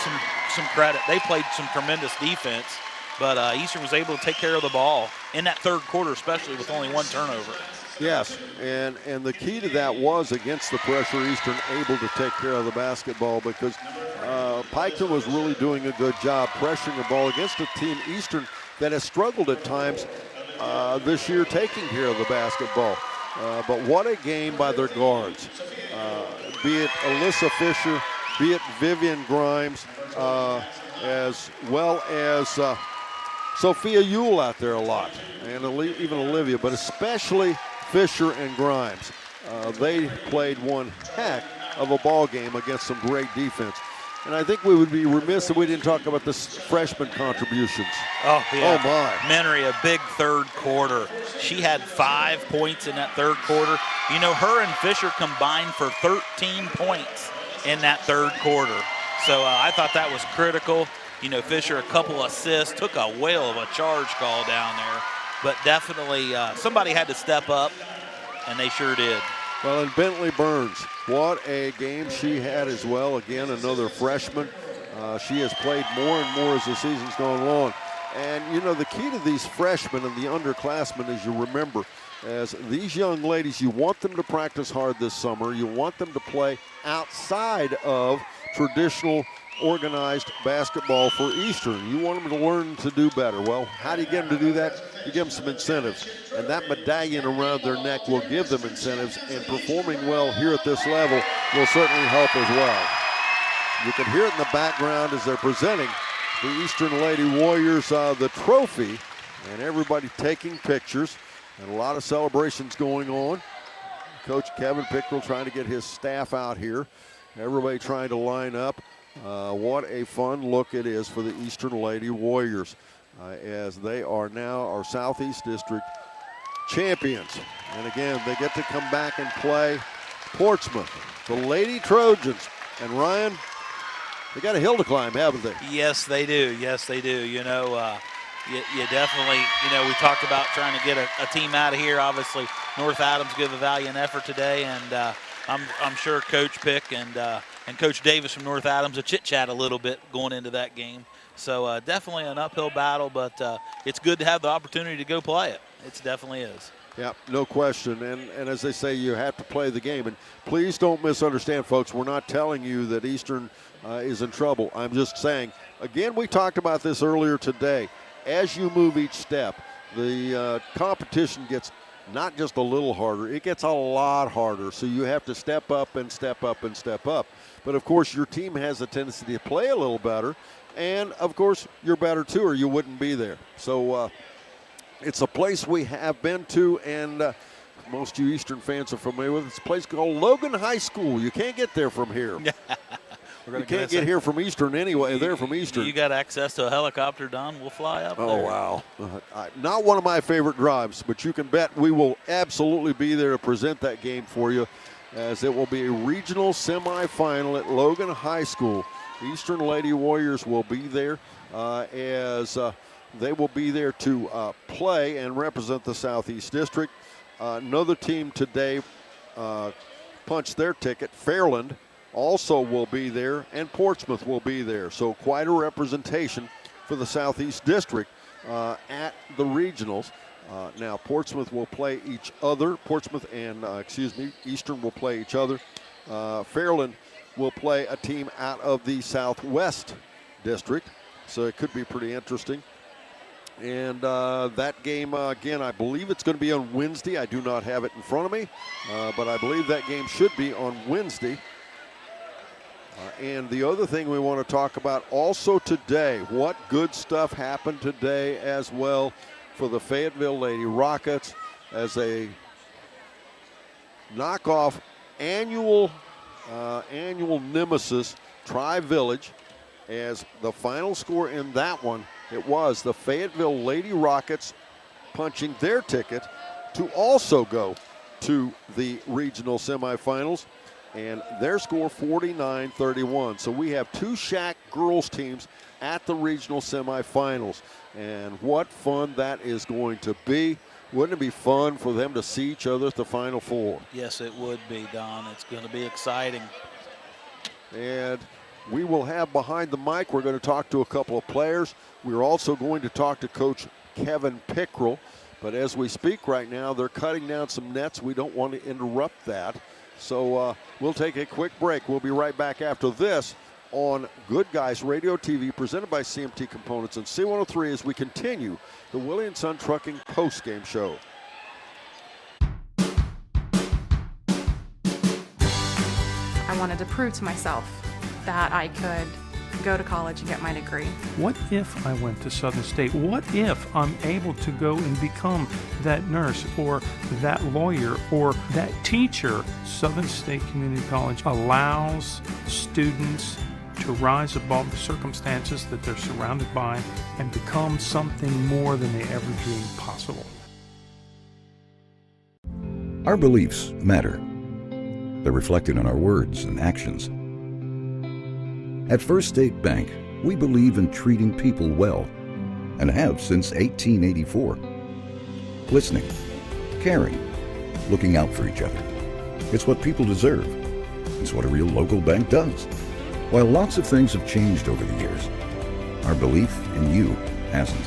some credit. They played some tremendous defense, but Eastern was able to take care of the ball in that third quarter, especially with only one turnover. Yes, and the key to that was against the pressure, Eastern able to take care of the basketball, because Piketon was really doing a good job pressuring the ball against a team, Eastern, that has struggled at times this year taking care of the basketball. But what a game by their guards. Be it Alyssa Fisher, be it Vivian Grimes, as well as Sophia Ewell out there a lot, and even Olivia, but especially Fisher and Grimes. They played one heck of a ball game against some great defense. And I think we would be remiss if we didn't talk about the freshman contributions. Oh, yeah. Oh, my. Menery, a big third quarter. She had 5 points in that third quarter. You know, her and Fisher combined for 13 points in that third quarter. So I thought that was critical. You know, Fisher, a couple assists, took a whale of a charge call down there. But definitely somebody had to step up, and they sure did. Well, and Bentley Burns, what a game she had as well. Again, another freshman. She has played more and more as the season's gone along. And, you know, the key to these freshmen and the underclassmen, as you remember, as these young ladies, you want them to practice hard this summer. You want them to play outside of traditional organized basketball for Eastern. You want them to learn to do better. Well, how do you get them to do that? You give them some incentives, and that medallion around their neck will give them incentives, and performing well here at this level will certainly help as well. You can hear it in the background as they're presenting the Eastern Lady Warriors the trophy, and everybody taking pictures, and a lot of celebrations going on. Coach Kevin Pickrell trying to get his staff out here. Everybody trying to line up. What a fun look it is for the Eastern Lady Warriors as they are now our Southeast District champions. And again, they get to come back and play Portsmouth, the Lady Trojans. And Ryan, they got a hill to climb, haven't they? Yes, they do. Yes, they do. You definitely, we talked about trying to get a team out of here. Obviously, North Adams gave a valiant effort today, and I'm sure Coach Pick and Coach Davis from North Adams will chit-chat a little bit going into that game. So definitely an uphill battle, but it's good to have the opportunity to go play it. It definitely is. Yeah, no question. And as they say, you have to play the game. And please don't misunderstand, folks. We're not telling you that Eastern is in trouble. I'm just saying, again, we talked about this earlier today. As you move each step, the competition gets not just a little harder, it gets a lot harder. So you have to step up and step up and step up. But, of course, your team has a tendency to play a little better. And, of course, you're better, too, or you wouldn't be there. So it's a place we have been to, and most of you Eastern fans are familiar with. It's a place called Logan High School. You can't get there from here. You can't get here from Eastern anyway. They're from Eastern. You got access to a helicopter, Don. We'll fly up there. Oh, wow. Not one of my favorite drives, but you can bet we will absolutely be there to present that game for you, as it will be a regional semifinal at Logan High School. Eastern Lady Warriors will be there as they will be there to play and represent the Southeast District. Another team today punched their ticket. Fairland also will be there, and Portsmouth will be there. So quite a representation for the Southeast District at the regionals. Now Portsmouth will play each other. Portsmouth and, Eastern will play each other. Fairland will play a team out of the Southwest District. So it could be pretty interesting. And that game, again, I believe it's going to be on Wednesday. I do not have it in front of me, but I believe that game should be on Wednesday. And the other thing we want to talk about also today, what good stuff happened today as well for the Fayetteville Lady Rockets as a knockoff annual nemesis, Tri-Village, as the final score in that one, it was the Fayetteville Lady Rockets punching their ticket to also go to the regional semifinals, and their score 49-31. So we have two Shack girls teams at the regional semifinals, and what fun that is going to be. Wouldn't it be fun for them to see each other at the Final Four? Yes, it would be, Don. It's going to be exciting. And we will have behind the mic, we're going to talk to a couple of players. We're also going to talk to Coach Kevin Pickrell. But as we speak right now, they're cutting down some nets. We don't want to interrupt that. So we'll take a quick break. We'll be right back after this on Good Guys Radio TV, presented by CMT Components and C103, as we continue the Willie & Son Trucking postgame show. I wanted to prove to myself that I could go to college and get my degree. What if I went to Southern State? What if I'm able to go and become that nurse or that lawyer or that teacher? Southern State Community College allows students to rise above the circumstances that they're surrounded by and become something more than they ever dreamed possible. Our beliefs matter. They're reflected in our words and actions. At First State Bank, we believe in treating people well and have since 1884. Listening, caring, looking out for each other. It's what people deserve. It's what a real local bank does. While lots of things have changed over the years, our belief in you hasn't.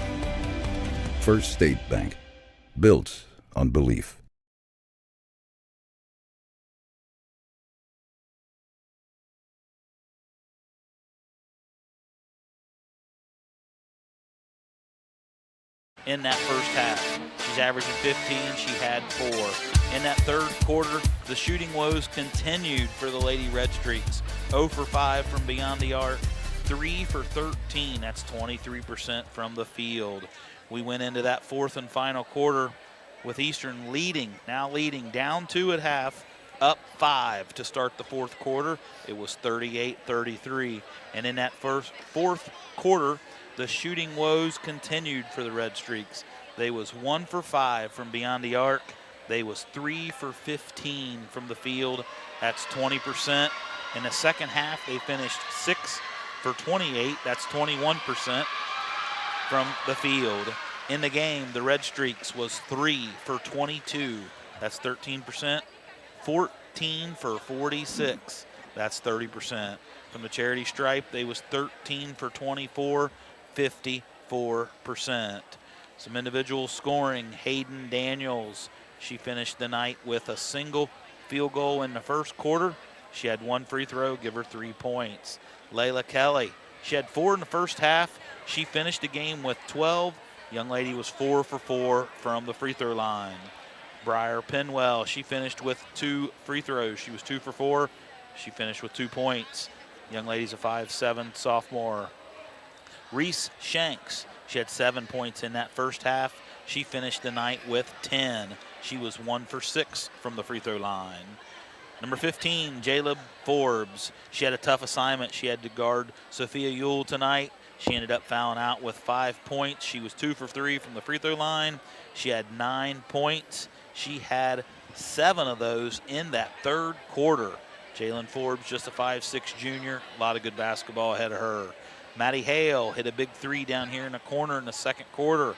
First State Bank, built on belief. In that first half, she's averaging 15, she had 4. In that third quarter, the shooting woes continued for the Lady Red Streaks. 0 for 5 from beyond the arc, 3 for 13, that's 23% from the field. We went into that fourth and final quarter with Eastern now leading down 2 at half, up 5 to start the fourth quarter. It was 38-33, and in that fourth quarter, the shooting woes continued for the Red Streaks. They was 1 for 5 from beyond the arc. They was 3 for 15 from the field. That's 20%. In the second half, they finished 6 for 28. That's 21% from the field. In the game, the Red Streaks was 3 for 22. That's 13%. 14 for 46. That's 30%. From the charity stripe, they was 13 for 24, 54%. Some individual scoring. Hayden Daniels, she finished the night with a single field goal in the first quarter. She had 1 free throw, give her 3 points. Layla Kelly, she had 4 in the first half. She finished the game with 12. Young lady was 4 for 4 from the free throw line. Briar Penwell, she finished with 2 free throws. She was 2 for 4. She finished with 2 points. Young lady's a 5'7" sophomore. Reese Shanks, she had 7 points in that first half. She finished the night with 10. She was 1 for 6 from the free throw line. Number 15, Jaleb Forbes. She had a tough assignment. She had to guard Sophia Ewell tonight. She ended up fouling out with 5 points. She was 2 for 3 from the free throw line. She had 9 points. She had 7 of those in that third quarter. Jalen Forbes, just a 5'6" junior. A lot of good basketball ahead of her. Maddie Hale hit a big 3 down here in the corner in the second quarter.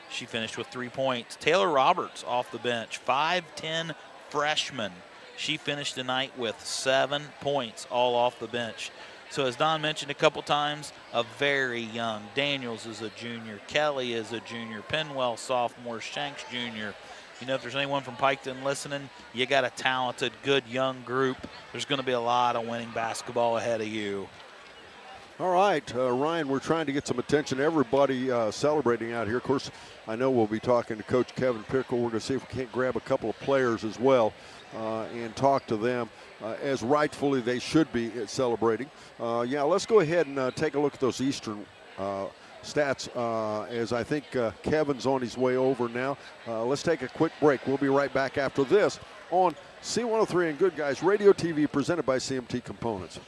She finished with 3 points. Taylor Roberts off the bench, 5'10" freshman. She finished the night with 7 points, all off the bench. So as Don mentioned a couple times, a very young. Daniels is a junior. Kelly is a junior. Penwell, sophomore. Shanks, junior. You know, if there's anyone from Piketon listening, you got a talented, good young group. There's going to be a lot of winning basketball ahead of you. All right, Ryan, we're trying to get some attention. Everybody celebrating out here. Of course, I know we'll be talking to Coach Kevin Pickle. We're going to see if we can't grab a couple of players as well and talk to them as rightfully they should be celebrating. Yeah, let's go ahead and take a look at those Eastern stats as I think Kevin's on his way over now. Let's take a quick break. We'll be right back after this on C103 and Good Guys Radio TV presented by CMT Components.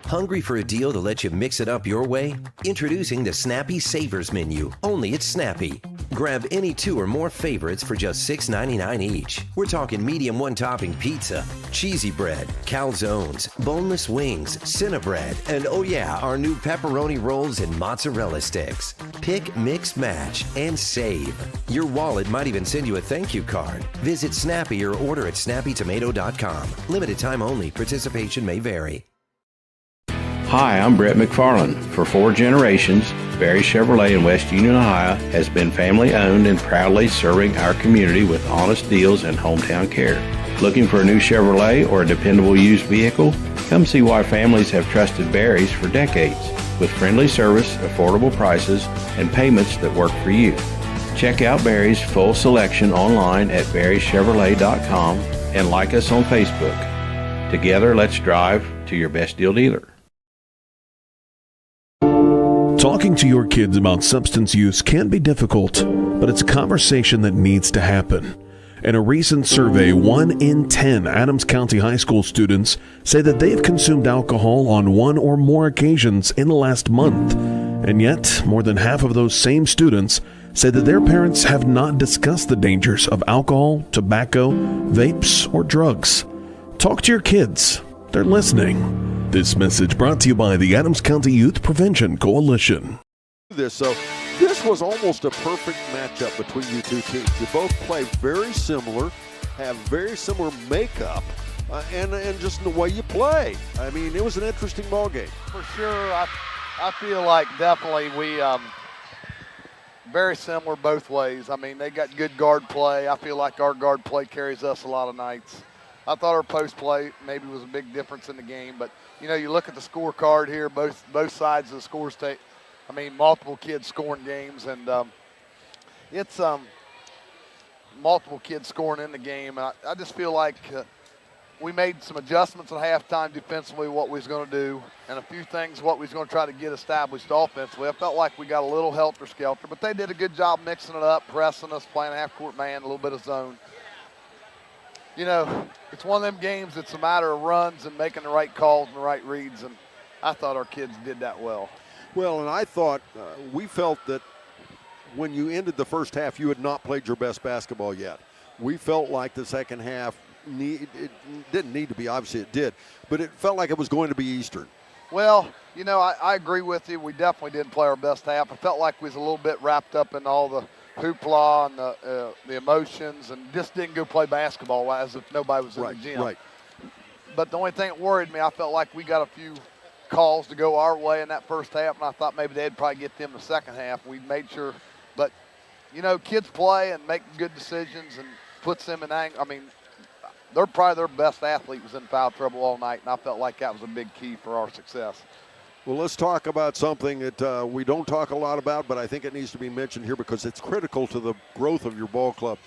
Hungry for a deal to let you mix it up your way? Introducing the Snappy Savers menu, only at Snappy. Grab any 2 or more favorites for just $6.99 each. We're talking medium one-topping pizza, cheesy bread, calzones, boneless wings, Cinnabread, and oh yeah, our new pepperoni rolls and mozzarella sticks. Pick, mix, match, and save. Your wallet might even send you a thank you card. Visit Snappy or order at snappytomato.com. Limited time only. Participation may vary. Hi, I'm Brett McFarland. For 4 generations, Barry Chevrolet in West Union, Ohio has been family owned and proudly serving our community with honest deals and hometown care. Looking for a new Chevrolet or a dependable used vehicle? Come see why families have trusted Barry's for decades with friendly service, affordable prices, and payments that work for you. Check out Barry's full selection online at barrychevrolet.com and like us on Facebook. Together, let's drive to your best deal dealer. Talking to your kids about substance use can be difficult, but it's a conversation that needs to happen. In a recent survey, 1 in 10 Adams County High School students say that they've consumed alcohol on 1 or more occasions in the last month. And yet, more than half of those same students say that their parents have not discussed the dangers of alcohol, tobacco, vapes, or drugs. Talk to your kids. They're listening. This message brought to you by the Adams County Youth Prevention Coalition. So this was almost a perfect matchup between you two teams. You both play very similar, have very similar makeup, and just in the way you play. I mean, it was an interesting ball game. For sure, I feel like definitely we very similar both ways. I mean, they got good guard play. I feel like our guard play carries us a lot of nights. I thought our post play maybe was a big difference in the game, but you know, you look at the scorecard here, both sides of the scores take. I mean, multiple kids scoring games, and it's multiple kids scoring in the game. And I just feel like we made some adjustments at halftime defensively, what we was going to do, and a few things what we was going to try to get established offensively. I felt like we got a little helter-skelter, but they did a good job mixing it up, pressing us, playing half-court man, a little bit of zone. You know, it's one of them games that's a matter of runs and making the right calls and the right reads, and I thought our kids did that well. Well, and I thought we felt that when you ended the first half, you had not played your best basketball yet. We felt like the second half, it didn't need to be, obviously it did, but it felt like it was going to be Eastern. Well, you know, I agree with you. We definitely didn't play our best half. I felt like we was a little bit wrapped up in all the hoopla and the emotions, and just didn't go play basketball as if nobody was in the gym. Right. But the only thing that worried me, I felt like we got a few calls to go our way in that first half, and I thought maybe they'd probably get them the second half. We made sure, but, you know, kids play and make good decisions and puts them in anger. I mean, they're probably their best athlete was in foul trouble all night, and I felt like that was a big key for our success. Well, let's talk about something that we don't talk a lot about, but I think it needs to be mentioned here because it's critical to the growth of your ball club.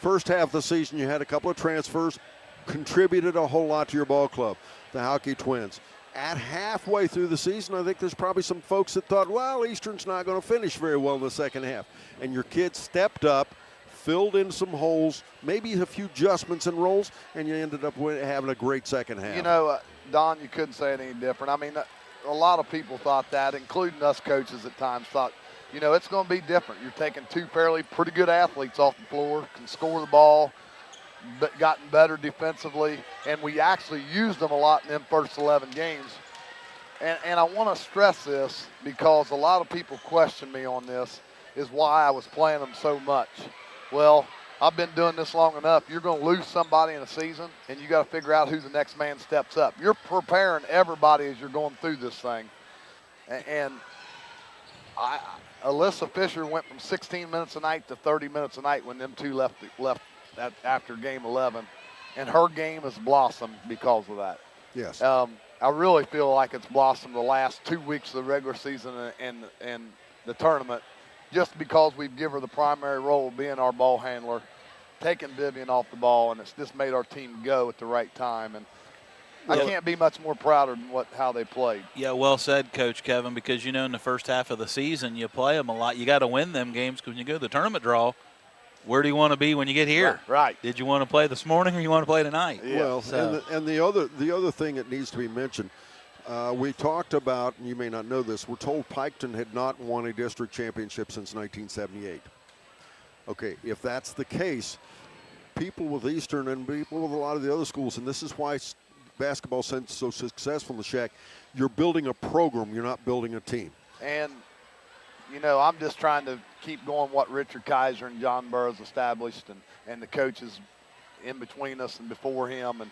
First half of the season, you had a couple of transfers, contributed a whole lot to your ball club, the Hauke twins. At halfway through the season, I think there's probably some folks that thought, well, Eastern's not going to finish very well in the second half. And your kids stepped up, filled in some holes, maybe a few adjustments and roles, and you ended up having a great second half. You know, Don, you couldn't say it any different. I mean, a lot of people thought that, including us coaches at times, thought, you know, it's going to be different. You're taking two pretty good athletes off the floor, can score the ball, but gotten better defensively, and we actually used them a lot in them first 11 games. And I want to stress this because a lot of people question me on this, is why I was playing them so much. Well, I've been doing this long enough. You're going to lose somebody in a season, and you got to figure out who the next man steps up. You're preparing everybody as you're going through this thing. And Alyssa Fisher went from 16 minutes a night to 30 minutes a night when them two left after game 11, and her game has blossomed because of that. Yes. I really feel like it's blossomed the last 2 weeks of the regular season and the tournament, just because we've given her the primary role of being our ball handler, taking Vivian off the ball, and it's just made our team go at the right time. And I can't be much more prouder than how they played. Yeah, well said, Coach Kevin, because, you know, in the first half of the season, you play them a lot. You got to win them games because when you go to the tournament draw, where do you want to be when you get here? Right. Did you want to play this morning or you want to play tonight? Yeah. Well, and the other thing that needs to be mentioned, we talked about, and you may not know this, we're told Piketon had not won a district championship since 1978. Okay, if that's the case, people with Eastern and people with a lot of the other schools, and this is why basketball's so successful in the Shack, you're building a program, you're not building a team. And, you know, I'm just trying to keep going what Richard Kaiser and John Burroughs established and the coaches in between us and before him. And,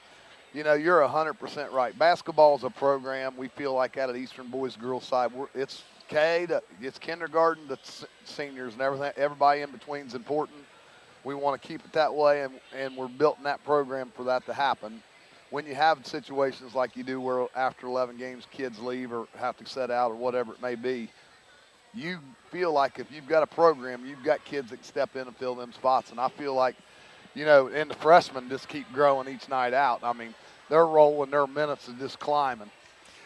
you know, you're 100% right. Basketball is a program. We feel like at Eastern Boys Girls side, it's it's kindergarten to seniors and everything. Everybody in between is important. We want to keep it that way, and we're built in that program for that to happen. When you have situations like you do where after 11 games kids leave or have to set out or whatever it may be, you feel like if you've got a program, you've got kids that can step in and fill them spots. And I feel like, you know, and the freshmen just keep growing each night out. I mean, their role and their minutes is just climbing.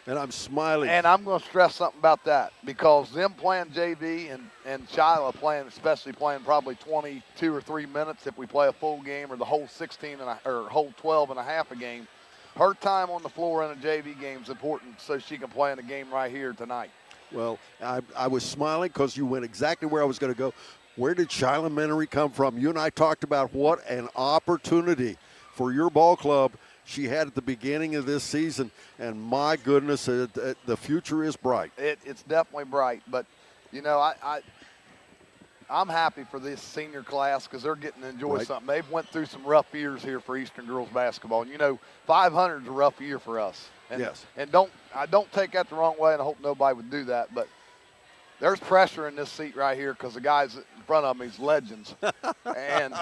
And I'm smiling. And I'm going to stress something about that because them playing JV and Shyla playing, especially playing probably 22 or 3 minutes if we play a full game or the whole 12 and a half a game, her time on the floor in a JV game is important so she can play in a game right here tonight. Well, I was smiling because you went exactly where I was going to go. Where did Shyla Menery come from? You and I talked about what an opportunity for your ball club she had at the beginning of this season, and my goodness, the future is bright. It's definitely bright, but, you know, I'm happy for this senior class because they're getting to enjoy something. They've went through some rough years here for Eastern girls basketball. And, you know, 500 is a rough year for us. And, yes. And I don't take that the wrong way, and I hope nobody would do that. But there's pressure in this seat right here because the guys in front of me is legends. And,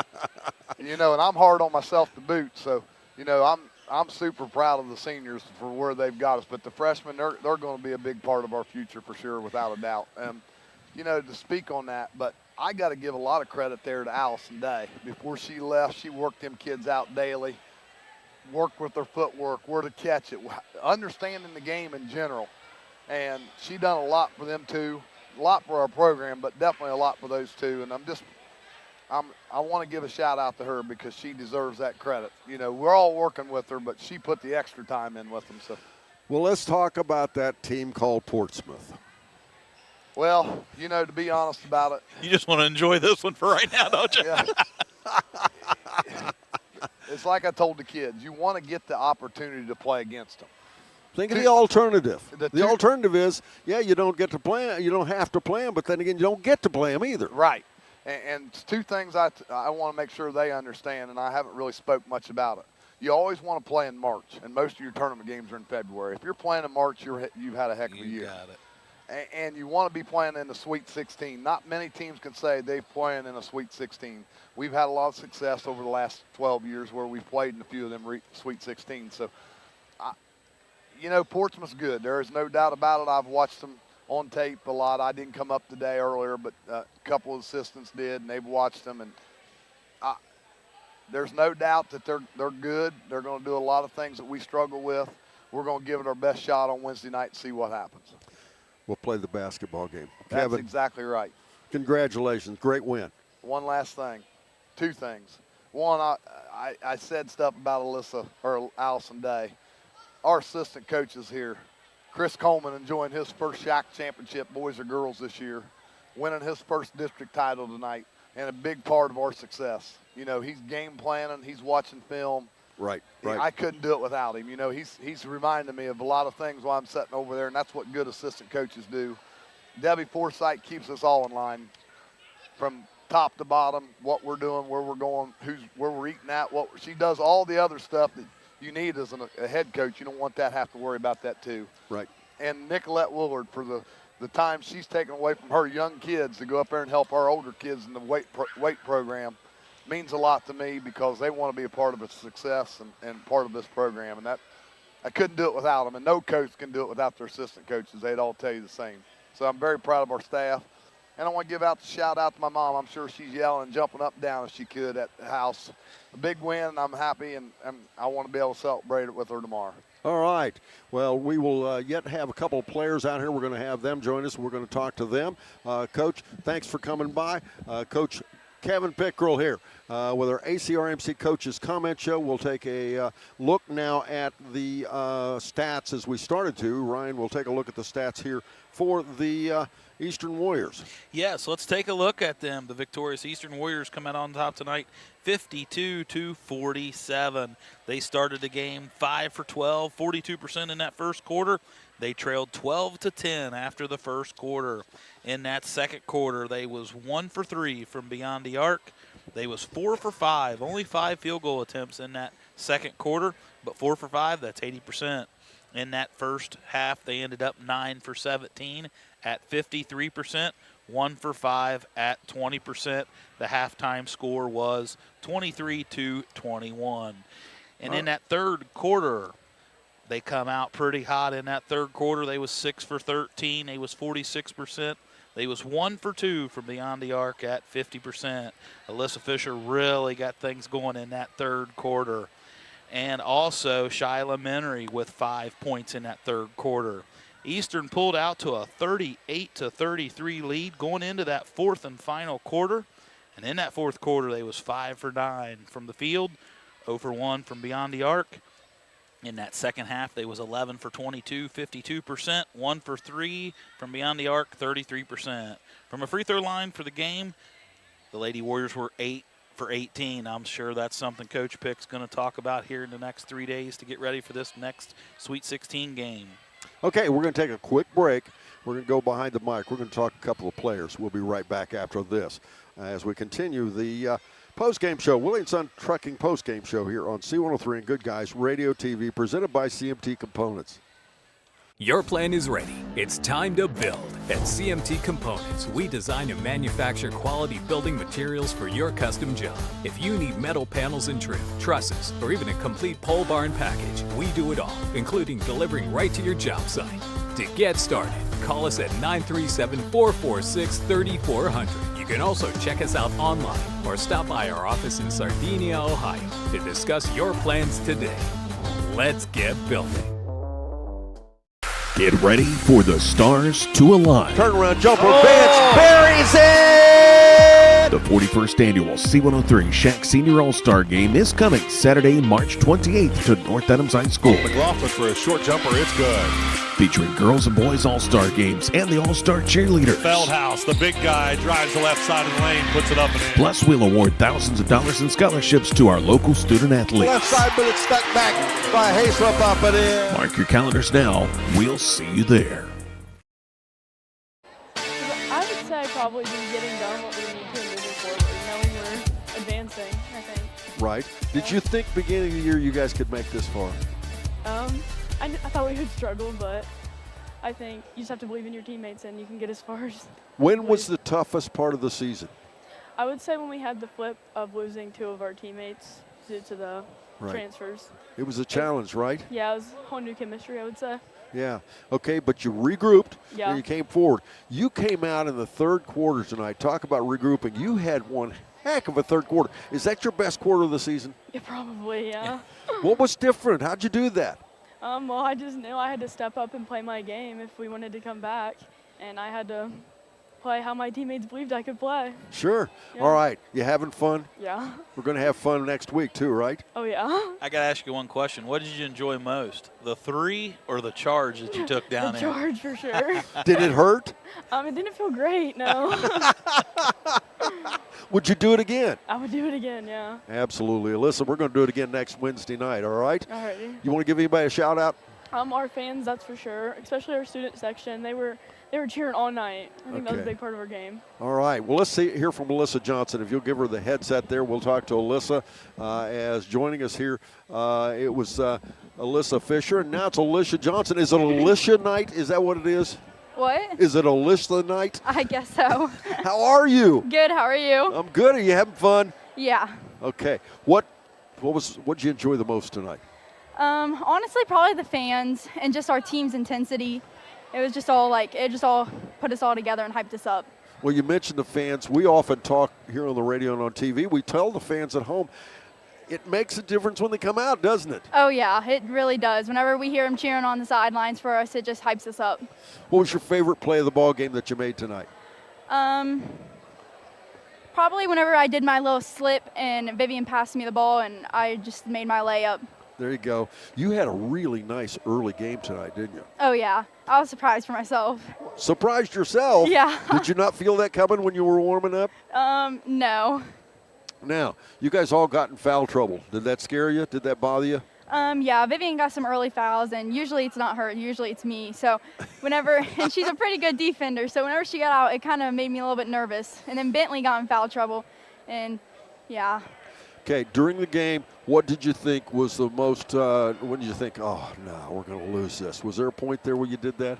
you know, and I'm hard on myself to boot. So, you know, I'm super proud of the seniors for where they've got us. But the freshmen, they're going to be a big part of our future for sure, without a doubt. And, you know, to speak on that, but I got to give a lot of credit there to Allison Day. Before she left, she worked them kids out daily, worked with their footwork, where to catch it, understanding the game in general. And she done a lot for them too, a lot for our program, but definitely a lot for those two. And I want to give a shout out to her because she deserves that credit. You know, we're all working with her, but she put the extra time in with them. So, well, let's talk about that team called Portsmouth. Well, you know, to be honest about it. You just want to enjoy this one for right now, don't you? Yeah. It's like I told the kids. You want to get the opportunity to play against them. Think of the alternative. The alternative is, yeah, you don't get to play. You don't have to play them, but then again, you don't get to play them either. Right. And two things I want to make sure they understand, and I haven't really spoke much about it. You always want to play in March, and most of your tournament games are in February. If you're playing in March, you've had a heck of a year. Got it. And you want to be playing in the Sweet 16. Not many teams can say they're playing in a Sweet 16. We've had a lot of success over the last 12 years where we've played in a few of them Sweet 16. So, you know, Portsmouth's good. There is no doubt about it. I've watched them on tape a lot. I didn't come up today earlier, but a couple of assistants did, and they've watched them. And there's no doubt that they're good. They're going to do a lot of things that we struggle with. We're going to give it our best shot on Wednesday night and see what happens. We'll play the basketball game. That's Kevin, exactly right. congratulations. Great win. One last thing. Two things. One, I said stuff about Allison Day. Our assistant coaches here, Chris Coleman enjoying his first SHAC championship, boys or girls this year, winning his first district title tonight, and a big part of our success. You know, he's game planning, he's watching film. Right. I couldn't do it without him. You know, he's reminding me of a lot of things while I'm sitting over there, and that's what good assistant coaches do. Debbie Forsythe keeps us all in line from top to bottom, what we're doing, where we're going, where we're eating at. She does all the other stuff that you need as a head coach. You don't want that to have to worry about that too. Right. And Nicolette Willard for the time she's taken away from her young kids to go up there and help our older kids in the weight program means a lot to me because they want to be a part of its success and part of this program. And that I couldn't do it without them. And no coach can do it without their assistant coaches. They'd all tell you the same. So I'm very proud of our staff. And I want to give out the shout out to my mom. I'm sure she's yelling and jumping up and down if she could at the house. A big win, and I'm happy, and I want to be able to celebrate it with her tomorrow. All right. Well, we will yet have a couple of players out here. We're going to have them join us. We're going to talk to them. Coach, thanks for coming by. Coach Kevin Pickrell here with our ACRMC Coaches Comment Show. We'll take a look now at the stats as we started to. Ryan will take a look at the stats here for the Eastern Warriors. Yes, let's take a look at them. The victorious Eastern Warriors come out on top tonight, 52-47. They started the game 5 for 12, 42% in that first quarter. They trailed 12-10 after the first quarter. In that second quarter, they was 1 for 3 from beyond the arc. They was 4 for 5, only 5 field goal attempts in that second quarter, but 4 for 5, that's 80%. In that first half, they ended up 9 for 17 at 53%, 1 for 5 at 20%. The halftime score was 23-21. And in that third quarter, they come out pretty hot in that third quarter. They was 6 for 13. They was 46%. They was 1 for 2 from beyond the arc at 50%. Alyssa Fisher really got things going in that third quarter. And also Shyla Menery with 5 points in that third quarter. Eastern pulled out to a 38-33 lead going into that fourth and final quarter. And in that fourth quarter, they was 5 for 9 from the field, 0 for 1 from beyond the arc. In that second half, they was 11 for 22, 52%, 1 for 3 from beyond the arc, 33%. From a free throw line for the game, the Lady Warriors were 8 for 18. I'm sure that's something Coach Pick's going to talk about here in the next 3 days to get ready for this next Sweet 16 game. Okay, we're going to take a quick break. We're going to go behind the mic. We're going to talk a couple of players. We'll be right back after this as we continue the Postgame Show, Willie & Son Trucking Postgame Show here on C103 and Good Guys Radio TV, presented by CMT Components. Your plan is ready. It's time to build. At CMT Components, we design and manufacture quality building materials for your custom job. If you need metal panels and trim, trusses, or even a complete pole barn package, we do it all, including delivering right to your job site. To get started, call us at 937-446-3400. You can also check us out online or stop by our office in Sardinia, Ohio to discuss your plans today. Let's get building. Get ready for the stars to align. Turnaround jumper, Vance buries it! it! The 41st annual C103 Shack Senior All-Star Game is coming Saturday, March 28th to North Adams High School. McLaughlin for a short jumper. It's good. Featuring girls and boys All-Star games and the All-Star cheerleaders. Feldhouse, the big guy, drives the left side of the lane, puts it up and in. Plus, we'll award thousands of dollars in scholarships to our local student athletes. Left side, but it's stuck back by Haysrup up and in. Mark your calendars now. We'll see you there. I would say probably just getting done what we need to moving forward, knowing we're advancing, I think. Right. Did you think beginning of the year you guys could make this far? I thought we would struggle, but I think you just have to believe in your teammates and you can get as far as. When was the toughest part of the season? I would say when we had the flip of losing 2 of our teammates due to the transfers. It was a challenge, right? Yeah, it was whole new chemistry, I would say. Yeah. Okay, but you regrouped Yeah. and you came forward. You came out in the third quarter tonight. Talk about regrouping. You had one heck of a third quarter. Is that your best quarter of the season? Yeah, probably, yeah. What was different? How'd you do that? Well, I just knew I had to step up and play my game if we wanted to come back, and I had to play how my teammates believed I could play. Sure. Yeah. All right. You having fun? Yeah. We're going to have fun next week too, right? Oh, yeah. I got to ask you one question. What did you enjoy most, the 3 or the charge that you took down The there? charge for sure. Did it hurt? It didn't feel great, no. Would you do it again? I would do it again, yeah. Absolutely. Alyssa, we're going to do it again next Wednesday night, all right? Alrighty. You want to give anybody a shout out? Our fans, that's for sure, especially our student section. They were cheering all night. I think that was a Okay. big part of our game. All right. Well, let's hear from Alyssa Johnson. If you'll give her the headset there, we'll talk to Alyssa. As joining us here, it was Alyssa Fisher, and now it's Alicia Johnson. Is it Alicia night? Is that what it is? What? Is it Alicia night? I guess so. How are you? Good, how are you? I'm good. Are you having fun? Yeah. Okay. What'd you enjoy the most tonight? Honestly, probably the fans and just our team's intensity. It just all put us all together and hyped us up. Well, you mentioned the fans. We often talk here on the radio and on TV. We tell the fans at home, it makes a difference when they come out, doesn't it? Oh yeah, it really does. Whenever we hear them cheering on the sidelines for us, it just hypes us up. What was your favorite play of the ball game that you made tonight? Probably whenever I did my little slip and Vivian passed me the ball and I just made my layup. There you go. You had a really nice early game tonight, didn't you? Oh yeah, I was surprised for myself. Surprised yourself? Yeah. Did you not feel that coming when you were warming up? No. Now, you guys all got in foul trouble. Did that scare you? Did that bother you? Yeah, Vivian got some early fouls, and usually it's not her, usually it's me. So and she's a pretty good defender, so whenever she got out, it kind of made me a little bit nervous. And then Bentley got in foul trouble, and yeah. Okay, during the game, what did you think was the most, when did you think, oh, no, we're going to lose this? Was there a point there where you did that?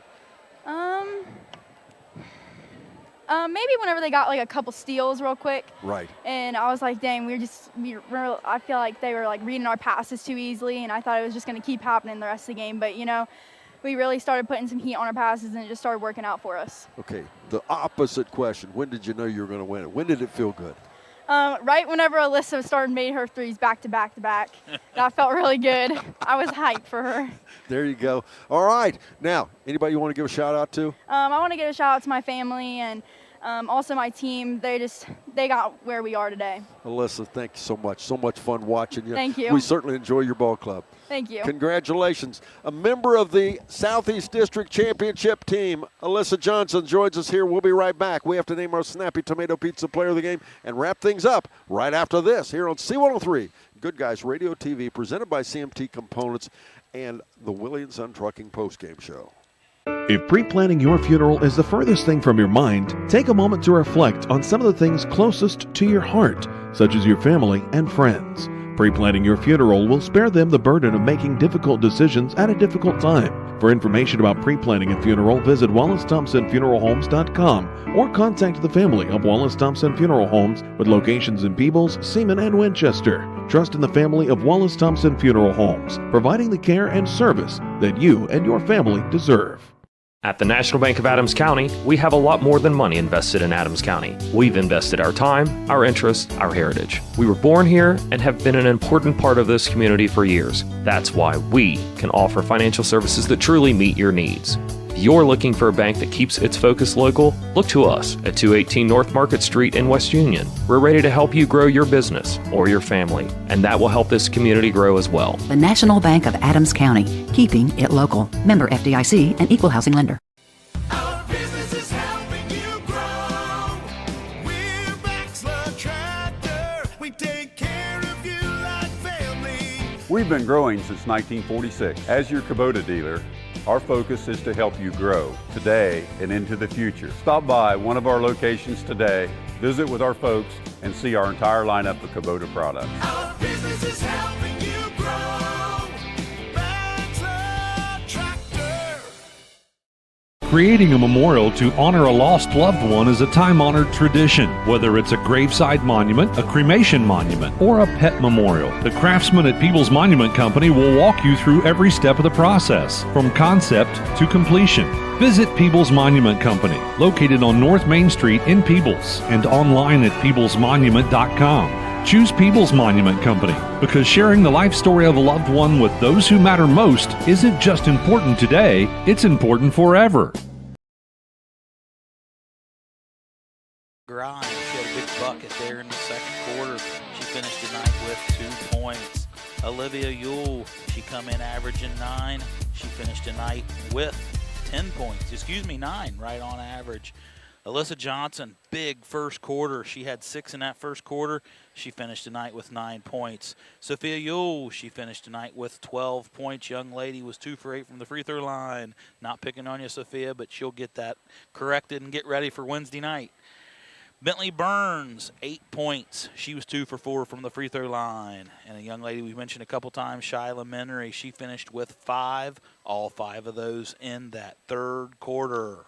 Maybe whenever they got like a couple steals real quick. Right. And I was like, dang, I feel like they were like reading our passes too easily, and I thought it was just going to keep happening the rest of the game. But, we really started putting some heat on our passes, and it just started working out for us. Okay, the opposite question. When did you know you were going to win it? When did it feel good? Right whenever Alyssa started made her threes back to back to back. That felt really good. I was hyped for her. There you go. All right. Now, anybody you want to give a shout out to? I want to give a shout out to my family and also my team. They got where we are today. Alyssa, thank you so much. So much fun watching you. Thank you. We certainly enjoy your ball club. Thank you. Congratulations. A member of the Southeast District Championship team, Alyssa Johnson, joins us here. We'll be right back. We have to name our Snappy Tomato Pizza Player of the Game and wrap things up right after this here on C103, Good Guys Radio TV, presented by CMT Components and the Willie & Son Trucking Postgame Show. If pre-planning your funeral is the furthest thing from your mind, take a moment to reflect on some of the things closest to your heart, such as your family and friends. Pre-planning your funeral will spare them the burden of making difficult decisions at a difficult time. For information about pre-planning a funeral, visit WallaceThompsonFuneralHomes.com or contact the family of Wallace Thompson Funeral Homes with locations in Peebles, Seaman, and Winchester. Trust in the family of Wallace Thompson Funeral Homes, providing the care and service that you and your family deserve. At the National Bank of Adams County, we have a lot more than money invested in Adams County. We've invested our time, our interests, our heritage. We were born here and have been an important part of this community for years. That's why we can offer financial services that truly meet your needs. If you're looking for a bank that keeps its focus local, look to us at 218 North Market Street in West Union. We're ready to help you grow your business or your family, and that will help this community grow as well. The National Bank of Adams County, keeping it local. Member FDIC and Equal Housing Lender. We've been growing since 1946. As your Kubota dealer, our focus is to help you grow today and into the future. Stop by one of our locations today, visit with our folks, and see our entire lineup of Kubota products. Our business is helping you grow. Bachelor Tractor. Creating a memorial to honor a lost loved one is a time-honored tradition. Whether it's a graveside monument, a cremation monument, or a pet memorial, the craftsmen at Peoples Monument Company will walk you through every step of the process, from concept to completion. Visit Peoples Monument Company, located on North Main Street in Peoples, and online at peoplesmonument.com. Choose Peoples Monument Company because sharing the life story of a loved one with those who matter most isn't just important today, it's important forever. Grimes, she had a big bucket there in the second quarter. She finished tonight with 2 points. Olivia Yule, she come in averaging 9. She finished tonight with 10 points. 9 right on average. Alyssa Johnson, big first quarter. She had 6 in that first quarter. She finished tonight with 9 points. Sophia Yule, she finished tonight with 12 points. Young lady was 2 for 8 from the free throw line. Not picking on you, Sophia, but she'll get that corrected and get ready for Wednesday night. Bentley Burns, 8 points. She was 2 for 4 from the free throw line. And a young lady we mentioned a couple times, Shyla Menery, she finished with 5, all 5 of those in that third quarter.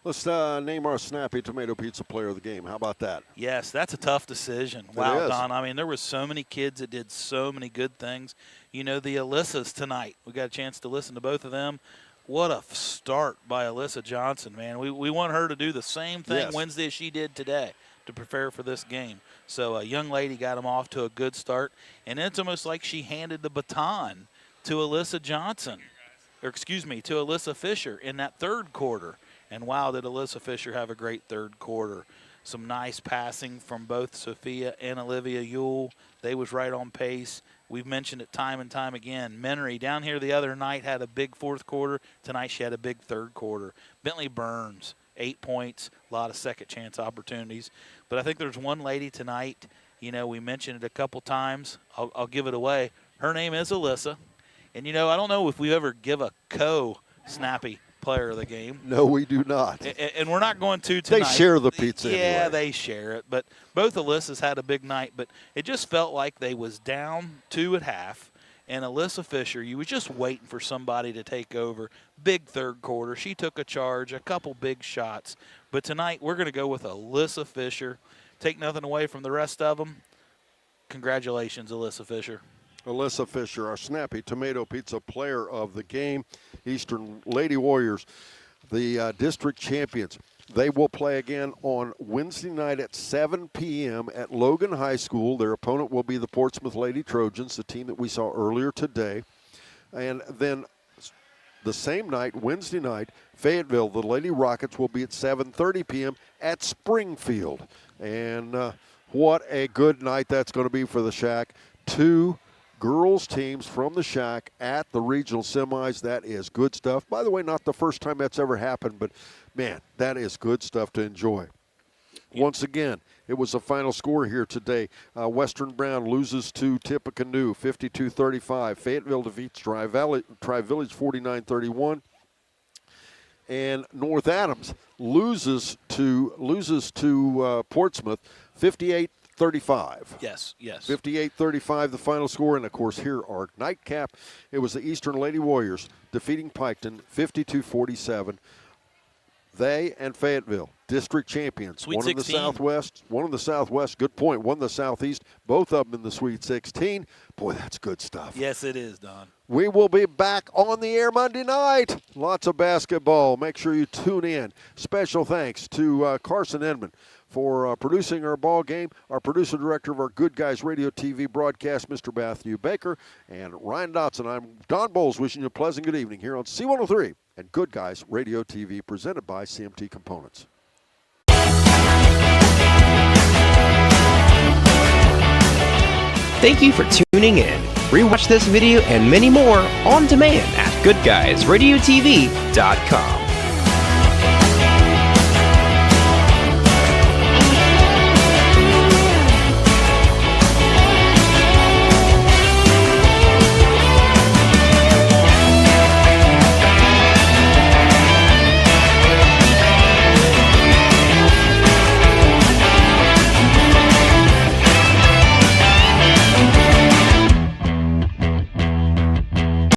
Let's name our Snappy Tomato Pizza player of the game. How about that? Yes, that's a tough decision. Wow, Don. I mean, there were so many kids that did so many good things. You know, the Alyssas tonight, we got a chance to listen to both of them. What a start by Alyssa Johnson, man. We want her to do the same thing Wednesday as she did today to prepare for this game. So a young lady got them off to a good start, and it's almost like she handed the baton to Alyssa Johnson, to Alyssa Fisher in that third quarter. And wow, did Alyssa Fisher have a great third quarter. Some nice passing from both Sophia and Olivia Yule. They was right on pace. We've mentioned it time and time again. Menery down here the other night had a big fourth quarter. Tonight she had a big third quarter. Bentley Burns, 8 points, a lot of second chance opportunities. But I think there's one lady tonight, you know, we mentioned it a couple times. I'll give it away. Her name is Alyssa. And, you know, I don't know if we ever give a co-snappy player of the game. No, we do not. And we're not going to tonight. They share the pizza Yeah, anyway. they share it. But both Alyssas had a big night. But it just felt like they was down 2 at half. And Alyssa Fisher, you was just waiting for somebody to take over. Big third quarter. She took a charge, a couple big shots. But tonight we're going to go with Alyssa Fisher. Take nothing away from the rest of them. Congratulations, Alyssa Fisher. Alyssa Fisher, our Snappy Tomato Pizza player of the game. Eastern Lady Warriors, the district champions. They will play again on Wednesday night at 7 p.m. at Logan High School. Their opponent will be the Portsmouth Lady Trojans, the team that we saw earlier today. And then the same night, Wednesday night, Fayetteville, the Lady Rockets will be at 7:30 p.m. at Springfield. And what a good night that's going to be for the Shack. 2 girls teams from the Shack at the regional semis. That is good stuff. By the way, not the first time that's ever happened, but man, that is good stuff to enjoy. Once again, it was the final score here today. Western Brown loses to Tippecanoe 52-35. Fayetteville defeats Tri-Village 49-31. And North Adams loses to Portsmouth 58-35. Yes. 58-35, the final score. And, of course, here our nightcap. It was the Eastern Lady Warriors defeating Piketon 52-47. They and Fayetteville, district champions. Sweet one 16. One in the Southwest, good point. One in the Southeast, both of them in the Sweet 16. Boy, that's good stuff. Yes, it is, Don. We will be back on the air Monday night. Lots of basketball. Make sure you tune in. Special thanks to Carson Edmond for producing our ball game, our producer director of our Good Guys Radio TV broadcast, Mr. Matthew Baker, and Ryan Dotson. I'm Don Bowles wishing you a pleasant good evening here on C103 and Good Guys Radio TV presented by CMT Components. Thank you for tuning in. Rewatch this video and many more on demand at goodguysradiotv.com.